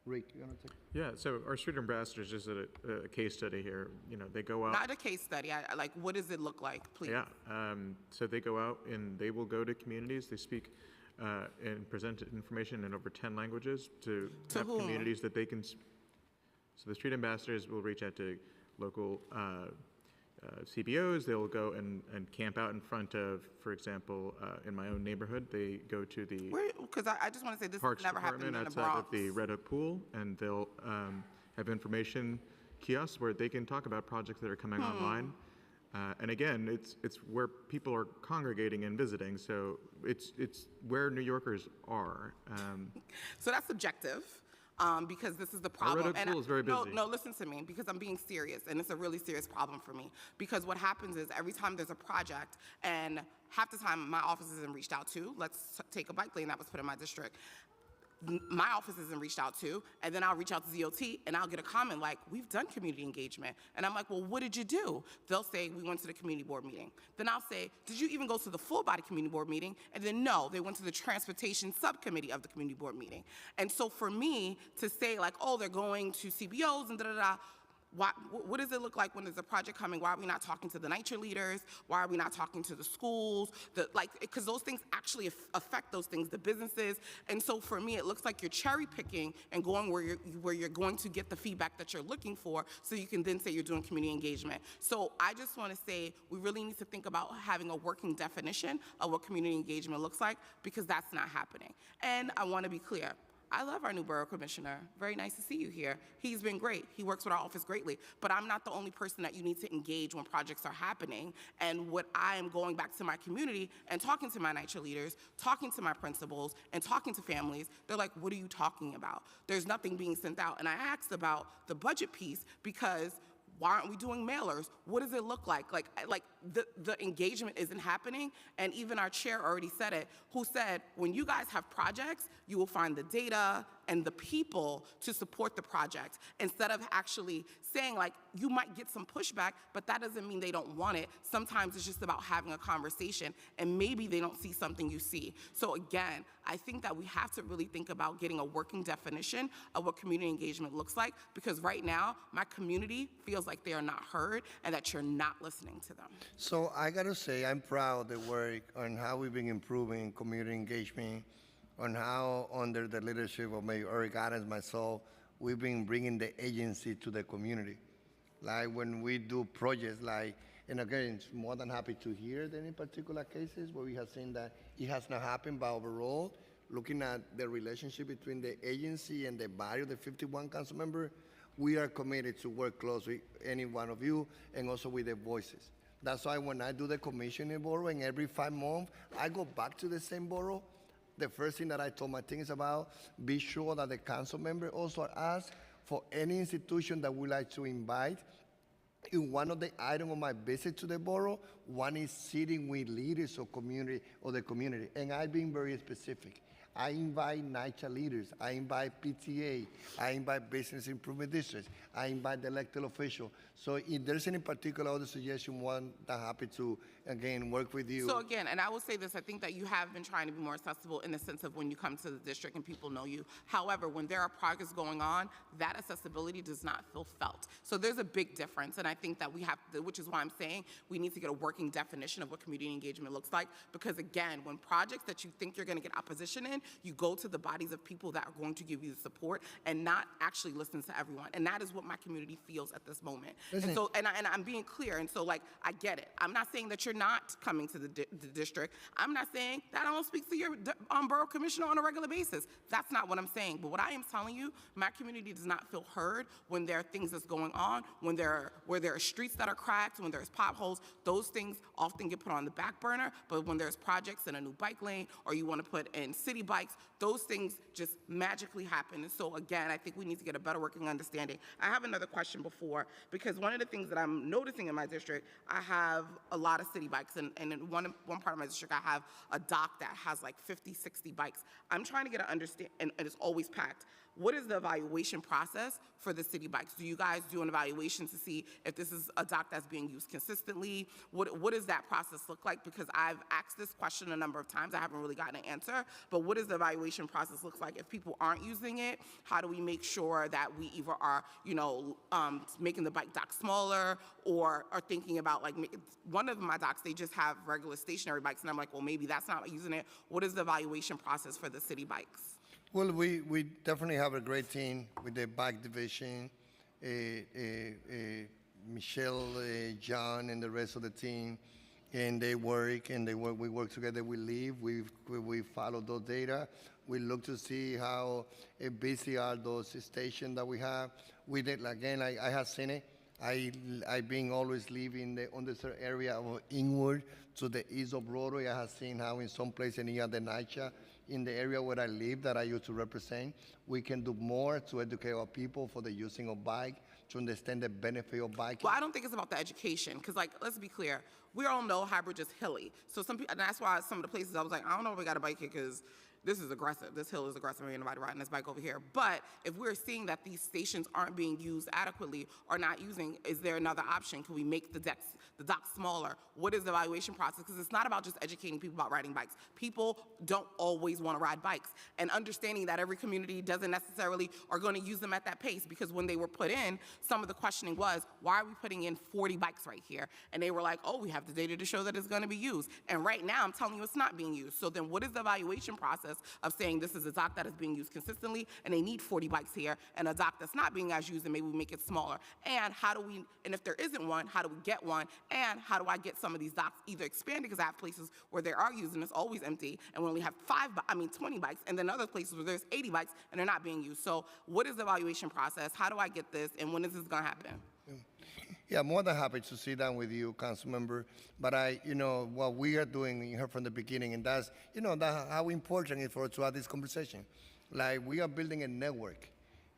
Rick, you want to take? Yeah, so our street ambassadors just did a case study here. You know, they go out. Not a case study. Like, what does it look like, please? Yeah, so they go out and they will go to communities. They speak and present information in over 10 languages to have whom? communities that they can. So the street ambassadors will reach out to local CBOs. They'll go and camp out in front of, for example, in my own neighborhood, they go to the Because I just want to say this Parks never happened Department in the outside Bronx. of the Red Hook Pool, and they'll have information kiosks where they can talk about projects that are coming online. And again, it's where people are congregating and visiting, so it's where New Yorkers are. So that's subjective. Because this is the Our Red problem. Hook Pool is very busy. No, listen to me, because I'm being serious, and it's a really serious problem for me. Because what happens is every time there's a project, and half the time my office isn't reached out to. Let's take a bike lane that was put in my district. My office isn't reached out to, and then I'll reach out to DOT, and I'll get a comment like, we've done community engagement. And I'm like, well, what did you do? They'll say, we went to the community board meeting. Then I'll say, did you even go to the full body community board meeting? And then no, they went to the transportation subcommittee of the community board meeting. And so for me to say like, oh, they're going to CBOs and da-da-da, what does it look like when there's a project coming? Why are we not talking to the night cheerleaders? Why are we not talking to the schools? Because those things actually affect those things, the businesses. And so for me, it looks like you're cherry picking and going where you're going to get the feedback that you're looking for, so you can then say you're doing community engagement. So I just want to say we really need to think about having a working definition of what community engagement looks like, because that's not happening. And I want to be clear. I love our new borough commissioner. Very nice to see you here. He's been great. He works with our office greatly. But I'm not the only person that you need to engage when projects are happening. And what I am going back to my community and talking to my night cheerleaders, talking to my principals, and talking to families, they're like, what are you talking about? There's nothing being sent out. And I asked about the budget piece because why aren't we doing mailers? What does it look like? Like the engagement isn't happening, and even our chair already said it, who said, when you guys have projects, you will find the data and the people to support the project, instead of actually saying, like, you might get some pushback, but that doesn't mean they don't want it. Sometimes it's just about having a conversation, and maybe they don't see something you see. So again, I think that we have to really think about getting a working definition of what community engagement looks like, because right now, my community feels like they are not heard and that you're not listening to them. So I got to say, I'm proud of the work on how we've been improving community engagement, on how, under the leadership of Mayor Eric Adams, myself, we've been bringing the agency to the community. Like when we do projects like, and again, it's more than happy to hear that in particular cases where we have seen that it has not happened, but overall, looking at the relationship between the agency and the body of the 51 council member, we are committed to work closely with any one of you and also with the voices. That's why when I do the commissioning borough, and every 5 months, I go back to the same borough. The first thing that I told my team is about, be sure that the council member also ask for any institution that we like to invite. In one of the items of my visit to the borough, one is sitting with leaders of the community, and I've been very specific. I invite NYCHA leaders, I invite PTA, I invite business improvement districts, I invite the elected official. So if there's any particular other suggestion, one, I'm happy to, again, work with you. So again, and I will say this, I think that you have been trying to be more accessible in the sense of when you come to the district and people know you. However, when there are projects going on, that accessibility does not feel felt. So there's a big difference, and I think that we have to, which is why I'm saying we need to get a working definition of what community engagement looks like, because again, when projects that you think you're gonna get opposition in, you go to the bodies of people that are going to give you the support and not actually listen to everyone. And that is what my community feels at this moment. Listen. And so, and I'm being clear, and so like, I get it. I'm not saying that you're not coming to the district. I'm not saying that I don't speak to your borough commissioner on a regular basis. That's not what I'm saying. But what I am telling you, my community does not feel heard when there are things that's going on, where there are streets that are cracked, when there's potholes. Those things often get put on the back burner, but when there's projects in a new bike lane, or you want to put in city bikes, those things just magically happen. And so again, I think we need to get a better working understanding. I have another question before, because one of the things that I'm noticing in my district, I have a lot of city bikes, and in one part of my district, I have a dock that has like 50, 60 bikes. I'm trying to get an understanding, and it's always packed. What is the evaluation process for the city bikes? Do you guys do an evaluation to see if this is a dock that's being used consistently? What does that process look like? Because I've asked this question a number of times. I haven't really gotten an answer. But what does the evaluation process look like? If people aren't using it, how do we make sure that we either are, making the bike dock smaller, or are thinking about like, one of my docks, they just have regular stationary bikes, and I'm like, well, maybe that's not using it. What is the evaluation process for the city bikes? Well, we definitely have a great team with the bike division, Michelle, John, and the rest of the team, and they work, we work together, we live, we follow those data. We look to see how busy are those stations that we have. We did, again, I have seen it. I've been always living the underserved area of Inwood to the east of Broadway. I have seen how in some places near the NYCHA, in the area where I live that I used to represent, we can do more to educate our people for the using of bike, to understand the benefit of biking. Well, I don't think it's about the education, because like, let's be clear, we all know High Bridge is hilly. So some people, and that's why some of the places I was like, I don't know if we got a bike here, because this is aggressive. This hill is aggressive. Ain't nobody riding this bike over here. But if we're seeing that these stations aren't being used adequately or not using, is there another option? Can we make the dock smaller? What is the evaluation process? Because it's not about just educating people about riding bikes. People don't always want to ride bikes. And understanding that every community doesn't necessarily are going to use them at that pace, because when they were put in, some of the questioning was, why are we putting in 40 bikes right here? And they were like, oh, we have the data to show that it's going to be used. And right now, I'm telling you it's not being used. So then what is the evaluation process of saying this is a dock that is being used consistently and they need 40 bikes here, and a dock that's not being as used and maybe we make it smaller? And how do we, and if there isn't one, how do we get one? And how do I get some of these docks either expanded, because I have places where they are used and it's always empty, and we only have 20 bikes, and then other places where there's 80 bikes and they're not being used. So what is the evaluation process? How do I get this, and when is this gonna happen? Yeah, more than happy to sit down with you, council member. But what we are doing here from the beginning, and that's how important it is for us to have this conversation. Like, we are building a network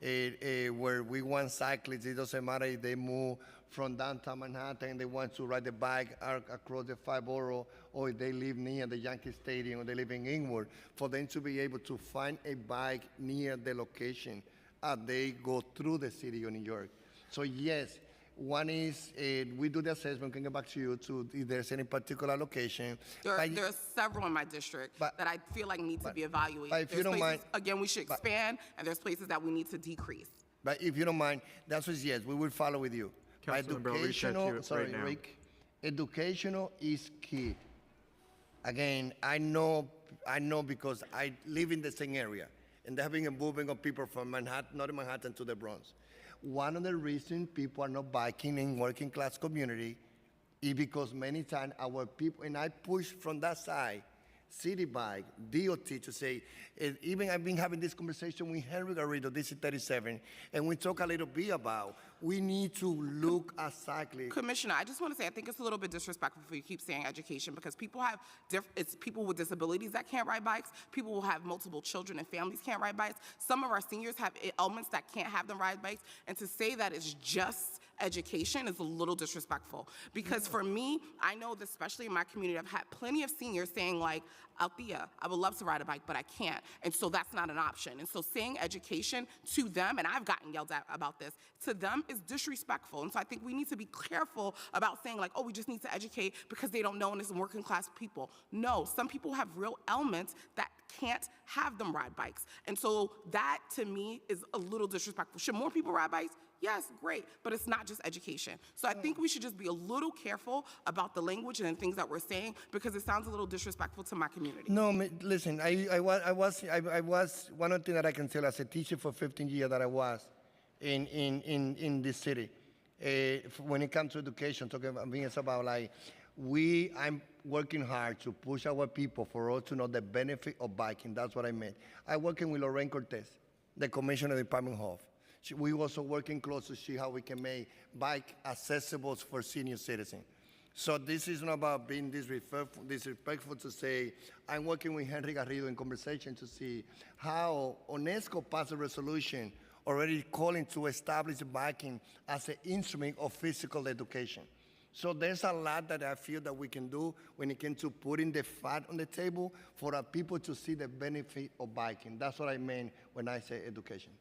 where we want cyclists. It doesn't matter if they move from downtown Manhattan and they want to ride the bike across the 5 borough, or if they live near the Yankee Stadium, or they live in Inwood, for them to be able to find a bike near the location as they go through the city of New York. So yes, one is we do the assessment, can get back to you to if there's any particular location. There are several in my district that I feel like need to be evaluated. But if you don't mind, again, we should expand, and there's places that we need to decrease. But if you don't mind, that's what yes, we will follow with you. Rick, educational is key. Again, I know because I live in the same area, and there have been a movement of people from Manhattan, not Manhattan, to the Bronx. One of the reasons people are not biking in working class community is because many times our people, and I push from that side, City Bike, DOT, to say, even I've been having this conversation with Henry Garrido, DC 37, and we talk a little bit about, we need to look at cycling. Commissioner, I just want to say, I think it's a little bit disrespectful for you to keep saying education, because people have, it's people with disabilities that can't ride bikes, people will have multiple children and families can't ride bikes, some of our seniors have ailments that can't have them ride bikes, and to say that it's just education is a little disrespectful. Because for me, I know that especially in my community, I've had plenty of seniors saying like, Althea, I would love to ride a bike, but I can't. And so that's not an option. And so saying education to them, and I've gotten yelled at about this, to them is disrespectful. And so I think we need to be careful about saying like, oh, we just need to educate because they don't know and it's working class people. No, some people have real ailments that can't have them ride bikes. And so that to me is a little disrespectful. Should more people ride bikes? Yes, great, but it's not just education. So I think we should just be a little careful about the language and the things that we're saying because it sounds a little disrespectful to my community. No, listen, I was one of the things that I can tell as a teacher for 15 years that I was in this city. When it comes to education, talking about me, it's about like, I'm working hard to push our people for us to know the benefit of biking. That's what I meant. I'm working with Lorraine Cortez, the Commissioner of the Department of Health. We also working close to see how we can make bike accessible for senior citizens. So this is not about being disrespectful to say, I'm working with Henry Garrido in conversation to see how UNESCO passed a resolution already calling to establish biking as an instrument of physical education. So there's a lot that I feel that we can do when it comes to putting the fat on the table for our people to see the benefit of biking. That's what I mean when I say education.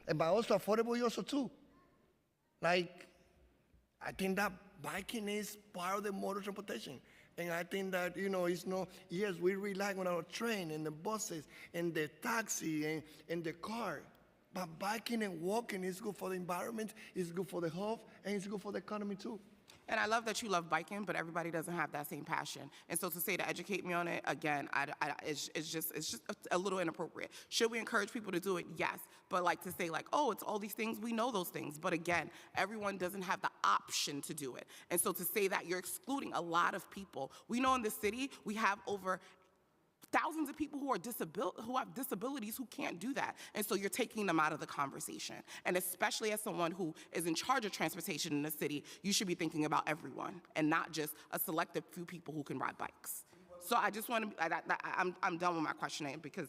But also affordable also too. Like, I think that biking is part of the motor transportation. And I think that, it's no, yes, we rely on our train and the buses and the taxi and the car. But biking and walking is good for the environment, it's good for the health, and it's good for the economy too. And I love that you love biking, but everybody doesn't have that same passion. And so to say to educate me on it, again, it's just a little inappropriate. Should we encourage people to do it? Yes. But like to say like, oh, it's all these things, we know those things. But again, everyone doesn't have the option to do it. And so to say that you're excluding a lot of people. We know in the city, we have over thousands of people who have disabilities who can't do that. And so you're taking them out of the conversation. And especially as someone who is in charge of transportation in the city, you should be thinking about everyone and not just a selective few people who can ride bikes. So I just want to, I'm done with my questioning because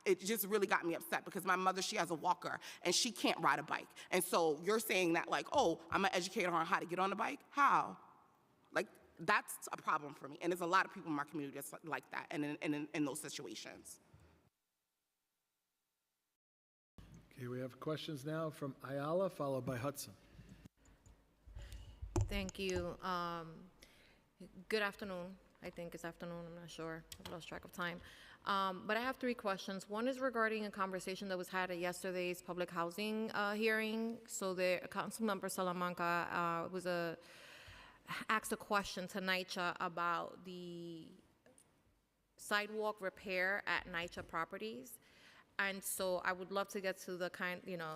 it just really got me upset because my mother, she has a walker and she can't ride a bike. And so you're saying that like, oh, I'm gonna educate her on how to get on a bike? How? Like, that's a problem for me. And there's a lot of people in my community that's like that and in those situations. Okay, we have questions now from Ayala, followed by Hudson. Thank you. Good afternoon. I think it's afternoon, I'm not sure. I've lost track of time. But I have three questions. One is regarding a conversation that was had at yesterday's public housing hearing. So the Councilmember Salamanca asked a question to NYCHA about the sidewalk repair at NYCHA properties. And so I would love to get to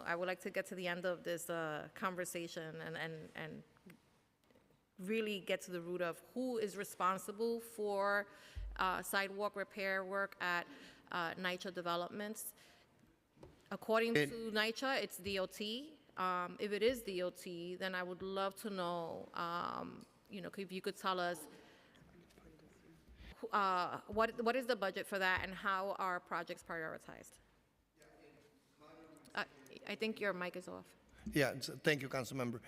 I would like to get to the end of this conversation and really get to the root of who is responsible for sidewalk repair work at NYCHA developments. According to NYCHA, it's DOT. If it is DOT, then I would love to know, if you could tell us what is the budget for that and how are projects prioritized? I think your mic is off. Yeah, thank you, Councilmember.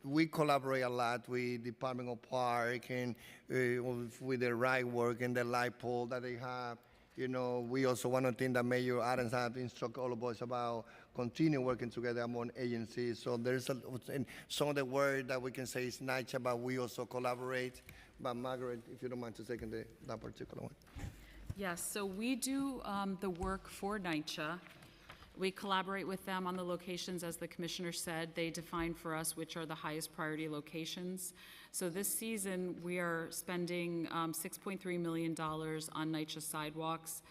We collaborate a lot with Department of Park and with the right work and the light pole that they have. We also one of the things that Mayor Adams have instructed all of us about continue working together among agencies. So there's some of the word that we can say is NYCHA, but we also collaborate. But Margaret, if you don't mind to take that particular one. Yes, so we do the work for NYCHA. We collaborate with them on the locations, as the commissioner said. They define for us which are the highest priority locations. So this season, we are spending $6.3 million on NYCHA sidewalks.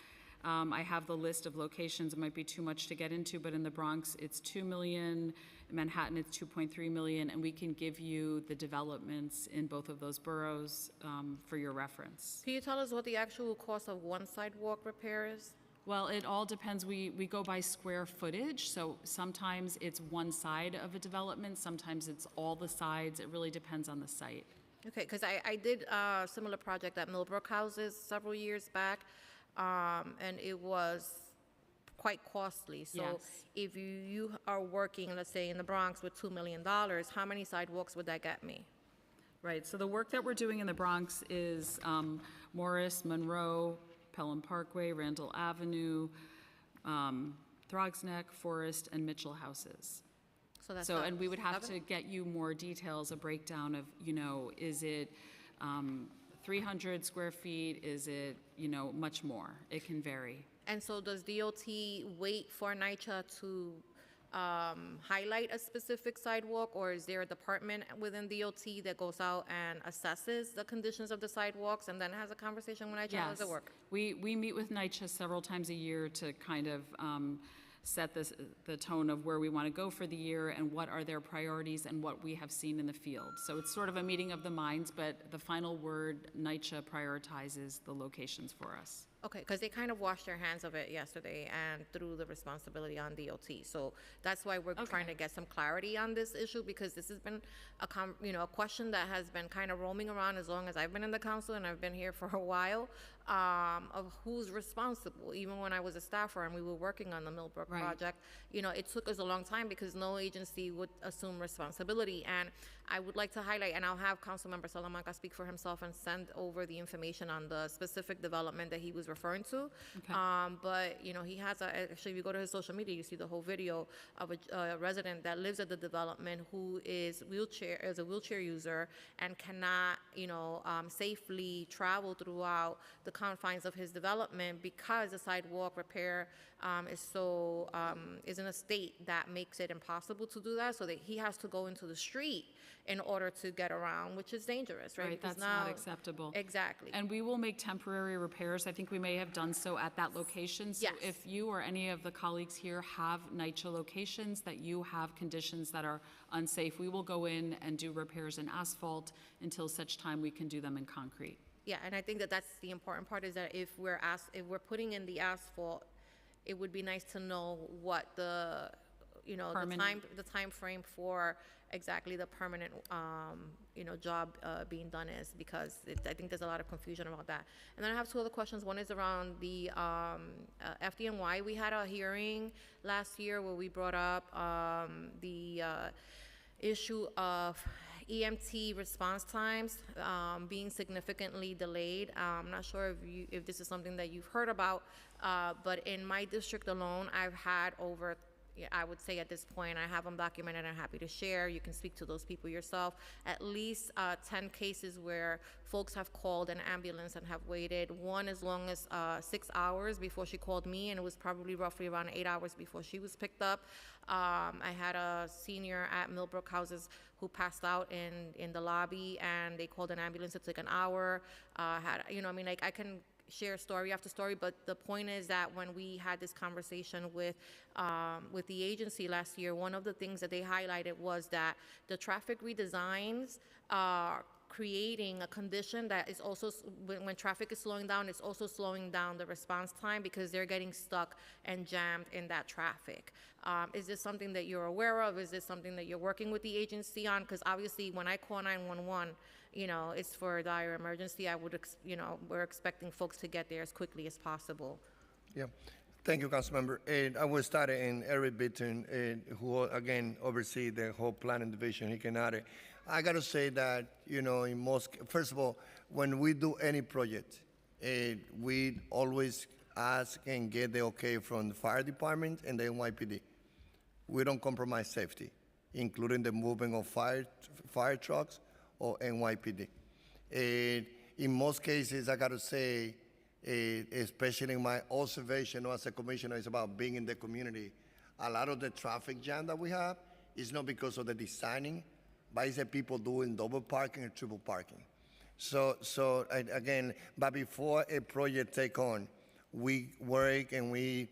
I have the list of locations. It might be too much to get into, but in the Bronx, it's 2 million. In Manhattan, it's 2.3 million, and we can give you the developments in both of those boroughs for your reference. Can you tell us what the actual cost of one sidewalk repair is? Well, it all depends. We go by square footage, so sometimes it's one side of a development, sometimes it's all the sides. It really depends on the site. Okay, because I did a similar project at Millbrook Houses several years back, and it was quite costly. So Yes. if you are working, let's say, in the Bronx with $2 million, how many sidewalks would that get me? Right, so the work that we're doing in the Bronx is Morris, Monroe, Pelham Parkway, Randall Avenue, Throgs Neck, Forest, and Mitchell Houses. So that's So, not and we would have to 7? get you more details, a breakdown of, is it 300 square feet? Is it, much more? It can vary. And so does DOT wait for NYCHA to highlight a specific sidewalk, or is there a department within DOT that goes out and assesses the conditions of the sidewalks and then has a conversation with NYCHA? How does it work? We meet with NYCHA several times a year to kind of set the tone of where we want to go for the year and what are their priorities and what we have seen in the field. So it's sort of a meeting of the minds, but the final word, NYCHA prioritizes the locations for us. Okay, because they kind of washed their hands of it yesterday and threw the responsibility on DOT. So that's why we're trying to get some clarity on this issue, because this has been a question that has been kind of roaming around as long as I've been in the council, and I've been here for a while, of who's responsible. Even when I was a staffer and we were working on the Millbrook project, it took us a long time because no agency would assume responsibility. And I would like to highlight, and I'll have Councilmember Salamanca speak for himself and send over the information on the specific development that he was referring to. Okay. But he has actually, if you go to his social media, you see the whole video of a resident that lives at the development who is a wheelchair user and cannot safely travel throughout the confines of his development because the sidewalk repair is in a state that makes it impossible to do that, so that he has to go into the street in order to get around, which is dangerous, right? Right, Because that's not acceptable. Exactly. And we will make temporary repairs. I think we may have done so at that location. So Yes. if you or any of the colleagues here have NYCHA locations that you have conditions that are unsafe, we will go in and do repairs in asphalt until such time we can do them in concrete. Yeah, and I think that that's the important part, is that if we're putting in the asphalt, it would be nice to know what the time frame for exactly the permanent job being done is, because I think there's a lot of confusion about that. And then I have two other questions. One is around the FDNY. We had a hearing last year where we brought up the issue of EMT response times being significantly delayed. I'm not sure if this is something that you've heard about, but in my district alone, I've had over, I would say at this point, I have them documented and happy to share. You can speak to those people yourself. At least 10 cases where folks have called an ambulance and have waited one as long as 6 hours before she called me, and it was probably roughly around 8 hours before she was picked up. I had a senior at Millbrook Houses who passed out in the lobby, and they called an ambulance. It took an hour. I can share story after story, but the point is that when we had this conversation with the agency last year, one of the things that they highlighted was that the traffic redesigns are creating a condition that is also, when traffic is slowing down, it's also slowing down the response time because they're getting stuck and jammed in that traffic. Is this something that you're aware of? Is this something that you're working with the agency on? Because obviously when I call 911, it's for a dire emergency. We're expecting folks to get there as quickly as possible. Yeah. Thank you, Councilmember. And I will start in Eric Bitton, who again oversees the whole planning division. He can add it. I got to say that, first of all, when we do any project, we always ask and get the okay from the fire department and the NYPD. We don't compromise safety, including the movement of fire trucks or NYPD. In most cases, I got to say, especially in my observation as a commissioner, it's about being in the community. A lot of the traffic jam that we have is not because of the designing, but it's the people doing double parking or triple parking. So again, but before a project take on, we work and we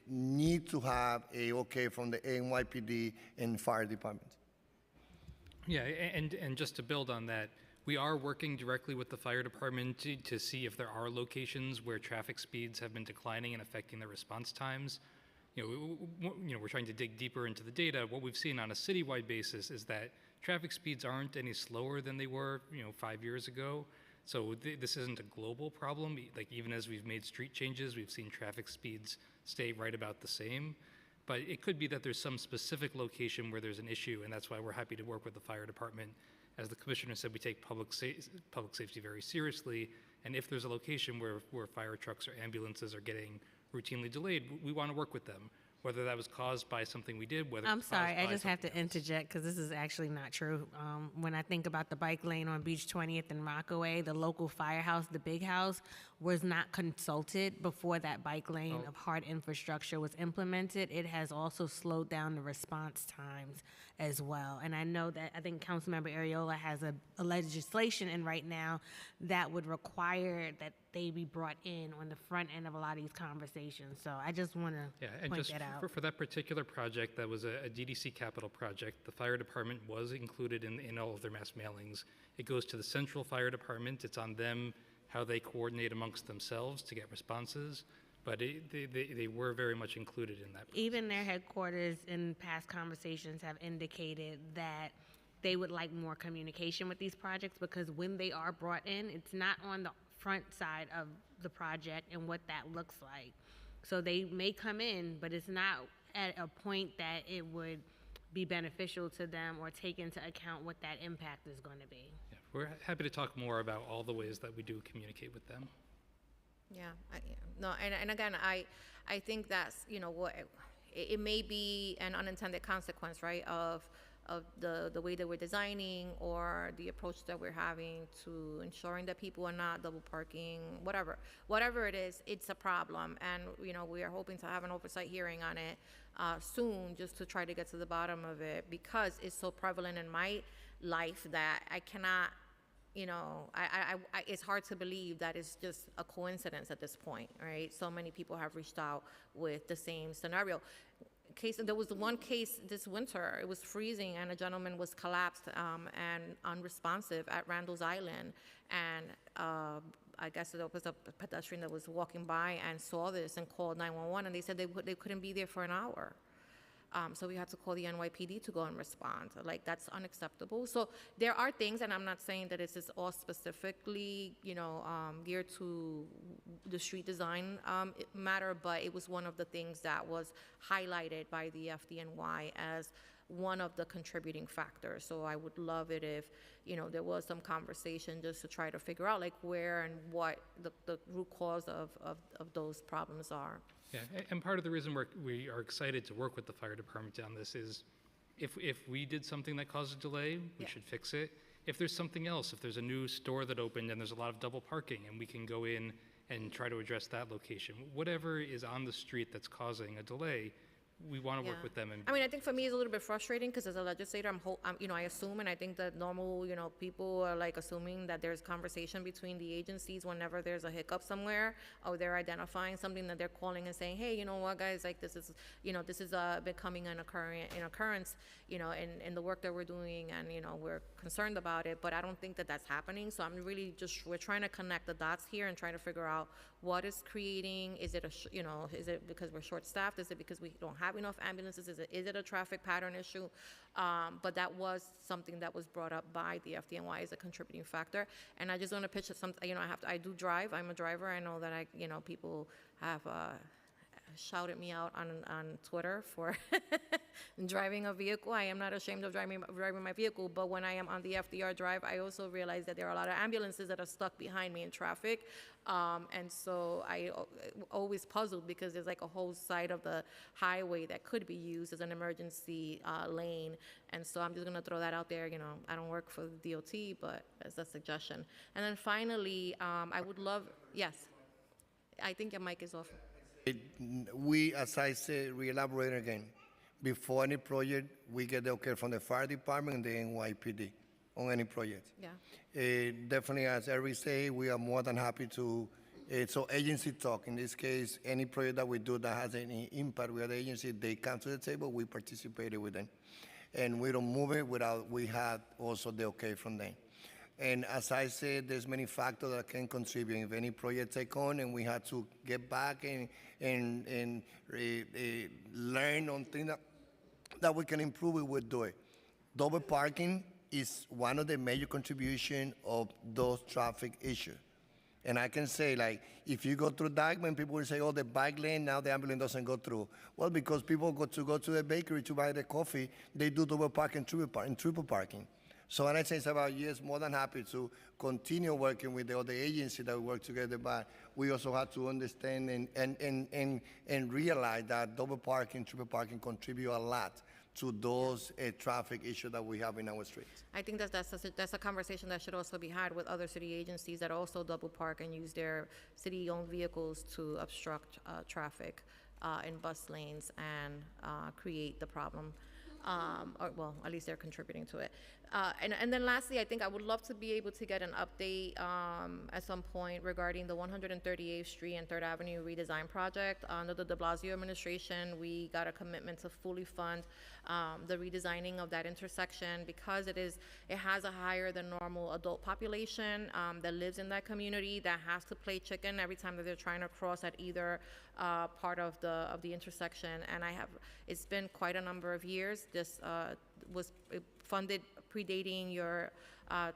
need to have a okay from the NYPD and fire department. Yeah, and just to build on that, we are working directly with the fire department to see if there are locations where traffic speeds have been declining and affecting the response times. We're trying to dig deeper into the data. What we've seen on a citywide basis is that traffic speeds aren't any slower than they were, 5 years ago. So this isn't a global problem. Like even as we've made street changes, we've seen traffic speeds stay right about the same. But it could be that there's some specific location where there's an issue, and that's why we're happy to work with the fire department. As the commissioner said, we take public safety very seriously, and if there's a location where fire trucks or ambulances are getting routinely delayed, we want to work with them, whether that was caused by something we did, whether I'm it's caused sorry, I by just have to something else. interject because this is actually not true. When I think about the bike lane on Beach 20th and Rockaway, the local firehouse, the big house, was not consulted before that bike lane of hard infrastructure was implemented. It has also slowed down the response times as well. And I know that, I think Councilmember Ariola has a legislation in right now that would require that they be brought in on the front end of a lot of these conversations. So I just want to And point just that out. for that particular project, that was a DDC capital project. The fire department was included in all of their mass mailings. It goes to the central fire department. It's on them how they coordinate amongst themselves to get responses. But they were very much included in that. Even their headquarters in past conversations have indicated that they would like more communication with these projects because when they are brought in, it's not on the front side of the project and what that looks like. So they may come in, but it's not at a point that it would be beneficial to them or take into account what that impact is going to be. Yeah, we're happy to talk more about all the ways that we do communicate with them. Yeah, no, and again, I think that's, what, it may be an unintended consequence, right, of the way that we're designing or the approach that we're having to ensuring that people are not double parking, whatever it is, it's a problem. And, we are hoping to have an oversight hearing on it soon just to try to get to the bottom of it because it's so prevalent in my life that I cannot, it's hard to believe that it's just a coincidence at this point, right? So many people have reached out with the same scenario. There was one case this winter, it was freezing and a gentleman was collapsed and unresponsive at Randall's Island. And I guess there was a pedestrian that was walking by and saw this and called 911 and they said they couldn't be there for an hour. So we had to call the NYPD to go and respond. Like, that's unacceptable. So there are things, and I'm not saying that this is all specifically, geared to the street design matter, but it was one of the things that was highlighted by the FDNY as one of the contributing factors. So I would love it if, there was some conversation just to try to figure out, like, where and what the root cause of those problems are. Yeah, and part of the reason we are excited to work with the fire department on this is if we did something that caused a delay, we should fix it. If there's something else, if there's a new store that opened and there's a lot of double parking and we can go in and try to address that location, whatever is on the street that's causing a delay, we want to work with them. And I think for me it's a little bit frustrating because as a legislator, I assume, and I think that normal, people are like assuming that there's conversation between the agencies whenever there's a hiccup somewhere, or they're identifying something that they're calling and saying, hey, you know what, guys, like this is becoming an occurrence, in the work that we're doing, and we're concerned about it. But I don't think that that's happening. So I'm really we're trying to connect the dots here and trying to figure out what is creating. Is it is it because we're short-staffed? Is it because we don't have enough ambulances? Is it a traffic pattern issue? But that was something that was brought up by the FDNY as a contributing factor. And I just want to pitch something. I do drive. I'm a driver. I know that people have shouted me out on Twitter for driving a vehicle. I am not ashamed of driving my vehicle, but when I am on the FDR drive, I also realize that there are a lot of ambulances that are stuck behind me in traffic. And so I always puzzled because there's like a whole side of the highway that could be used as an emergency lane. And so I'm just going to throw that out there. I don't work for the DOT, but as a suggestion. And then finally, I would love, yes, I think your mic is off. We, as I said, re-elaborate again. Before any project, we get the okay from the fire department and the NYPD on any project. Yeah. Definitely, as Eric said, we are more than happy to So agency talk, in this case, any project that we do that has any impact with the agency, they come to the table, we participated with them. And we don't move it without we have also the okay from them. And as I said, there's many factors that can contribute. If any project take on and we have to get back and learn on things that we can improve, we will do it. Double parking is one of the major contributions of those traffic issues. And I can say, like, if you go through Dykeman, people will say, oh, the bike lane, now the ambulance doesn't go through. Well, because people go to the bakery to buy the coffee, they do double parking and triple parking. So when I say it's about, yes, more than happy to continue working with the other agencies that we work together, but we also have to understand and realize that double parking, triple parking contribute a lot to those traffic issues that we have in our streets. I think that's a conversation that should also be had with other city agencies that also double park and use their city-owned vehicles to obstruct traffic in bus lanes and create the problem. Or, well, at least they're contributing to it. And then lastly, I think I would love to be able to get an update at some point regarding the 138th Street and 3rd Avenue redesign project. Under the de Blasio administration, we got a commitment to fully fund the redesigning of that intersection because it has a higher than normal adult population that lives in that community that has to play chicken every time that they're trying to cross at either part of the intersection. And it's been quite a number of years. This was funded predating your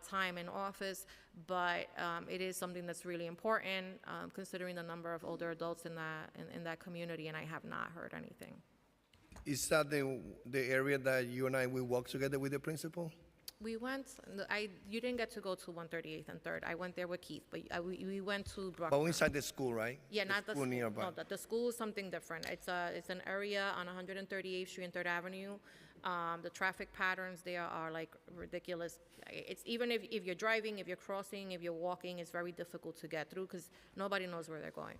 time in office, but it is something that's really important considering the number of older adults in that community, and I have not heard anything. Is that the area that you and I will work together with the principal? We went, you didn't get to go to 138th and 3rd. I went there with Keith, but we went to Brockton. But inside the school, right? Yeah, not the school. Nearby. No, the school is something different. It's an area on 138th Street and 3rd Avenue. The traffic patterns there are like ridiculous. It's even if you're driving, if you're crossing, if you're walking, it's very difficult to get through because nobody knows where they're going.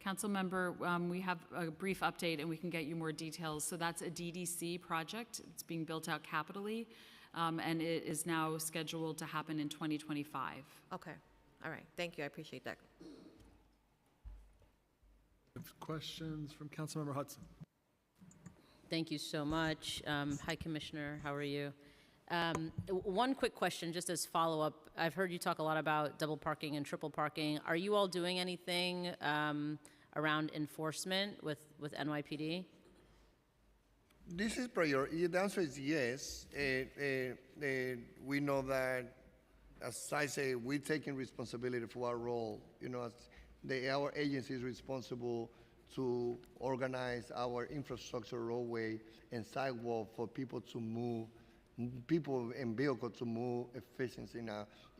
Councilmember, we have a brief update and we can get you more details. So that's a DDC project. It's being built out capitally. And it is now scheduled to happen in 2025. Okay, all right, thank you, I appreciate that. Questions from Councilmember Hudson? Thank you so much. Hi, Commissioner, how are you? One quick question, just as follow-up. I've heard you talk a lot about double parking and triple parking. Are you all doing anything around enforcement with NYPD? This is priority. The answer is yes. We know that, as I say, we're taking responsibility for our role. You know, our agency is responsible to organize our infrastructure, roadway, and sidewalk for people to move, people and vehicles to move efficiently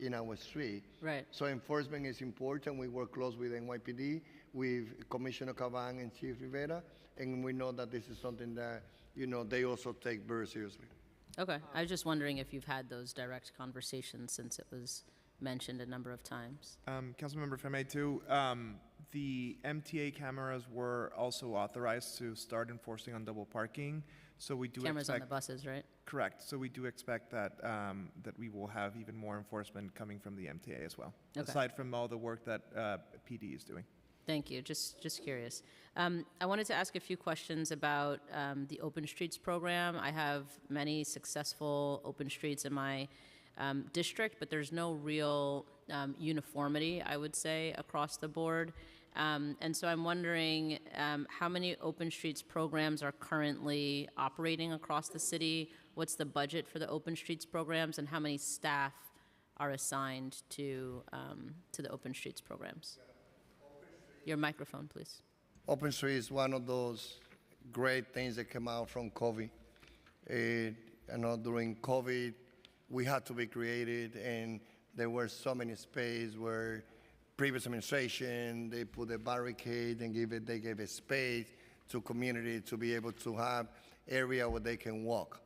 in our street. Right. So enforcement is important. We work close with NYPD, with Commissioner Caban and Chief Rivera, and we know that this is something that they also take very seriously. Okay, I was just wondering if you've had those direct conversations since it was mentioned a number of times. Councilmember, if I may too, the MTA cameras were also authorized to start enforcing on double parking. So we do Cameras on the buses, right? Correct. So we do expect that that we will have even more enforcement coming from the MTA as well, Okay. aside from all the work that PD is doing. Thank you. Just curious. I wanted to ask a few questions about the Open Streets program. I have many successful open streets in my district, but there's no real uniformity, I would say, across the board. And so I'm wondering how many Open Streets programs are currently operating across the city? What's the budget for the Open Streets programs, and how many staff are assigned to the Open Streets programs? Your microphone, please. Open Street is one of those great things that came out from COVID. During COVID, we had to be creative, and there were so many spaces where previous administration, they put a barricade and they gave a space to community to be able to have area where they can walk,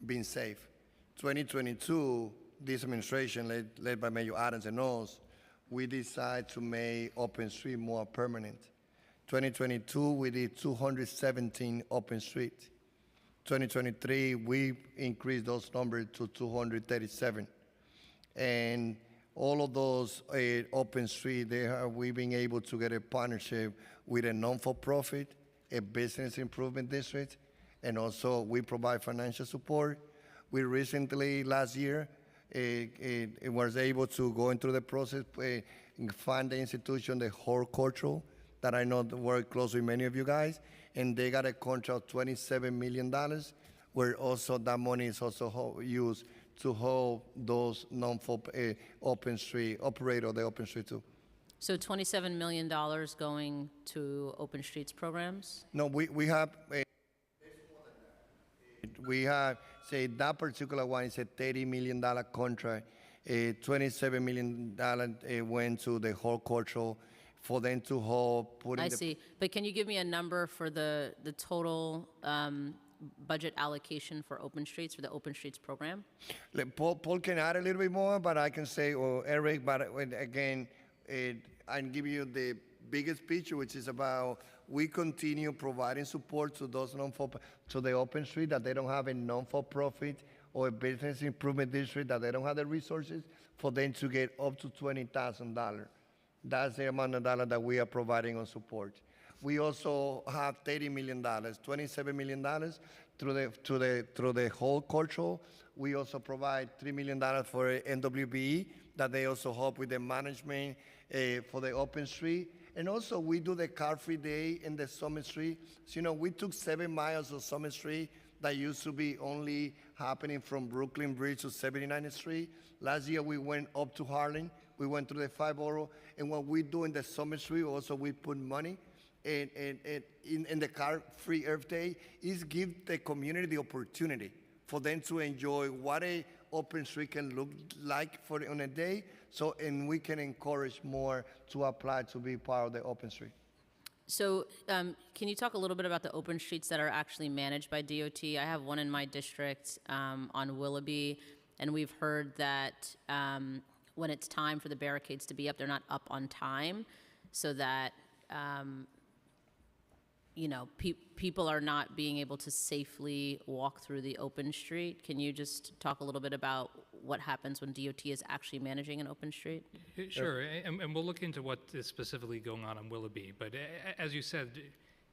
being safe. 2022, this administration, led by Mayor Adams and us, we decided to make open street more permanent. 2022, we did 217 open streets. 2023, we increased those numbers to 237. And all of those open street, we've been able to get a partnership with a non-for-profit, a business improvement district, and also we provide financial support. We recently, last year, it was able to go into the process, fund the institution, the horticultural, that I know work close with many of you guys, and they got a contract of $27 million, where also that money is also used to hold those open street, operator the open street too. So $27 million going to Open Streets programs? No, we have, say, that particular one is a $30 million contract. $27 million went to the horticultural for them to hold, put in I the... see. But can you give me a number for the total budget allocation for Open Streets, for the Open Streets program? Paul can add a little bit more, but I can say, or Eric, but again, I can give you the biggest picture, which is about we continue providing support to those to the Open Street that they don't have a non-for-profit or a business improvement district that they don't have the resources for them to get up to $20,000. That's the amount of dollars that we are providing on support. We also have $30 million, $27 million through the whole cultural. We also provide $3 million for NWBE that they also help with the management for the Open Street. And also we do the car-free day in the Summit Street. So, we took 7 miles of Summit Street that used to be only happening from Brooklyn Bridge to 79th Street. Last year we went up to Harlem. We went through the 5 borough. And what we do in the Summit Street, also we put money in the car-free Earth Day is give the community the opportunity for them to enjoy what a open street can look like on a day. So, and we can encourage more to apply to be part of the open street. So can you talk a little bit about the open streets that are actually managed by DOT? I have one in my district on Willoughby, and we've heard that when it's time for the barricades to be up, they're not up on time, so that people are not being able to safely walk through the open street. Can you just talk a little bit about what happens when DOT is actually managing an open street? Sure, and we'll look into what is specifically going on Willoughby. But as you said,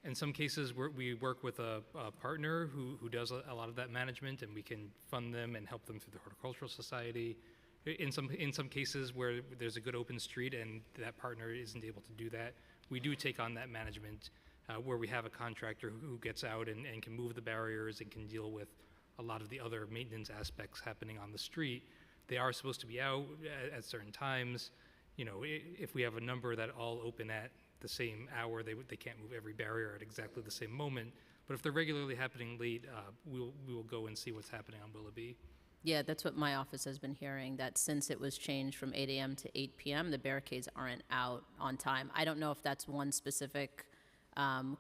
in some cases we work with a partner who does a lot of that management, and we can fund them and help them through the Horticultural Society. In some cases where there's a good open street and that partner isn't able to do that, we do take on that management where we have a contractor who gets out and can move the barriers and can deal with a lot of the other maintenance aspects happening on the street. They are supposed to be out at certain times. If we have a number that all open at the same hour, they can't move every barrier at exactly the same moment. But if they're regularly happening late, we will go and see what's happening on Willoughby. Yeah, that's what my office has been hearing, that since it was changed from 8 a.m. to 8 p.m., the barricades aren't out on time. I don't know if that's one specific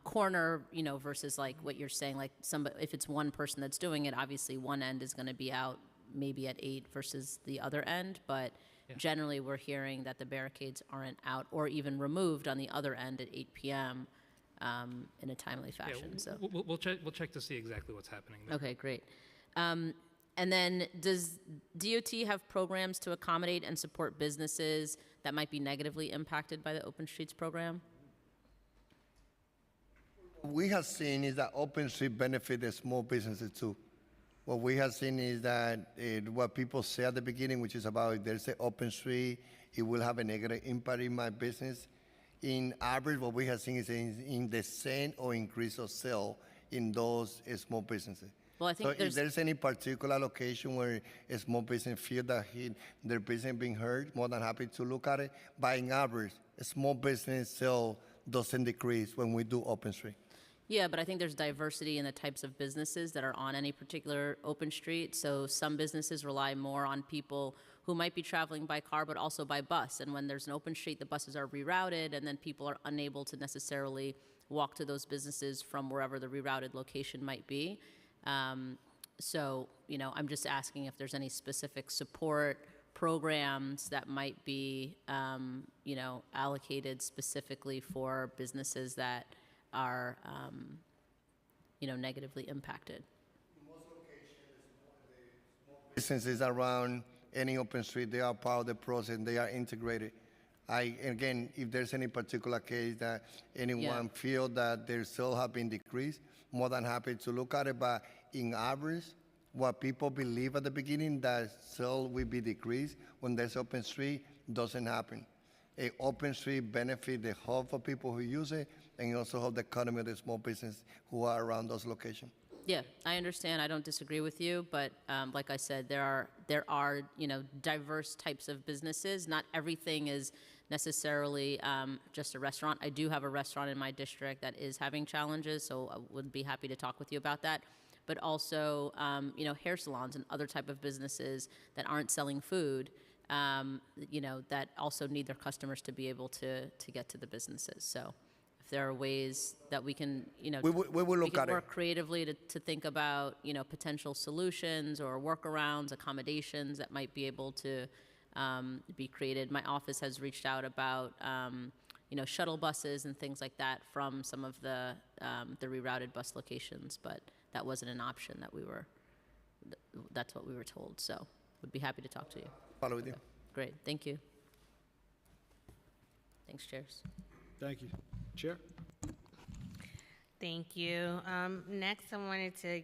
corner, versus like what you're saying, like if it's one person that's doing it, obviously one end is going to be out maybe at 8 versus the other end, but generally we're hearing that the barricades aren't out or even removed on the other end at 8 p.m. In a timely fashion. Yeah, so we'll check to see exactly what's happening there. Okay, great. And then does DOT have programs to accommodate and support businesses that might be negatively impacted by the Open Streets program? What we have seen is that open street benefit the small businesses too. What we have seen is that what people say at the beginning, which is about if there's an open street, it will have a negative impact in my business. In average, what we have seen is in the same or increase of sale in those small businesses. Well, I think so if there's any particular location where a small business feel that their business being hurt, more than happy to look at it. But in average, a small business sale doesn't decrease when we do open street. Yeah, but I think there's diversity in the types of businesses that are on any particular open street. So some businesses rely more on people who might be traveling by car, but also by bus. And when there's an open street, the buses are rerouted, and then people are unable to necessarily walk to those businesses from wherever the rerouted location might be. So, I'm just asking if there's any specific support programs that might be, allocated specifically for businesses that are, negatively impacted. Most locations, the small businesses around any open street, they are part of the process, and they are integrated. Again, if there's any particular case that anyone feel that their sales have been decreased, more than happy to look at it. But in average, what people believe at the beginning that sales will be decreased when there's open street doesn't happen. A open street benefit the whole for people who use it, and also help the economy of the small business who are around those locations. Yeah, I understand. I don't disagree with you, but like I said, there are diverse types of businesses. Not everything is necessarily just a restaurant. I do have a restaurant in my district that is having challenges, so I would be happy to talk with you about that. But also, hair salons and other type of businesses that aren't selling food, that also need their customers to be able to get to the businesses. So if there are ways that we can, we will look at it. Work creatively to think about, potential solutions or workarounds, accommodations that might be able to be created. My office has reached out about, shuttle buses and things like that from some of the rerouted bus locations, but that wasn't an option that's what we were told. So would be happy to talk to you. Follow with you. Great, thank you. Thanks, chairs. Thank you. Chair? Thank you. Next, I wanted to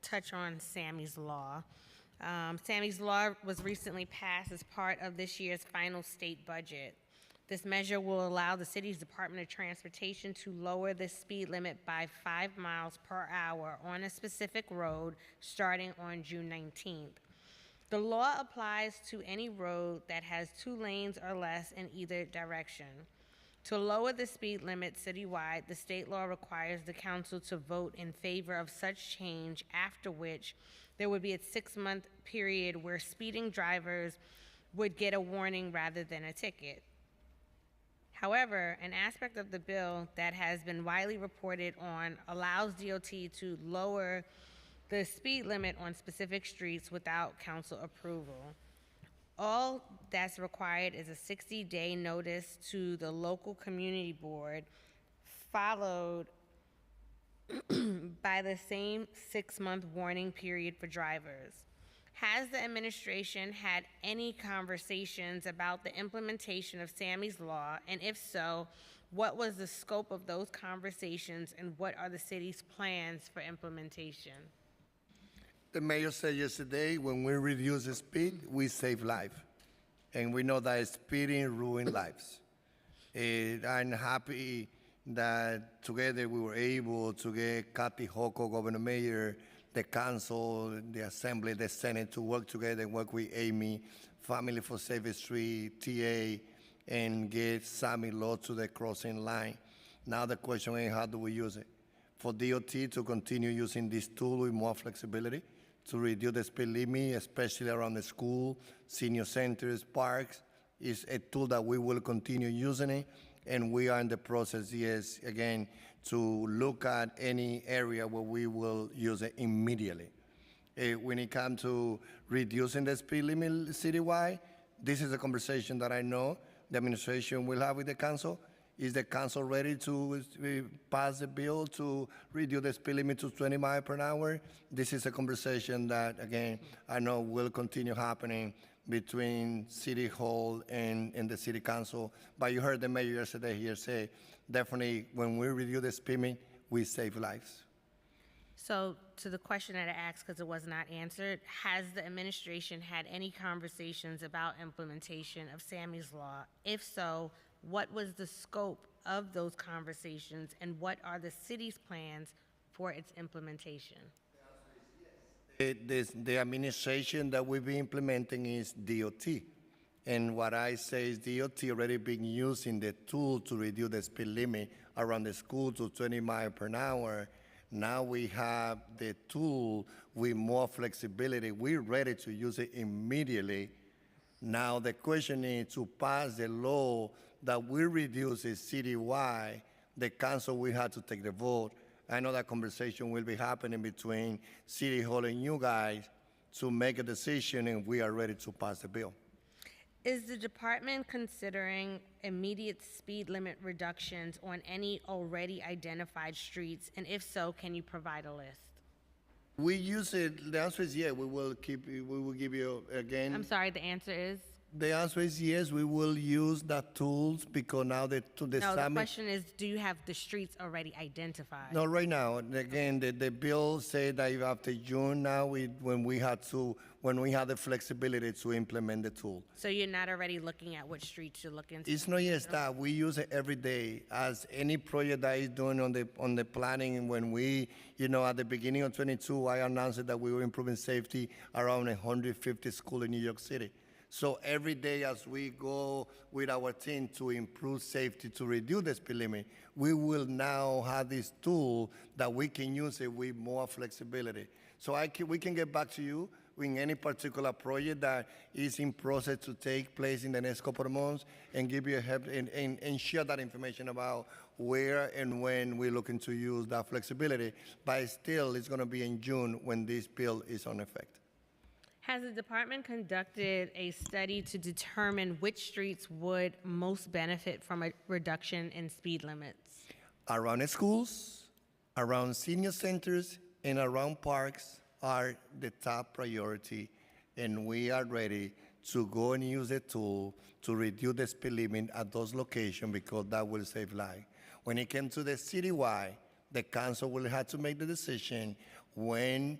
touch on Sammy's Law. Sammy's Law was recently passed as part of this year's final state budget. This measure will allow the city's Department of Transportation to lower the speed limit by 5 miles per hour on a specific road starting on June 19th. The law applies to any road that has 2 lanes or less in either direction. To lower the speed limit citywide, the state law requires the council to vote in favor of such change, after which there would be a 6-month period where speeding drivers would get a warning rather than a ticket. However, an aspect of the bill that has been widely reported on allows DOT to lower the speed limit on specific streets without council approval. All that's required is a 60-day notice to the local community board, followed by the same 6-month warning period for drivers. Has the administration had any conversations about the implementation of Sammy's Law? And if so, what was the scope of those conversations, and what are the city's plans for implementation? The mayor said yesterday, when we reduce the speed, we save life. And we know that speeding ruins lives. I'm happy that together we were able to get Kathy Hochul, Governor Mayor, the council, the assembly, the Senate to work together and work with Amy, Family for Safe Street, TA, and get Sammy Law to the crossing line. Now the question is, how do we use it? For DOT to continue using this tool with more flexibility, to reduce the speed limit, especially around the school, senior centers, parks, is a tool that we will continue using it. And we are in the process, yes, again, to look at any area where we will use it immediately. When it comes to reducing the speed limit citywide, this is a conversation that I know the administration will have with the council. Is the council ready to pass the bill to reduce the speed limit to 20 miles per hour? This is a conversation that, again, I know will continue happening between City Hall and the City Council. But you heard the mayor yesterday here say, definitely when we reduce the speed limit, we save lives. So to the question that I asked, because it was not answered, has the administration had any conversations about implementation of Sammy's Law? If so, what was the scope of those conversations, and what are the city's plans for its implementation? The administration that we've been implementing is DOT. And what I say is DOT already been using the tool to reduce the speed limit around the school to 20 miles per hour. Now we have the tool with more flexibility. We're ready to use it immediately. Now the question is to pass the law that will reduce it citywide. The council will have to take the vote. I know that conversation will be happening between City Hall and you guys to make a decision, and we are ready to pass the bill. Is the department considering immediate speed limit reductions on any already identified streets? And if so, can you provide a list? We use it, the answer is yeah, we will give you again. I'm sorry, the answer is? The answer is yes, we will use that tools because now the No, the summit. question is, do you have the streets already identified? No, right now, again, the bill said that after June now, when we had the flexibility to implement the tool. So you're not already looking at which streets you're looking to? It's not just that, we use it every day as any project that is doing on the planning. When we, at the beginning of 22, I announced that we were improving safety around 150 schools in New York City. So every day as we go with our team to improve safety, to reduce the speed limit, we will now have this tool that we can use it with more flexibility. So we can get back to you in any particular project that is in process to take place in the next couple of months and give you a help and share that information about where and when we're looking to use that flexibility. But still, it's going to be in June when this bill is on effect. Has the department conducted a study to determine which streets would most benefit from a reduction in speed limits? Around schools, around senior centers, and around parks are the top priority, and we are ready to go and use a tool to reduce the speed limit at those locations because that will save lives. When it comes to the citywide, the council will have to make the decision when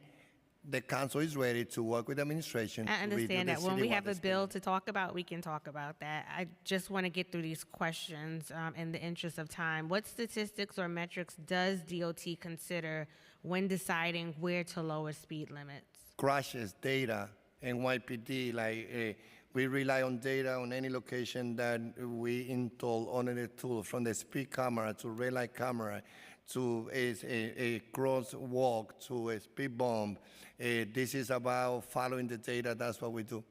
the council is ready to work with the administration. I understand to that. When we have a speed bill limit. to talk about, we can talk about that. I just want to get through these questions in the interest of time. What statistics or metrics does DOT consider when deciding where to lower speed limits? Crashes, data, NYPD, we rely on data on any location that we install on the tool, from the speed camera to red light camera to a crosswalk to a speed bump. This is about following the data. That's what we do.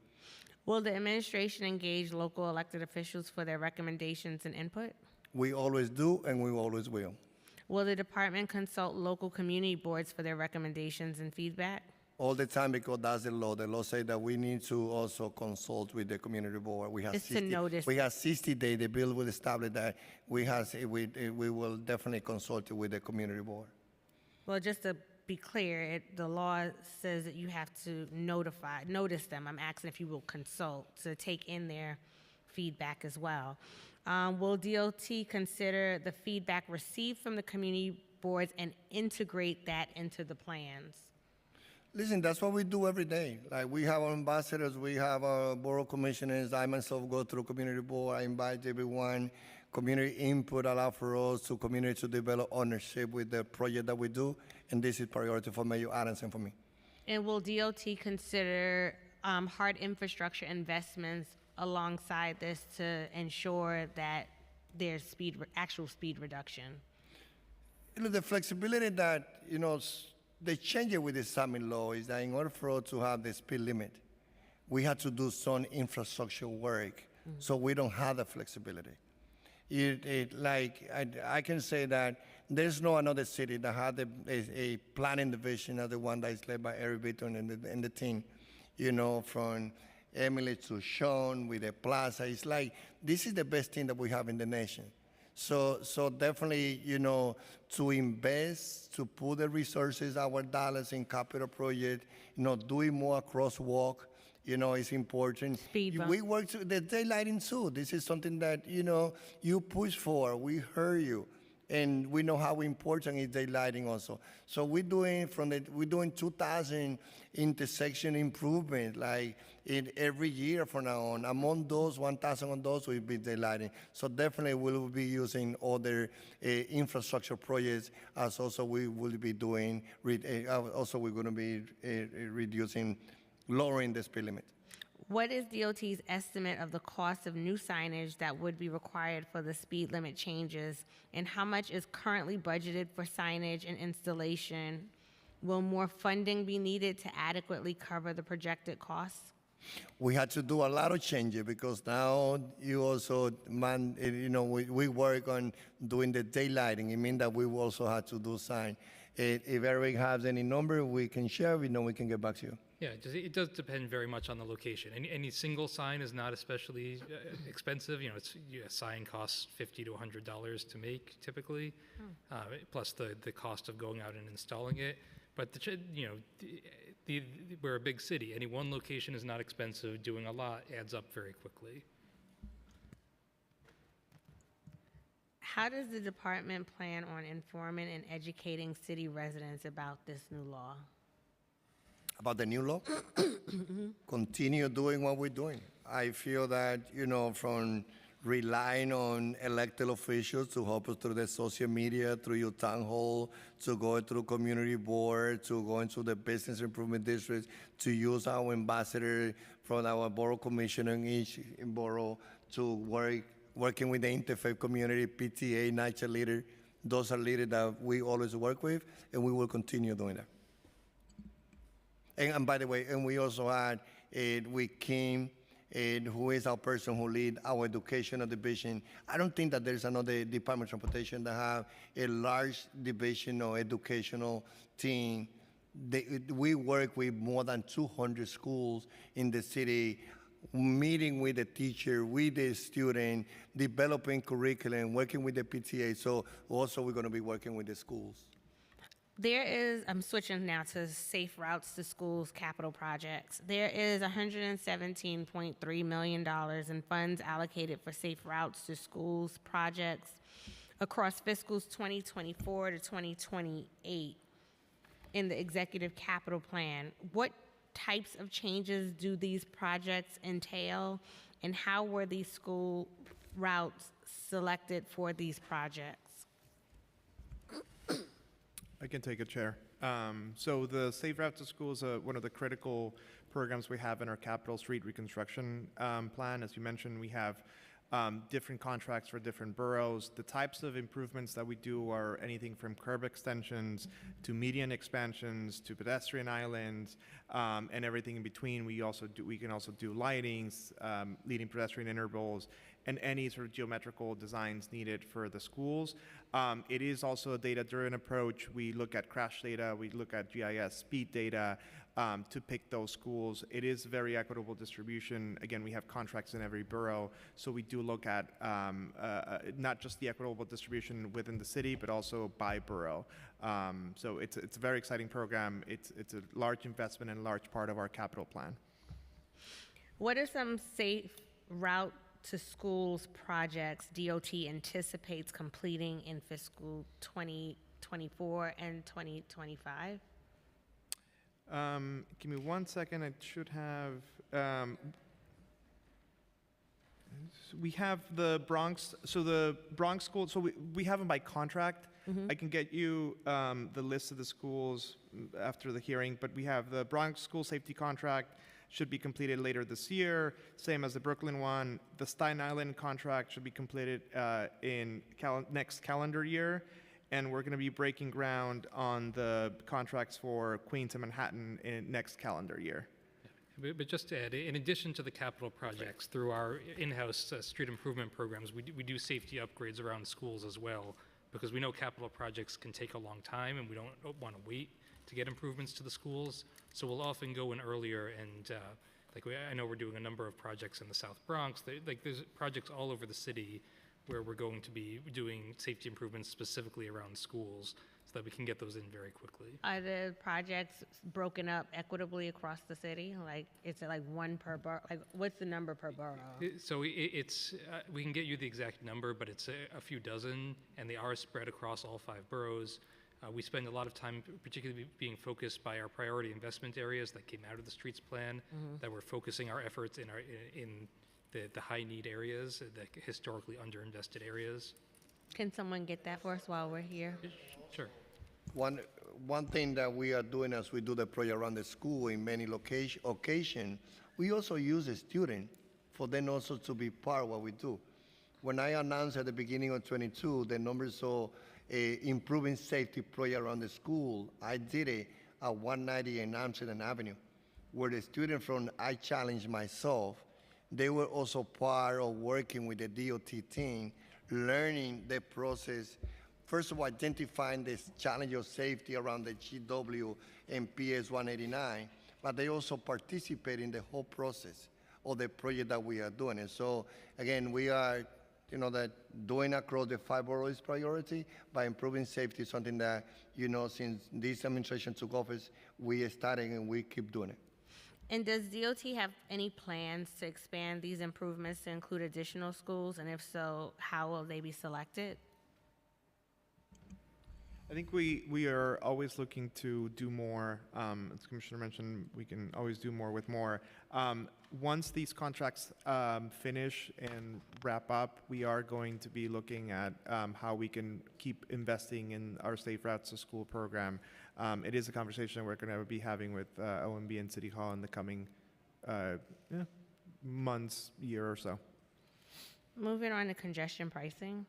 Will the administration engage local elected officials for their recommendations and input? We always do, and we always will. Will the department consult local community boards for their recommendations and feedback? All the time, because that's the law. The law says that we need to also consult with the community board. We have Just to notice. We have 60 days. The bill will establish that we will definitely consult with the community board. Well, just to be clear, the law says that you have to notice them. I'm asking if you will consult to take in their feedback as well. Will DOT consider the feedback received from the community boards and integrate that into the plans? Listen, that's what we do every day. Like, we have our ambassadors, we have our borough commissioners. I myself go through community board. I invite everyone. Community input allow for us to community to develop ownership with the project that we do, and this is priority for Mayor Adams and for me. And will DOT consider hard infrastructure investments alongside this to ensure that there's actual speed reduction? The flexibility that, the change with the summit law is that in order for us to have the speed limit, we had to do some infrastructure work, so we don't have the flexibility. I can say that there's no another city that had a planning division as the one that is led by Eric Beaton and the team, from Emily to Sean with the plaza. It's like, this is the best thing that we have in the nation. So definitely, to invest, to put the resources, our dollars in capital project, doing more crosswalk, is important. We work to the daylighting too. This is something that, you push for. We heard you. And we know how important is daylighting also. So we're doing 2,000 intersection improvement, in every year from now on. Among those, 1,000 of those will be daylighting. So definitely we will be using other infrastructure projects, as also we will be doing, also we're going to be lowering the speed limit. What is DOT's estimate of the cost of new signage that would be required for the speed limit changes, and how much is currently budgeted for signage and installation? Will more funding be needed to adequately cover the projected costs? We had to do a lot of changes because now you also, we work on doing the daylighting. It means that we also had to do sign. If Eric has any number we can share, we can get back to you. Yeah, it does depend very much on the location. Any single sign is not especially expensive. A sign costs $50 to $100 to make typically, plus the cost of going out and installing it. But we're a big city. Any one location is not expensive. Doing a lot adds up very quickly. How does the department plan on informing and educating city residents about this new law? About the new law? Continue doing what we're doing. I feel that, from relying on elected officials to help us through the social media, through your town hall, to go through community board, to go into the business improvement districts, to use our ambassador from our borough commissioner in each borough, to working with the interfaith community, PTA, nature leader. Those are leaders that we always work with, and we will continue doing that. And by the way, and we also had with Kim, who is our person who lead our educational division. I don't think that there's another Department of Transportation that have a large division or educational team. We work with more than 200 schools in the city, meeting with the teacher, with the student, developing curriculum, working with the PTA. So also we're going to be working with the schools. I'm switching now to Safe Routes to Schools capital projects. There is $117.3 million in funds allocated for Safe Routes to Schools projects across fiscals 2024 to 2028 in the executive capital plan. What types of changes do these projects entail, and how were these school routes selected for these projects? I can take a chair. So the Safe Route to School is one of the critical programs we have in our Capitol Street reconstruction plan. As you mentioned, we have different contracts for different boroughs. The types of improvements that we do are anything from curb extensions to median expansions to pedestrian islands and everything in between. We can also do lightings, leading pedestrian intervals, and any sort of geometrical designs needed for the schools. It is also a data-driven approach. We look at crash data, we look at GIS speed data to pick those schools. It is very equitable distribution. Again, we have contracts in every borough, so we do look at not just the equitable distribution within the city, but also by borough. So it's a very exciting program. It's a large investment and a large part of our capital plan. What are some Safe Route to Schools projects DOT anticipates completing in fiscal 2024 and 2025? Give me 1 second. I should have. We have the Bronx. So the Bronx school. So we have them by contract. I can get you the list of the schools after the hearing. But we have the Bronx school safety contract. Should be completed later this year, same as the Brooklyn one. The Staten Island contract should be completed in next calendar year, and we're going to be breaking ground on the contracts for Queens and Manhattan in next calendar year. But just to add, in addition to the capital projects, through our in-house street improvement programs, we do safety upgrades around schools as well, because we know capital projects can take a long time, and we don't want to wait to get improvements to the schools. So we'll often go in earlier, and I know we're doing a number of projects in the South Bronx. There's projects all over the city where we're going to be doing safety improvements specifically around schools so that we can get those in very quickly. Are the projects broken up equitably across the city? Is it like one per borough? What's the number per borough? So it's we can get you the exact number, but it's a few dozen, and they are spread across all 5 boroughs. We spend a lot of time particularly being focused by our priority investment areas that came out of the streets plan, that we're focusing our efforts in the high need areas, the historically underinvested areas. Can someone get that for us while we're here? Sure. One thing that we are doing as we do the project around the school in many occasions, we also use a student for them also to be part of what we do. When I announced at the beginning of 22 the numbers of improving safety project around the school, I did it at 190 in Amsterdam Avenue, where the students from I Challenge Myself, they were also part of working with the DOT team, learning the process, first of all, identifying this challenge of safety around the GW and PS 189, but they also participate in the whole process of the project that we are doing. And so, again, we are that doing across the 5 boroughs is priority, but improving safety is something that, since this administration took office, we started and we keep doing it. And does DOT have any plans to expand these improvements to include additional schools? And if so, how will they be selected? I think we are always looking to do more. As Commissioner mentioned, we can always do more with more. Once these contracts finish and wrap up, we are going to be looking at how we can keep investing in our Safe Routes to School program. It is a conversation we're going to be having with OMB and City Hall in the coming months, year or so. Moving on to congestion pricing.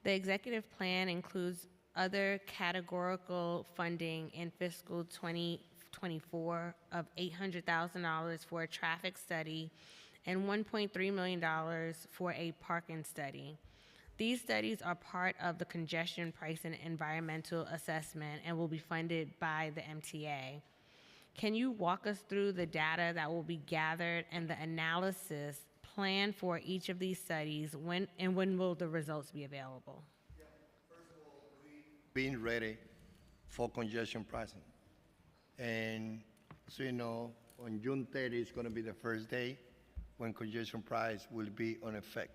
The executive plan includes other categorical funding in fiscal 2024 of $800,000 for a traffic study and $1.3 million for a parking study. These studies are part of the congestion pricing environmental assessment and will be funded by the MTA. Can you walk us through the data that will be gathered and the analysis planned for each of these studies? When will the results be available? Being ready for congestion pricing. And so, on June 30 is going to be the first day when congestion price will be on effect.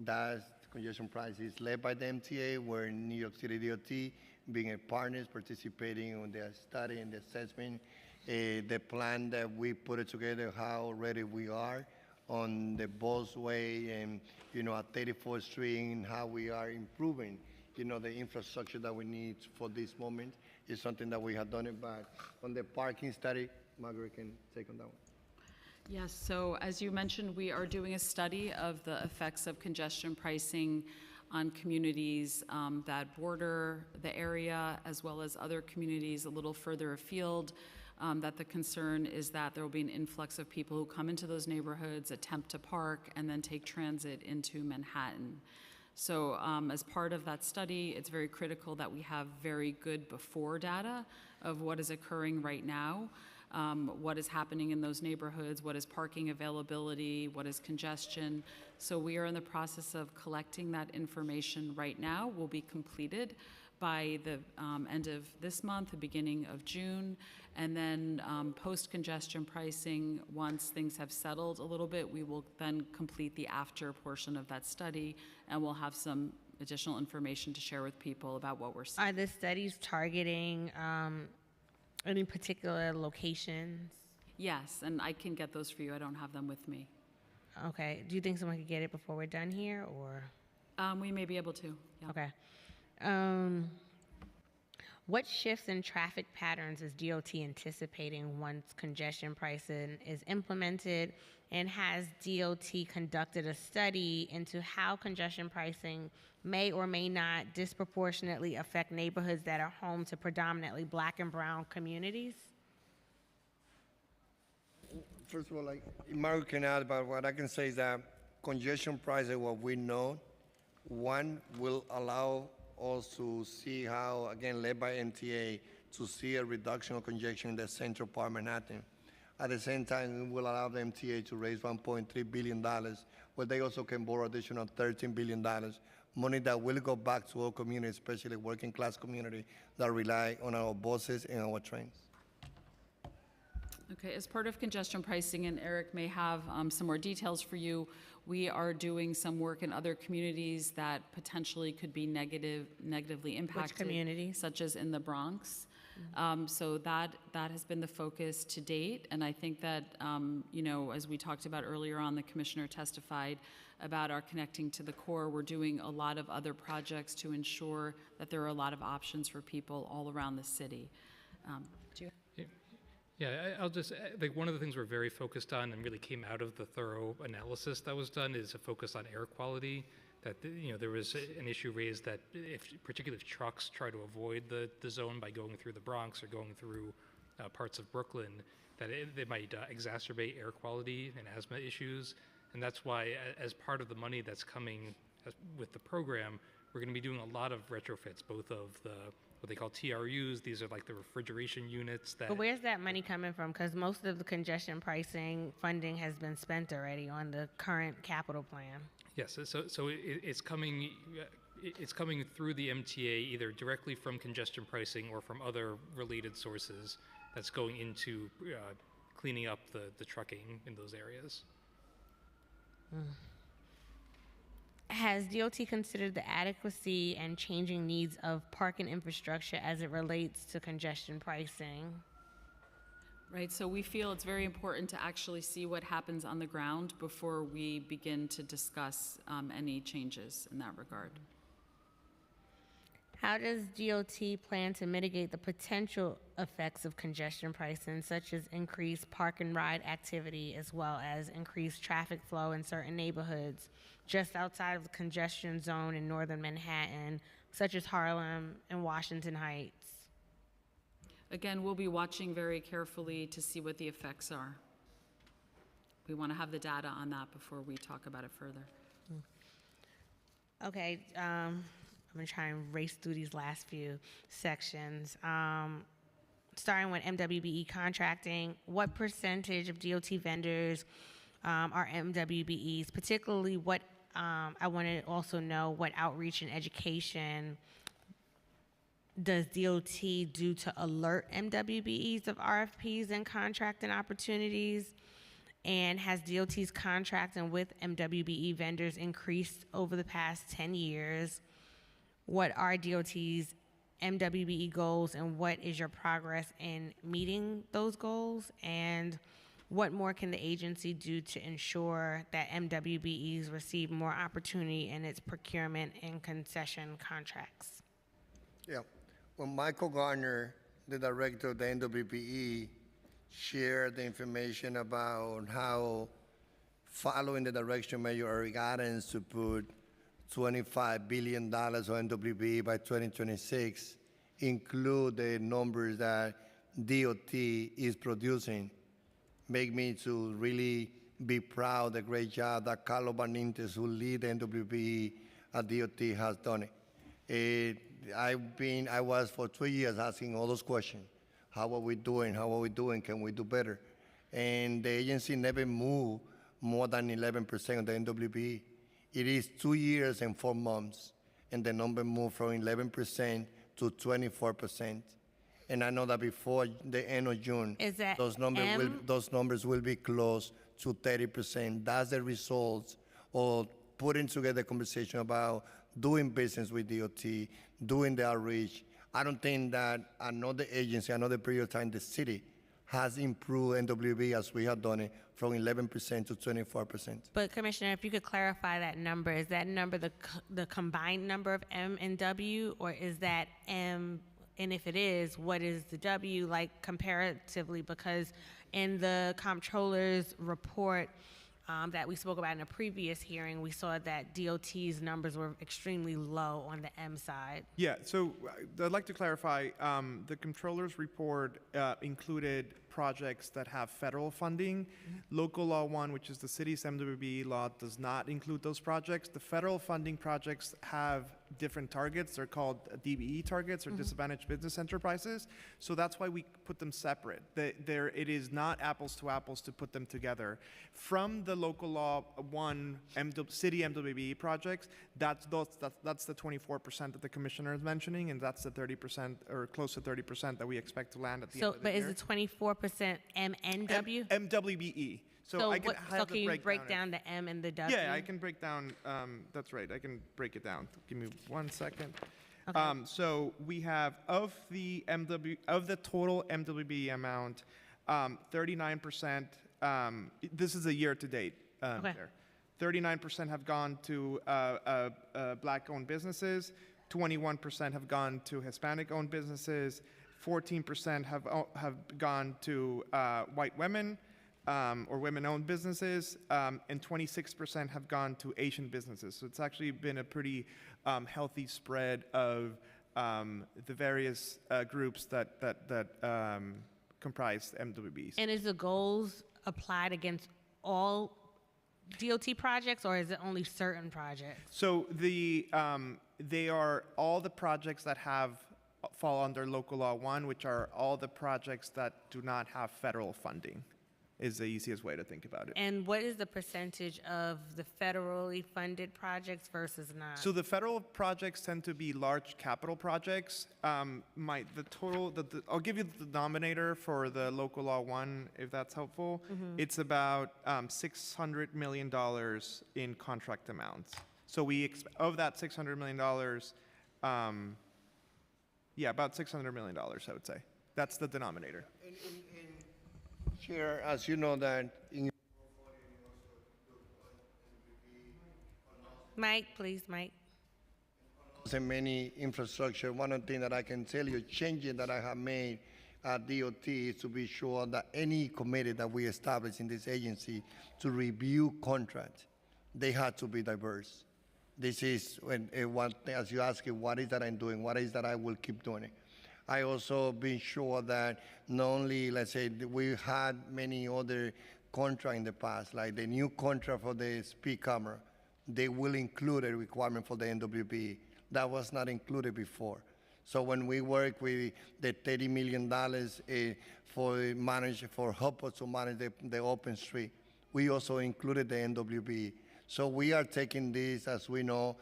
That congestion price is led by the MTA, where New York City DOT, being a partner, participating on the study and the assessment, the plan that we put it together, how ready we are on the Busway and, at 34th Street, and how we are improving the infrastructure that we need for this moment is something that we have done it, but on the parking study, Margaret can take on that one. Yes, so as you mentioned, we are doing a study of the effects of congestion pricing on communities that border the area, as well as other communities a little further afield, that the concern is that there will be an influx of people who come into those neighborhoods, attempt to park, and then take transit into Manhattan. So as part of that study, it's very critical that we have very good before data of what is occurring right now, what is happening in those neighborhoods, what is parking availability, what is congestion. So we are in the process of collecting that information right now. Will be completed by the end of this month, the beginning of June. And then post-congestion pricing, once things have settled a little bit, we will then complete the after portion of that study, and we'll have some additional information to share with people about what we're seeing. Are the studies targeting any particular locations? Yes, and I can get those for you. I don't have them with me. Okay. Do you think someone could get it before we're done here, or? We may be able to. Yeah. Okay. What shifts in traffic patterns is DOT anticipating once congestion pricing is implemented? And has DOT conducted a study into how congestion pricing may or may not disproportionately affect neighborhoods that are home to predominantly Black and brown communities? First of all, Margaret can add, but what I can say is that congestion pricing, what we know, one, will allow us to see how, again, led by MTA, to see a reduction of congestion in the central part of Manhattan. At the same time, it will allow the MTA to raise $1.3 billion, where they also can borrow additional $13 billion, money that will go back to our community, especially working class community that rely on our buses and our trains. Okay, as part of congestion pricing, and Eric may have some more details for you, we are doing some work in other communities that potentially could be negatively impacted. Which communities? Such as in the Bronx. So that has been the focus to date, and I think that, as we talked about earlier on, the commissioner testified about our Connecting to the Core. We're doing a lot of other projects to ensure that there are a lot of options for people all around the city. Do you? Yeah, I'll just, one of the things we're very focused on and really came out of the thorough analysis that was done is a focus on air quality. That, there was an issue raised that particularly if trucks try to avoid the zone by going through the Bronx or going through parts of Brooklyn, that they might exacerbate air quality and asthma issues. And that's why, as part of the money that's coming with the program, we're going to be doing a lot of retrofits, both of what they call TRUs. These are like the refrigeration units that. But where's that money coming from? Because most of the congestion pricing funding has been spent already on the current capital plan. Yes, so it's coming through the MTA either directly from congestion pricing or from other related sources that's going into cleaning up the trucking in those areas. Has DOT considered the adequacy and changing needs of parking infrastructure as it relates to congestion pricing? Right, so we feel it's very important to actually see what happens on the ground before we begin to discuss any changes in that regard. How does DOT plan to mitigate the potential effects of congestion pricing, such as increased park and ride activity, as well as increased traffic flow in certain neighborhoods just outside of the congestion zone in northern Manhattan, such as Harlem and Washington Heights? Again, we'll be watching very carefully to see what the effects are. We want to have the data on that before we talk about it further. Okay, I'm gonna try and race through these last few sections. Starting with MWBE contracting, what percentage of DOT vendors are MWBEs? Particularly, what I want to also know what outreach and education does DOT do to alert MWBEs of RFPs and contracting opportunities? And has DOT's contracting with MWBE vendors increased over the past 10 years? What are DOT's MWBE goals, and what is your progress in meeting those goals? And what more can the agency do to ensure that MWBEs receive more opportunity in its procurement and concession contracts? Yeah. When Michael Garner, the director of the NWBE, shared the information about how, following the direction of Mayor Eric Adams to put $25 billion on NWBE by 2026, include the numbers that DOT is producing, make me to really be proud of the great job that Carlos Benitez, who lead the NWBE at DOT, has done it. I was for 2 years asking all those questions. How are we doing? How are we doing? Can we do better? And the agency never moved more than 11% of the NWBE. It is 2 years and 4 months, and the number moved from 11% to 24%. And I know that before the end of June, Is that those numbers will be close to 30%. That's the results of putting together a conversation about doing business with DOT, doing the outreach. I don't think that another agency, another period of time, the city has improved NWB as we have done it from 11% to 24%. But Commissioner, if you could clarify that number, is that number the combined number of M and W, or is that M? And if it is, what is the W like comparatively? Because in the comptroller's report that we spoke about in a previous hearing, we saw that DOT's numbers were extremely low on the M side. Yeah, so I'd like to clarify, the controller's report included projects that have federal funding. Local Law 1, which is the city's MWBE law, does not include those projects. The federal funding projects have different targets. They're called DBE targets, or disadvantaged business enterprises. So that's why we put them separate. It is not apples to apples to put them together. From the Local Law 1 city MWBE projects, that's the 24% that the commissioner is mentioning, and that's the 30% or close to 30% that we expect to land at the end of the year. But is the 24% MNW? MWBE. So can you break down the M and the W? Yeah, I can break down, that's right, I can break it down. Give me 1 second. Okay. So we have, of the total MWBE amount, 39%, this is a year to date. Okay. 39% have gone to black-owned businesses, 21% have gone to Hispanic-owned businesses, 14% have gone to white women, or women-owned businesses, and 26% have gone to Asian businesses. So it's actually been a pretty healthy spread of the various groups that comprise MWBs. And is the goals applied against all DOT projects, or is it only certain projects? So they are all the projects that fall under Local Law 1, which are all the projects that do not have federal funding. is the easiest way to think about it. And what is the percentage of the federally funded projects versus not? So the federal projects tend to be large capital projects. I'll give you the denominator for the local law 1, if that's helpful. It's about $600 million in contract amounts. So of that $600 million, about $600 million, I would say. That's the denominator. Chair, as you know that in Mike, please, Mike. many infrastructure, one of the things that I can tell you, changing that I have made at DOT is to be sure that any committee that we establish in this agency to review contracts, they have to be diverse. This is one thing, as you ask, what is that I'm doing? What is that I will keep doing it? I also been sure that not only, let's say, we had many other contracts in the past, like the new contract for the speed camera, they will include a requirement for the NWB. That was not included before. So when we work with the $30 million for help us to manage the open street, we also included the NWB. So we are taking this, as we know,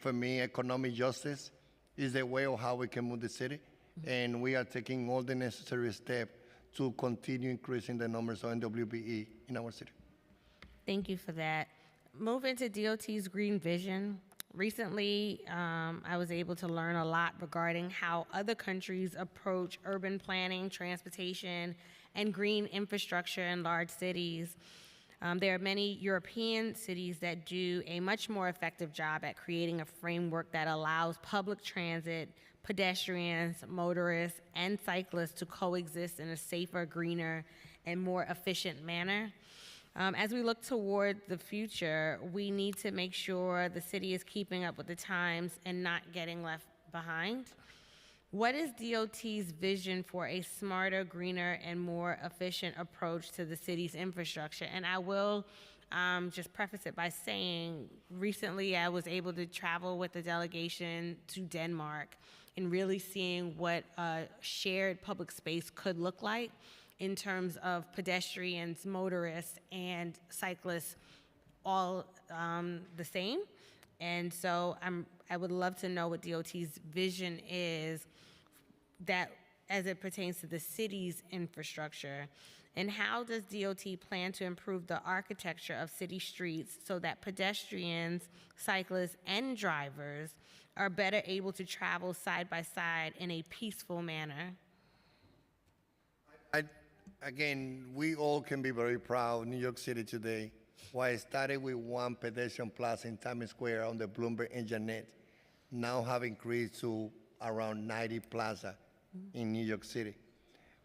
for me, economic justice is the way of how we can move the city. And we are taking all the necessary steps to continue increasing the numbers of NWBE in our city. Thank you for that. Moving to DOT's Green Vision. Recently, I was able to learn a lot regarding how other countries approach urban planning, transportation, and green infrastructure in large cities. There are many European cities that do a much more effective job at creating a framework that allows public transit, pedestrians, motorists, and cyclists to coexist in a safer, greener, and more efficient manner. As we look toward the future, we need to make sure the city is keeping up with the times and not getting left behind. What is DOT's vision for a smarter, greener, and more efficient approach to the city's infrastructure? And I will just preface it by saying, recently I was able to travel with a delegation to Denmark and really seeing what shared public space could look like in terms of pedestrians, motorists, and cyclists all the same. And so I would love to know what DOT's vision is that as it pertains to the city's infrastructure. And how does DOT plan to improve the architecture of city streets so that pedestrians, cyclists, and drivers are better able to travel side by side in a peaceful manner? Again, we all can be very proud of New York City today. Why it started with one pedestrian plaza in Times Square on the Bloomberg and Janet, now have increased to around 90 plaza in New York City.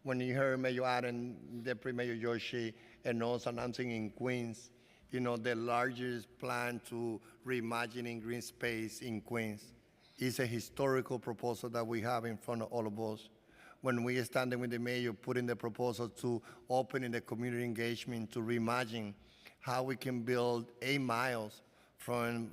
When you heard Mayor Adam, Deputy Mayor Yoshi, and also announcing in Queens, the largest plan to reimagining green space in Queens is a historical proposal that we have in front of all of us. When we standing with the mayor, putting the proposal to opening the community engagement to reimagine how we can build 8 miles from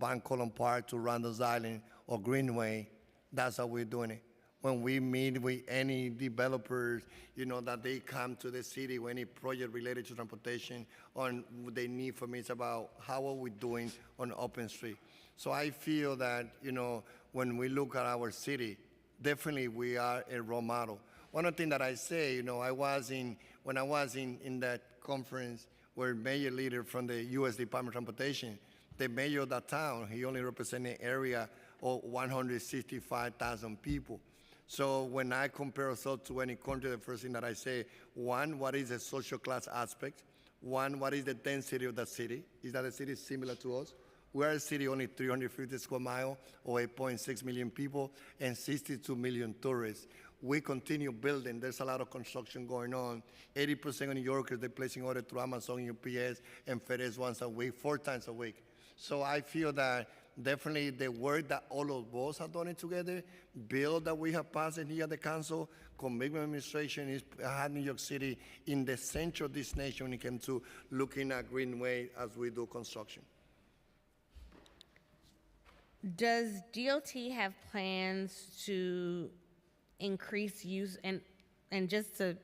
Van Column Park to Randall's Island or Greenway, that's how we're doing it. When we meet with any developers, that they come to the city with any project related to transportation, on they need for me, it's about how are we doing on open street. So I feel that, when we look at our city, definitely we are a role model. One of the things that I say, when I was in that conference where mayor leader from the U.S. Department of Transportation, the mayor of that town, he only represented an area of 165,000 people. So when I compare ourselves to any country, the first thing that I say, one, what is the social class aspect? One, what is the density of the city? Is that the city similar to us? We are a city only 350 square miles, or 8.6 million people, and 62 million tourists. We continue building. There's a lot of construction going on. 80% of New Yorkers, they're placing orders through Amazon, UPS, and FedEx once a week, 4 times a week. So I feel that definitely the work that all of us have done it together, bill that we have passed here at the council, commitment administration is had New York City in the center of this nation when it comes to looking at Greenway as we do construction. Does DOT have plans to increase use, and just to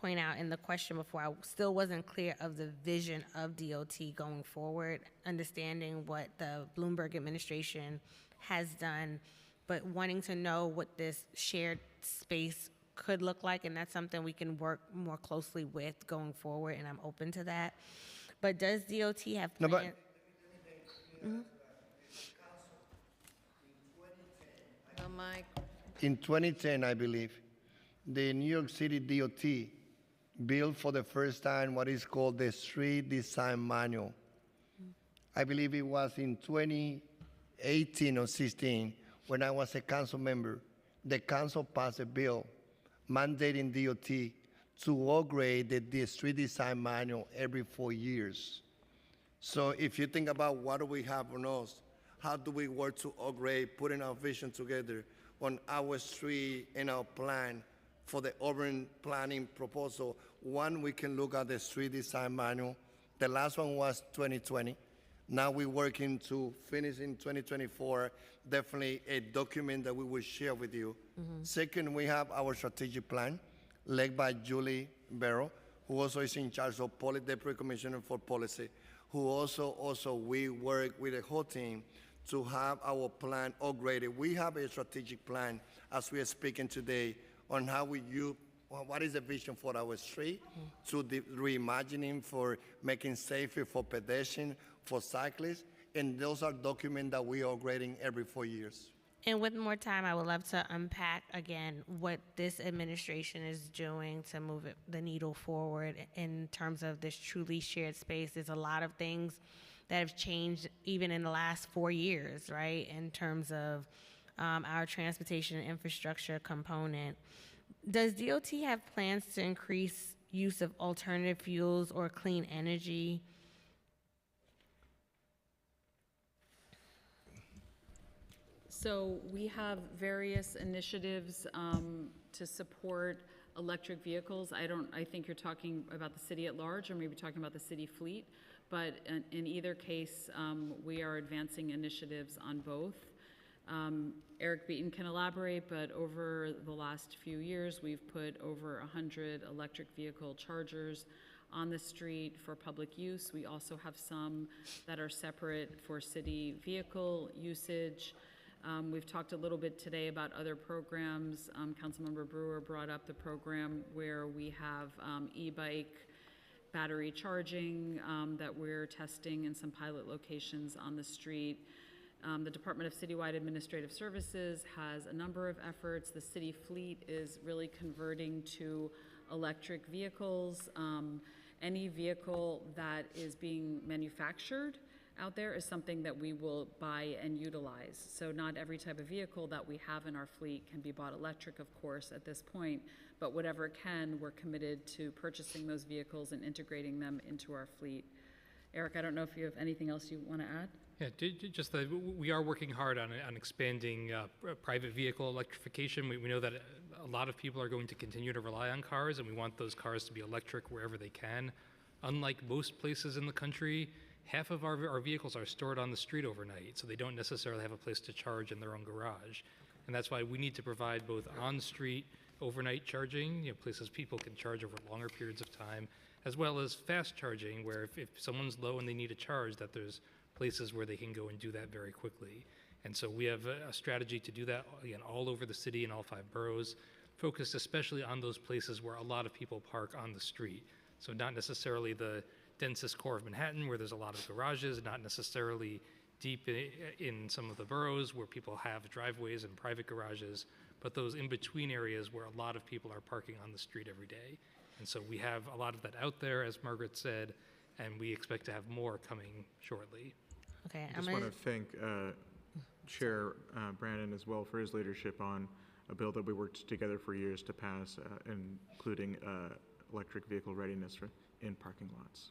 point out in the question before, I still wasn't clear of the vision of DOT going forward, understanding what the Bloomberg administration has done, but wanting to know what this shared space could look like, and that's something we can work more closely with going forward, and I'm open to that. But does DOT have No, but- plans? Mhm. In 2010, I believe, the New York City DOT built for the first time what is called the Street Design Manual. I believe it was in 2018 or 16 when I was a council member. The council passed a bill mandating DOT to upgrade the Street Design Manual every 4 years. So if you think about what do we have on us, how do we work to upgrade, putting our vision together on our street and our plan for the urban planning proposal. One, we can look at the street design manual. The last one was 2020. Now we're working to finish in 2024, definitely a document that we will share with you. Second, we have our strategic plan led by Julie Barrow, who also is in charge of Deputy Commissioner for Policy, who also we work with the whole team to have our plan upgraded. We have a strategic plan as we are speaking today on how we use, what is the vision for our street, to the reimagining for making safer for pedestrians, for cyclists, and those are documents that we are upgrading every 4 years. And with more time, I would love to unpack again what this administration is doing to move the needle forward in terms of this truly shared space. There's a lot of things that have changed even in the last 4 years, right, in terms of our transportation and infrastructure component. Does DOT have plans to increase use of alternative fuels or clean energy? So we have various initiatives to support electric vehicles. I think you're talking about the city at large, or maybe talking about the city fleet. But in either case, we are advancing initiatives on both. Eric Beaton can elaborate, but over the last few years, we've put over 100 electric vehicle chargers on the street for public use. We also have some that are separate for city vehicle usage. We've talked a little bit today about other programs. Councilmember Brewer brought up the program where we have e-bike battery charging that we're testing in some pilot locations on the street. The Department of Citywide Administrative Services has a number of efforts. The city fleet is really converting to electric vehicles. Any vehicle that is being manufactured out there is something that we will buy and utilize. So not every type of vehicle that we have in our fleet can be bought electric, of course, at this point, but whatever can, we're committed to purchasing those vehicles and integrating them into our fleet. Eric, I don't know if you have anything else you want to add? Yeah, just that we are working hard on expanding private vehicle electrification. We know that a lot of people are going to continue to rely on cars, and we want those cars to be electric wherever they can. Unlike most places in the country, half of our vehicles are stored on the street overnight, so they don't necessarily have a place to charge in their own garage. And that's why we need to provide both on-street overnight charging, places people can charge over longer periods of time, as well as fast charging, where if someone's low and they need a charge, that there's places where they can go and do that very quickly. And so we have a strategy to do that, again, all over the city in all 5 boroughs, focused especially on those places where a lot of people park on the street. So not necessarily the densest core of Manhattan where there's a lot of garages, not necessarily deep in some of the boroughs where people have driveways and private garages, but those in-between areas where a lot of people are parking on the street every day. And so we have a lot of that out there, as Margaret said, and we expect to have more coming shortly. Okay, I just want to thank Chair Brandon as well for his leadership on a bill that we worked together for years to pass, including electric vehicle readiness in parking lots.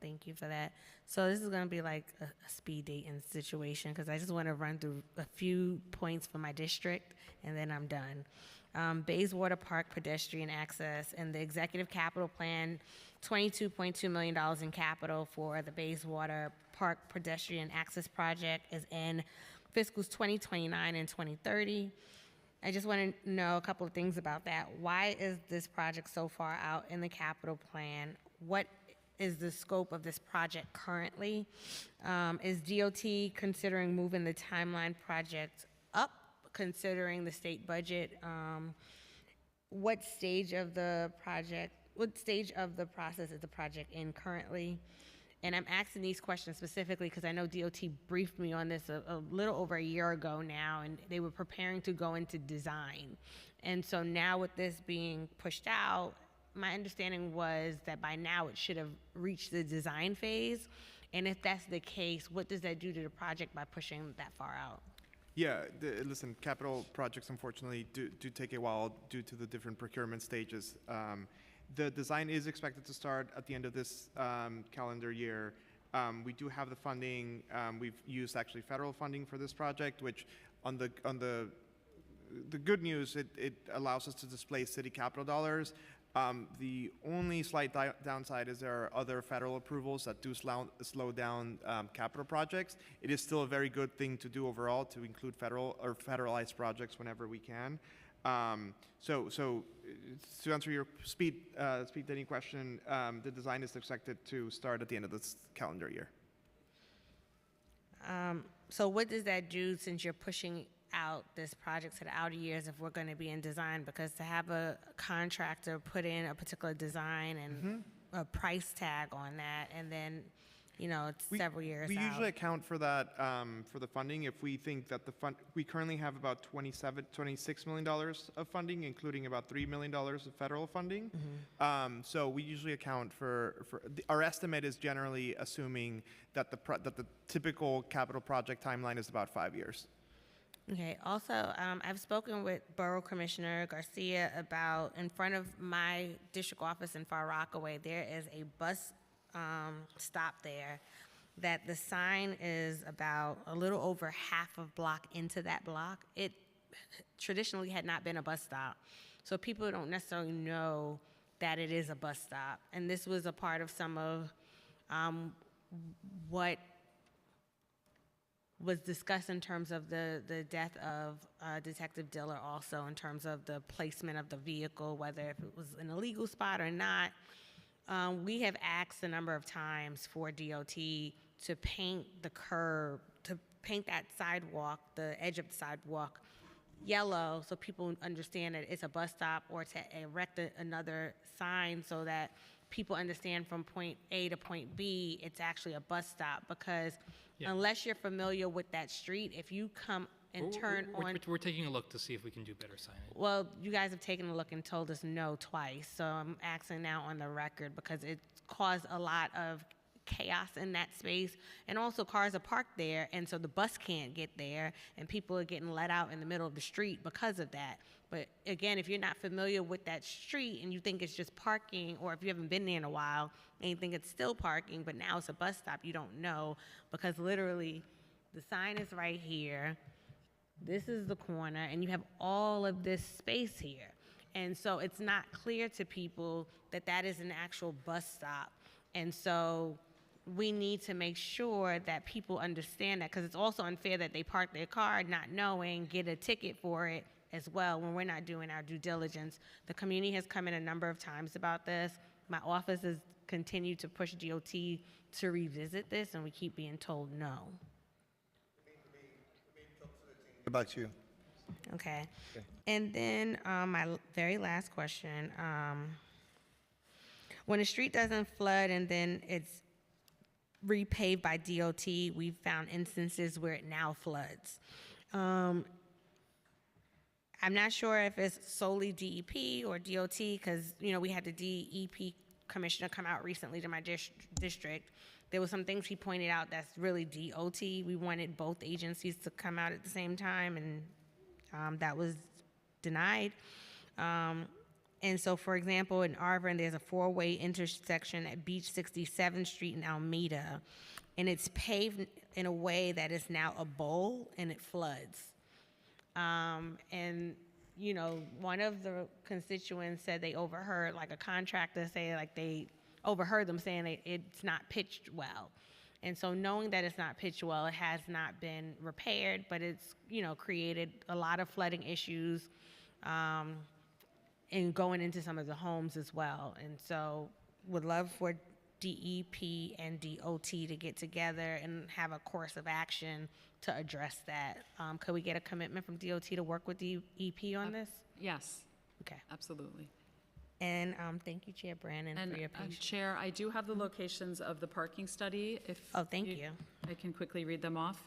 Thank you for that. So this is going to be like a speed dating situation because I just want to run through a few points for my district and then I'm done. Bayswater Park pedestrian access and the executive capital plan, $22.2 million in capital for the Bayswater Park pedestrian access project is in fiscals 2029 and 2030. I just want to know a couple of things about that. Why is this project so far out in the capital plan? What is the scope of this project currently? Is DOT considering moving the timeline project up, considering the state budget? What stage of the process is the project in currently? And I'm asking these questions specifically because I know DOT briefed me on this a little over a year ago now, and they were preparing to go into design. And so now with this being pushed out, my understanding was that by now it should have reached the design phase. And if that's the case, what does that do to the project by pushing that far out? Yeah, listen, capital projects unfortunately do take a while due to the different procurement stages. The design is expected to start at the end of this calendar year. We do have the funding. We've used actually federal funding for this project, which on the good news, it allows us to display city capital dollars. The only slight downside is there are other federal approvals that do slow down capital projects. It is still a very good thing to do overall to include federal or federalized projects whenever we can. So to answer your speed dating question, the design is expected to start at the end of this calendar year. So what does that do since you're pushing out this project to the outer years if we're going to be in design? Because to have a contractor put in a particular design and a price tag on that, and then, you know, it's several years We out. usually account for that for the funding if we think that we currently have about $26 million of funding, including about $3 million of federal funding. So we usually account for our estimate is generally assuming that the typical capital project timeline is about 5 years. Okay, also, I've spoken with Borough Commissioner Garcia about, in front of my district office in Far Rockaway, there is a bus stop there that the sign is about a little over half a block into that block. It traditionally had not been a bus stop, so people don't necessarily know that it is a bus stop. And this was a part of some of what was discussed in terms of the death of Detective Diller, also in terms of the placement of the vehicle, whether if it was an illegal spot or not. We have asked a number of times for DOT to paint the curb, to paint that sidewalk, the edge of the sidewalk, yellow so people understand that it's a bus stop, or to erect another sign so that people understand from point A to point B, it's actually a bus stop. Because unless you're familiar with that street, if you come and turn on... We're taking a look to see if we can do better signage. Well, you guys have taken a look and told us no twice, so I'm asking now on the record because it caused a lot of chaos in that space, and also cars are parked there, and so the bus can't get there, and people are getting let out in the middle of the street because of that. But again, if you're not familiar with that street and you think it's just parking, or if you haven't been there in a while and you think it's still parking, but now it's a bus stop, you don't know, because literally the sign is right here, this is the corner, and you have all of this space here. And so it's not clear to people that that is an actual bus stop. And so we need to make sure that people understand that, because it's also unfair that they park their car not knowing, get a ticket for it as well when we're not doing our due diligence. The community has come in a number of times about this. My office has continued to push DOT to revisit this, and we keep being told no. About you. Okay. And then my very last question. When a street doesn't flood and then it's repaved by DOT, we've found instances where it now floods. I'm not sure if it's solely DEP or DOT, because, you know, we had the DEP commissioner come out recently to my district. There were some things he pointed out that's really DOT. We wanted both agencies to come out at the same time, and that was denied. And so, for example, in Arvin, there's a 4-way intersection at Beach 67th Street in Alameda, and it's paved in a way that is now a bowl, and it floods. And, you know, one of the constituents said they overheard, like a contractor say, like they overheard them saying it's not pitched well. And so knowing that it's not pitched well, it has not been repaired, but it's, created a lot of flooding issues and going into some of the homes as well. And so would love for DEP and DOT to get together and have a course of action to address that. Could we get a commitment from DOT to work with DEP on this? Yes, Okay. absolutely. And thank you, Chair Brannon, And for your patience. Chair, I do have the locations of the parking study. If Oh, thank you. I can quickly read them off.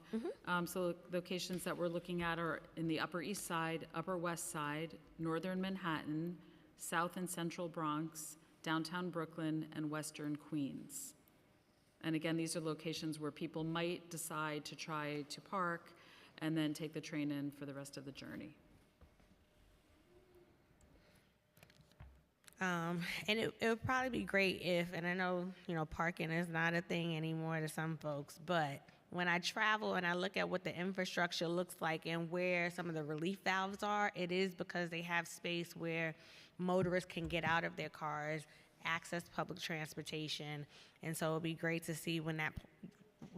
So locations that we're looking at are in the Upper East Side, Upper West Side, Northern Manhattan, South and Central Bronx, downtown Brooklyn, and Western Queens. And again, these are locations where people might decide to try to park and then take the train in for the rest of the journey. And it would probably be great if, and I know, parking is not a thing anymore to some folks, but when I travel and I look at what the infrastructure looks like and where some of the relief valves are, it is because they have space where motorists can get out of their cars, access public transportation. And so it'd be great to see when that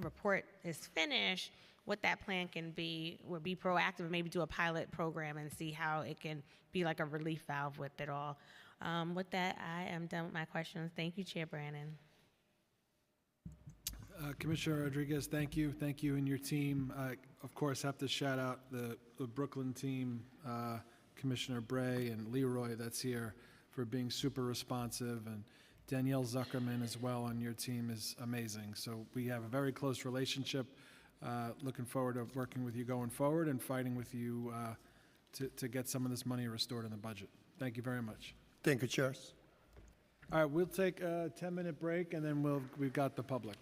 report is finished, what that plan can be, or be proactive, maybe do a pilot program and see how it can be like a relief valve with it all. With that, I am done with my questions. Thank you, Chair Brannon. Commissioner Rodriguez, thank you. Thank you and your team. I, of course, have to shout out the Brooklyn team, Commissioner Bray and Leroy that's here for being super responsive, and Danielle Zuckerman as well on your team is amazing. So we have a very close relationship. Looking forward to working with you going forward and fighting with you to get some of this money restored in the budget. Thank you very much. Thank you, Chairs. All right, we'll take a 10-minute break, and then we've got the public.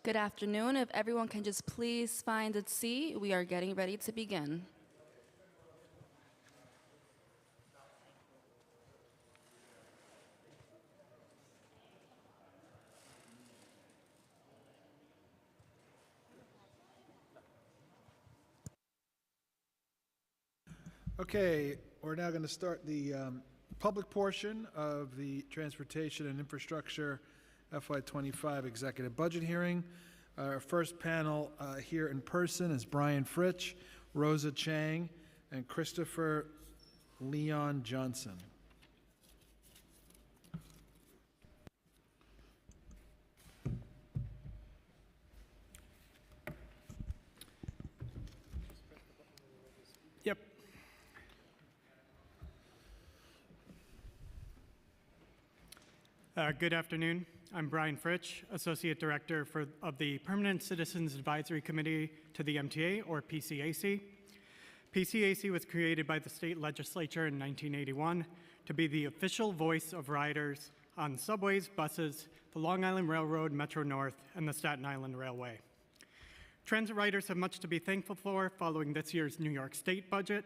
Good afternoon. If everyone can just please find a seat, we are getting ready to begin. Okay, we're now going to start the public portion of the Transportation and Infrastructure FY25 Executive Budget Hearing. Our first panel here in person is Brian Fritsch, Rosa Chang, and Christopher Leon Johnson. Yep. Good afternoon. I'm Brian Fritsch, Associate Director of the Permanent Citizens Advisory Committee to the MTA, or PCAC. PCAC was created by the state legislature in 1981 to be the official voice of riders on subways, buses, the Long Island Railroad, Metro North, and the Staten Island Railway. Transit riders have much to be thankful for following this year's New York State budget.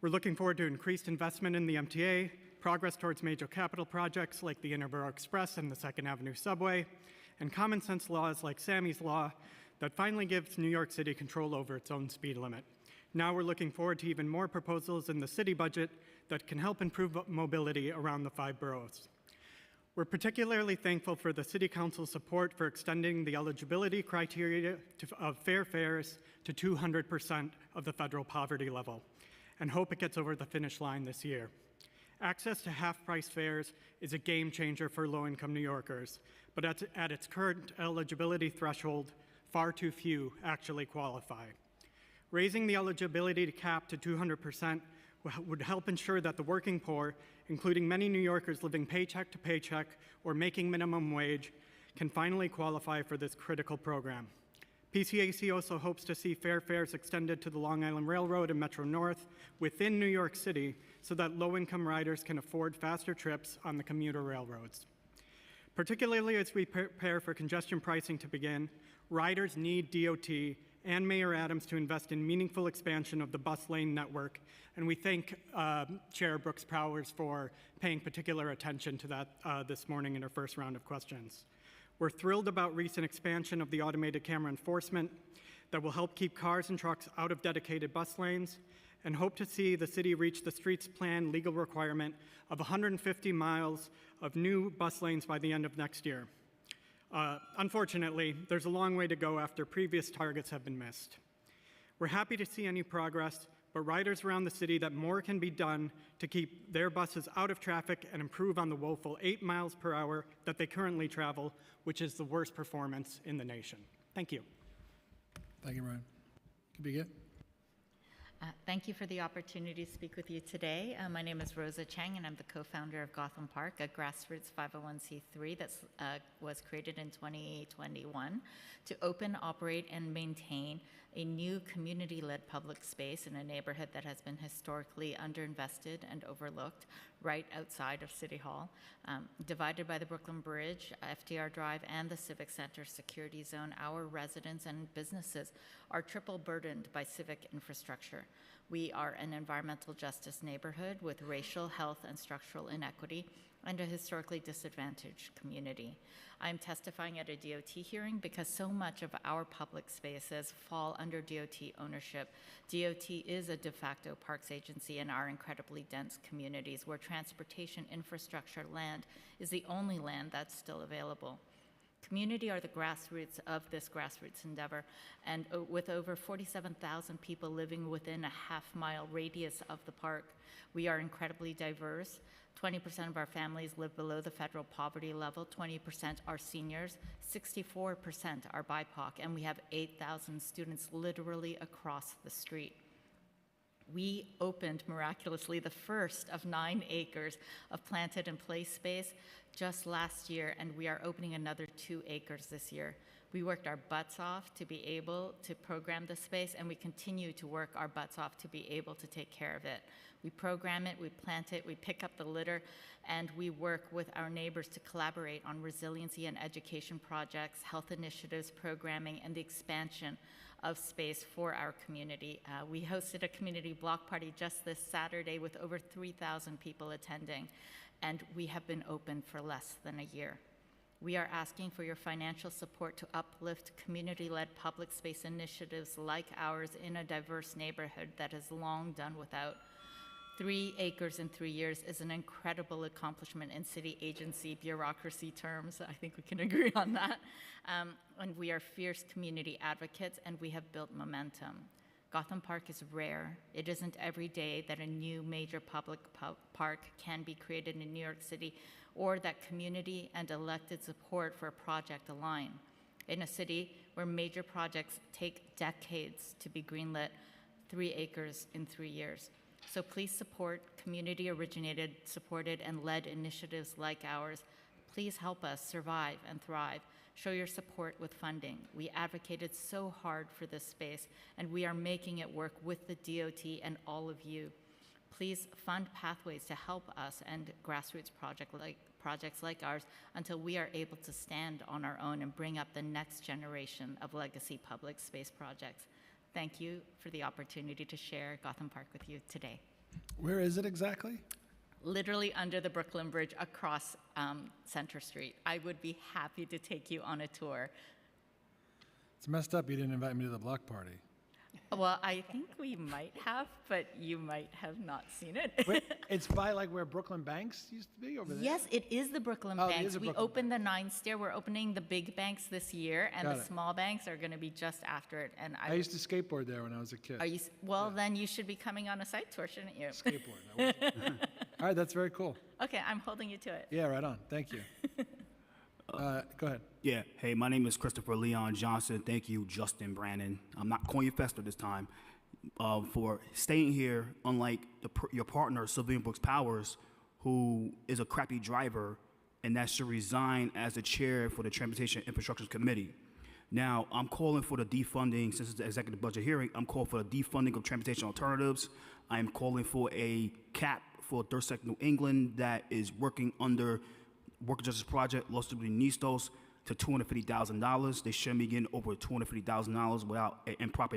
We're looking forward to increased investment in the MTA, progress towards major capital projects like the Interborough Express and the 2nd Avenue Subway, and common sense laws like Sammy's Law that finally gives New York City control over its own speed limit. Now we're looking forward to even more proposals in the city budget that can help improve mobility around the 5 boroughs. We're particularly thankful for the City Council's support for extending the eligibility criteria of fair fares to 200% of the federal poverty level, and hope it gets over the finish line this year. Access to half-price fares is a game changer for low-income New Yorkers, but at its current eligibility threshold, far too few actually qualify. Raising the eligibility cap to 200% would help ensure that the working poor, including many New Yorkers living paycheck to paycheck or making minimum wage, can finally qualify for this critical program. PCAC also hopes to see fair fares extended to the Long Island Railroad and Metro North within New York City so that low-income riders can afford faster trips on the commuter railroads. Particularly as we prepare for congestion pricing to begin, riders need DOT and Mayor Adams to invest in meaningful expansion of the bus lane network, and we thank Chair Brooks Powers for paying particular attention to that this morning in her first round of questions. We're thrilled about recent expansion of the automated camera enforcement that will help keep cars and trucks out of dedicated bus lanes, and hope to see the city reach the streets plan legal requirement of 150 miles of new bus lanes by the end of next year. Unfortunately, there's a long way to go after previous targets have been missed. We're happy to see any progress, but riders around the city that more can be done to keep their buses out of traffic and improve on the woeful 8 miles per hour that they currently travel, which is the worst performance in the nation. Thank you. Thank you, Ryan. Can begin. Thank you for the opportunity to speak with you today. My name is Rosa Chang, and I'm the co-founder of Gotham Park, a grassroots 501c3 that was created in 2021 to open, operate, and maintain a new community-led public space in a neighborhood that has been historically underinvested and overlooked right outside of City Hall, divided by the Brooklyn Bridge, FDR Drive, and the Civic Center security zone. Our residents and businesses are triple burdened by civic infrastructure. We are an environmental justice neighborhood with racial, health, and structural inequity, and a historically disadvantaged community. I'm testifying at a DOT hearing because so much of our public spaces fall under DOT ownership. DOT is a de facto parks agency in our incredibly dense communities where transportation infrastructure land is the only land that's still available. Community are the grassroots of this grassroots endeavor, and with over 47,000 people living within a half-mile radius of the park, we are incredibly diverse. 20% of our families live below the federal poverty level, 20% are seniors, 64% are BIPOC, and we have 8,000 students literally across the street. We opened miraculously the first of 9 acres of planted and play space just last year, and we are opening another 2 acres this year. We worked our butts off to be able to program the space, and we continue to work our butts off to be able to take care of it. We program it, we plant it, we pick up the litter, and we work with our neighbors to collaborate on resiliency and education projects, health initiatives, programming, and the expansion of space for our community. We hosted a community block party just this Saturday with over 3,000 people attending, and we have been open for less than a year. We are asking for your financial support to uplift community-led public space initiatives like ours in a diverse neighborhood that has long done without. 3 acres in 3 years is an incredible accomplishment in city agency bureaucracy terms. I think we can agree on that. And we are fierce community advocates, and we have built momentum. Gotham Park is rare. It isn't every day that a new major public park can be created in New York City, or that community and elected support for a project align. In a city where major projects take decades to be greenlit, 3 acres in 3 years. So please support community-originated, supported, and led initiatives like ours. Please help us survive and thrive. Show your support with funding. We advocated so hard for this space, and we are making it work with the DOT and all of you. Please fund pathways to help us and grassroots projects like ours until we are able to stand on our own and bring up the next generation of legacy public space projects. Thank you for the opportunity to share Gotham Park with you today. Where is it exactly? Literally under the Brooklyn Bridge across Center Street. I would be happy to take you on a tour. It's messed up you didn't invite me to the block party. Well, I think we might have, but you might have not seen it. Wait, it's by like where Brooklyn Banks used to be over there? Yes, it is the Brooklyn Oh, it Banks. is the We Brooklyn opened the 9 stair. We're opening the big banks this year, and Got the it. small banks are going to be just after it. And I used to skateboard there when I was a kid. Are you? Well, then you should be coming on a site tour, shouldn't you? Skateboard. All right, that's very cool. Okay, I'm holding you to it. Yeah, right on. Thank you. Go ahead. Yeah. Hey, my name is Christopher Leon Johnson. Thank you, Justin Brannon. I'm not calling you Fester this time. For staying here, unlike your partner, Sylvian Brooks Powers, who is a crappy driver, and that should resign as the chair for the Transportation Infrastructure Committee. Now, I'm calling for the defunding, since it's the executive budget hearing, I'm calling for the defunding of transportation alternatives. I'm calling for a cap for Thursec New England that is working under Worker Justice Project, Los Nistos, to $250,000. They shouldn't be getting over $250,000 without a proper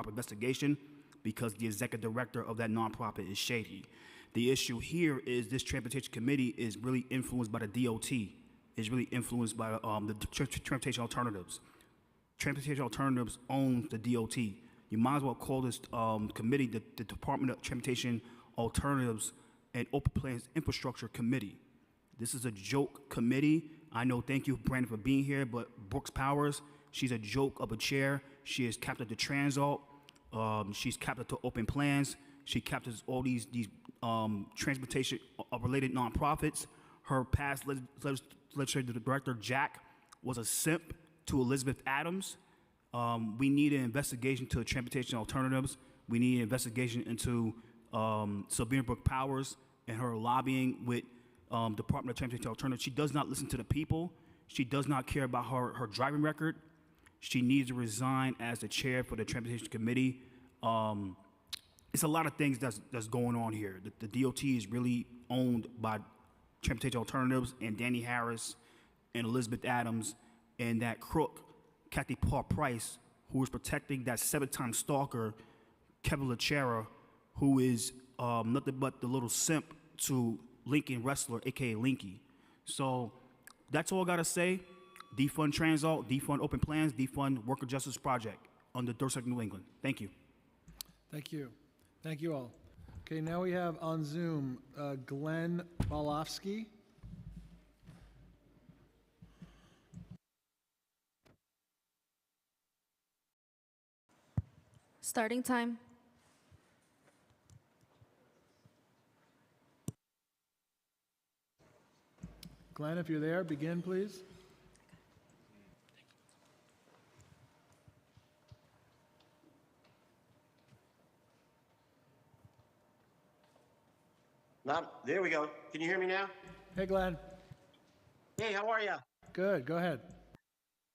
investigation, because the executive director of that nonprofit is shady. The issue here is this transportation committee is really influenced by the DOT, is really influenced by the transportation alternatives. Transportation alternatives owns the DOT. You might as well call this committee the Department of Transportation Alternatives and Open Plans Infrastructure Committee. This is a joke committee. I know, thank you, Brandon, for being here, but Brooks Powers, she's a joke of a chair. She is captain to Transalt. She's captain to Open Plans. She captains all these transportation-related nonprofits. Her past legislative director, Jack, was a simp to Elizabeth Adams. We need an investigation to transportation alternatives. We need an investigation into Sylvia Brooks Powers and her lobbying with Department of Transportation Alternatives. She does not listen to the people. She does not care about her driving record. She needs to resign as the chair for the Transportation Committee. It's a lot of things that's going on here. The DOT is really owned by Transportation Alternatives and Danny Harris and Elizabeth Adams and that crook, Kathy Paul Price, who is protecting that 7-time stalker, Kevin Lachera, who is nothing but the little simp to Lincoln Wrestler, a.k.a. Linky. So that's all I got to say. Defund Transalt, defund Open Plans, defund Worker Justice Project under Thursec New England. Thank you. Thank you. Thank you all. Okay, now we have on Zoom Glenn Balofsky. Starting time. Glenn, if you're there, begin, please. There we go. Can you hear me now? Hey, Glenn. Hey, how are you? Good. Go ahead.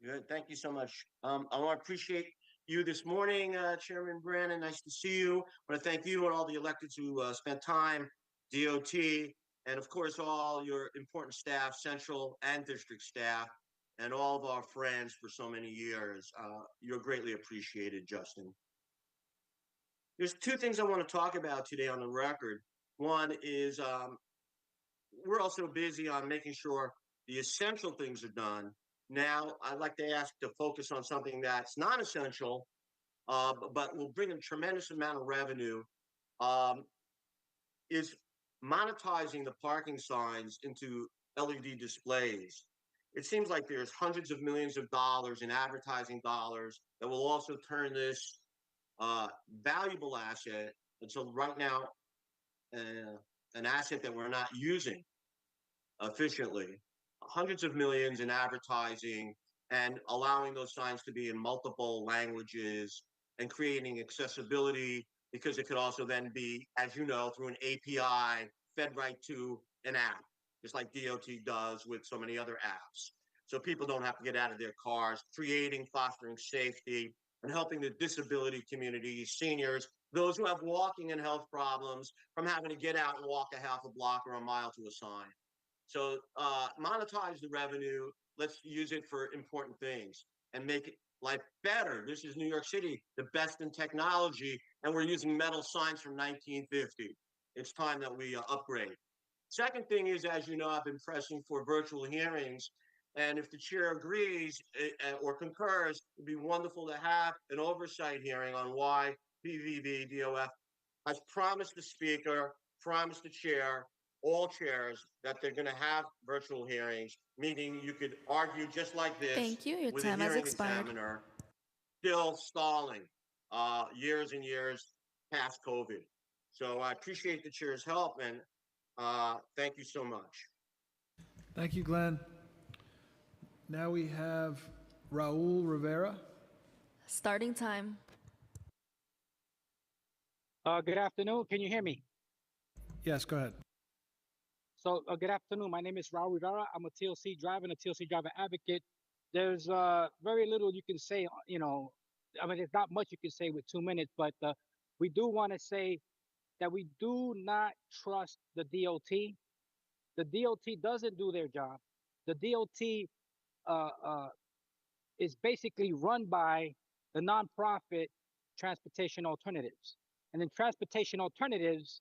Good. Thank you so much. I want to appreciate you this morning, Chairman Brannon. Nice to see you. I want to thank you and all the electeds who spent time, DOT, and of course, all your important staff, central and district staff, and all of our friends for so many years. You're greatly appreciated, Justin. There's two things I want to talk about today on the record. One is we're also busy on making sure the essential things are done. Now, I'd like to ask to focus on something that's not essential, but will bring a tremendous amount of revenue, is monetizing the parking signs into LED displays. It seems like there's hundreds of millions of dollars in advertising dollars that will also turn this valuable asset, until right now, an asset that we're not using efficiently, hundreds of millions in advertising and allowing those signs to be in multiple languages and creating accessibility, because it could also then be, as you know, through an API fed right to an app, just like DOT does with so many other apps. So people don't have to get out of their cars, creating, fostering safety, and helping the disability community, seniors, those who have walking and health problems, from having to get out and walk a half a block or a mile to a sign. So monetize the revenue. Let's use it for important things and make life better. This is New York City, the best in technology, and we're using metal signs from 1950. It's time that we upgrade. Second thing is, as you know, I've been pressing for virtual hearings. And if the chair agrees or concurs, it'd be wonderful to have an oversight hearing on why PVV DOF has promised the speaker, promised the chair, all chairs, that they're going to have virtual hearings, meaning you could argue just like this. Thank you. Your with time a has hearing expired. examiner still stalling years and years past COVID. So I appreciate the chair's help, and thank you so much. Thank you, Glenn. Now we have Raul Rivera. Starting time. Good afternoon. Can you hear me? Yes, go ahead. So, good afternoon. My name is Raul Rivera. I'm a TLC driver and a TLC driver advocate. There's very little you can say, there's not much you can say with 2 minutes, but we do want to say that we do not trust the DOT. The DOT doesn't do their job. The DOT is basically run by the nonprofit Transportation Alternatives. And then Transportation Alternatives,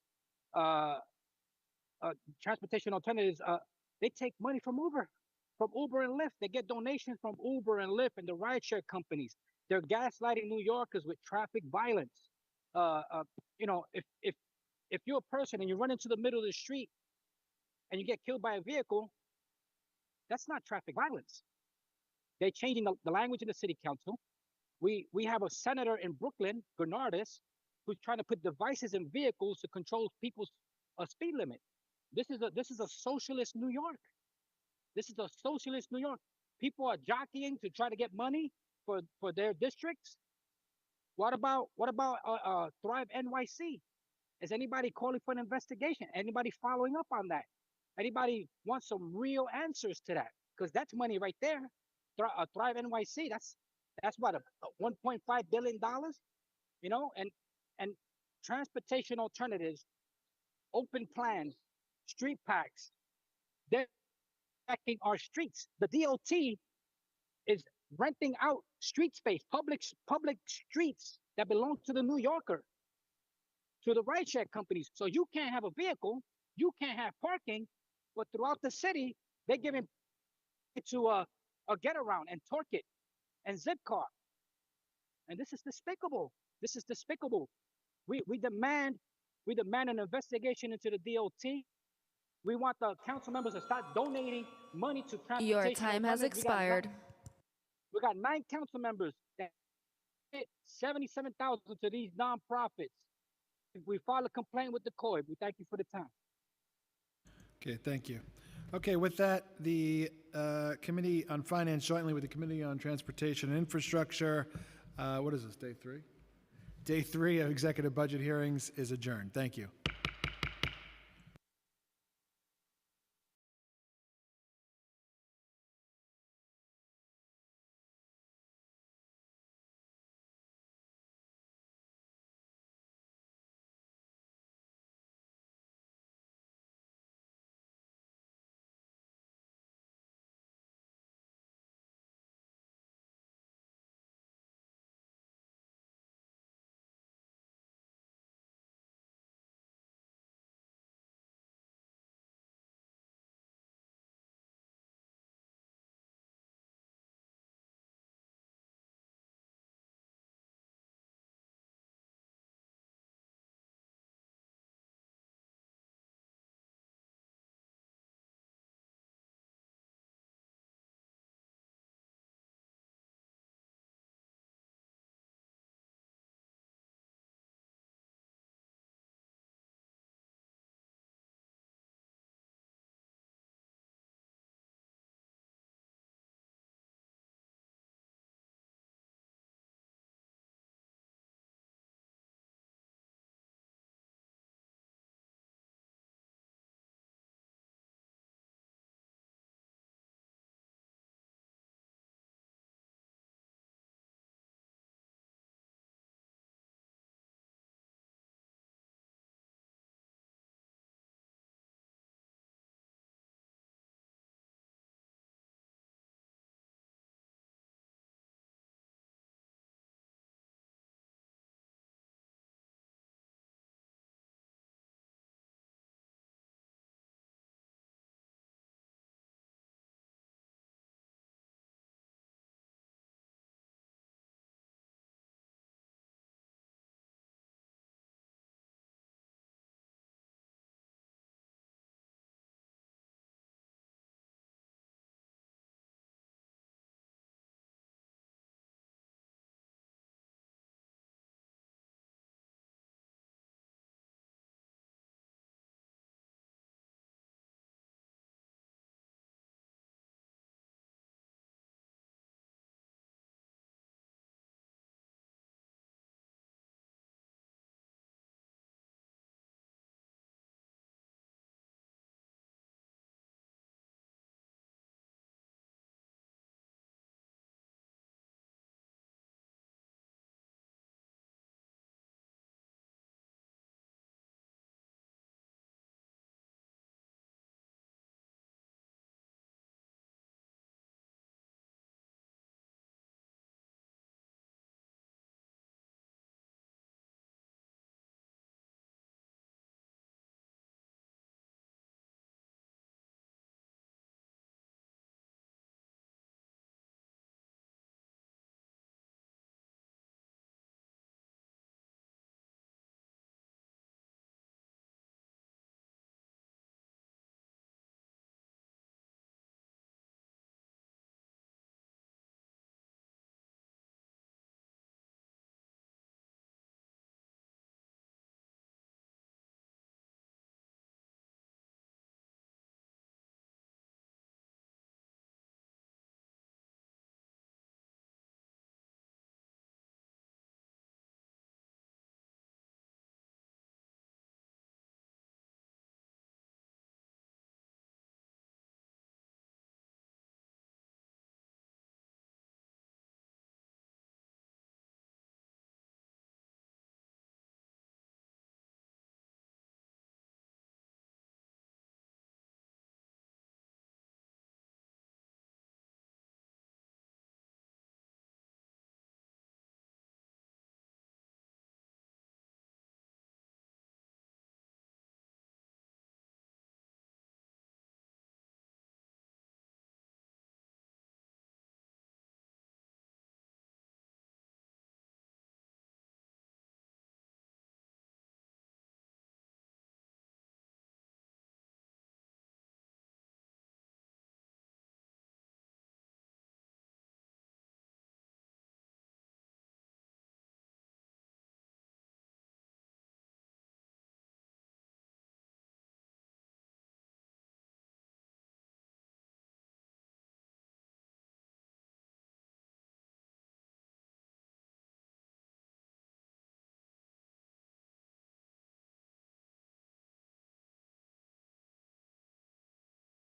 they take money from Uber and Lyft. They get donations from Uber and Lyft and the rideshare companies. They're gaslighting New Yorkers with traffic violence. If you're a person and you run into the middle of the street and you get killed by a vehicle, that's not traffic violence. They're changing the language in the city council. We have a senator in Brooklyn, Bernardus, who's trying to put devices in vehicles to control people's speed limit. This is a socialist New York. This is a socialist New York. People are jockeying to try to get money for their districts. What about Thrive NYC? Is anybody calling for an investigation? Anybody following up on that? Anybody want some real answers to that? Because that's money right there. Thrive NYC, that's what, $1.5 billion, and Transportation Alternatives, open plans, street packs, they're affecting our streets. The DOT is renting out street space, public streets that belong to the New Yorker, to the rideshare companies. So you can't have a vehicle, you can't have parking, but throughout the city, they're giving it to a get around and torque it and Zipcar. And this is despicable. This is despicable. We demand an investigation into the DOT. We want the council members to start donating money to transportation. Your time has expired. We got 9 council members that hit $77,000 to these nonprofits. If we file a complaint with the court, we thank you for the time. Okay, thank you. Okay, with that, the Committee on Finance jointly with the Committee on Transportation and Infrastructure, what is this, day 3? Day 3 of executive budget hearings is adjourned. Thank you.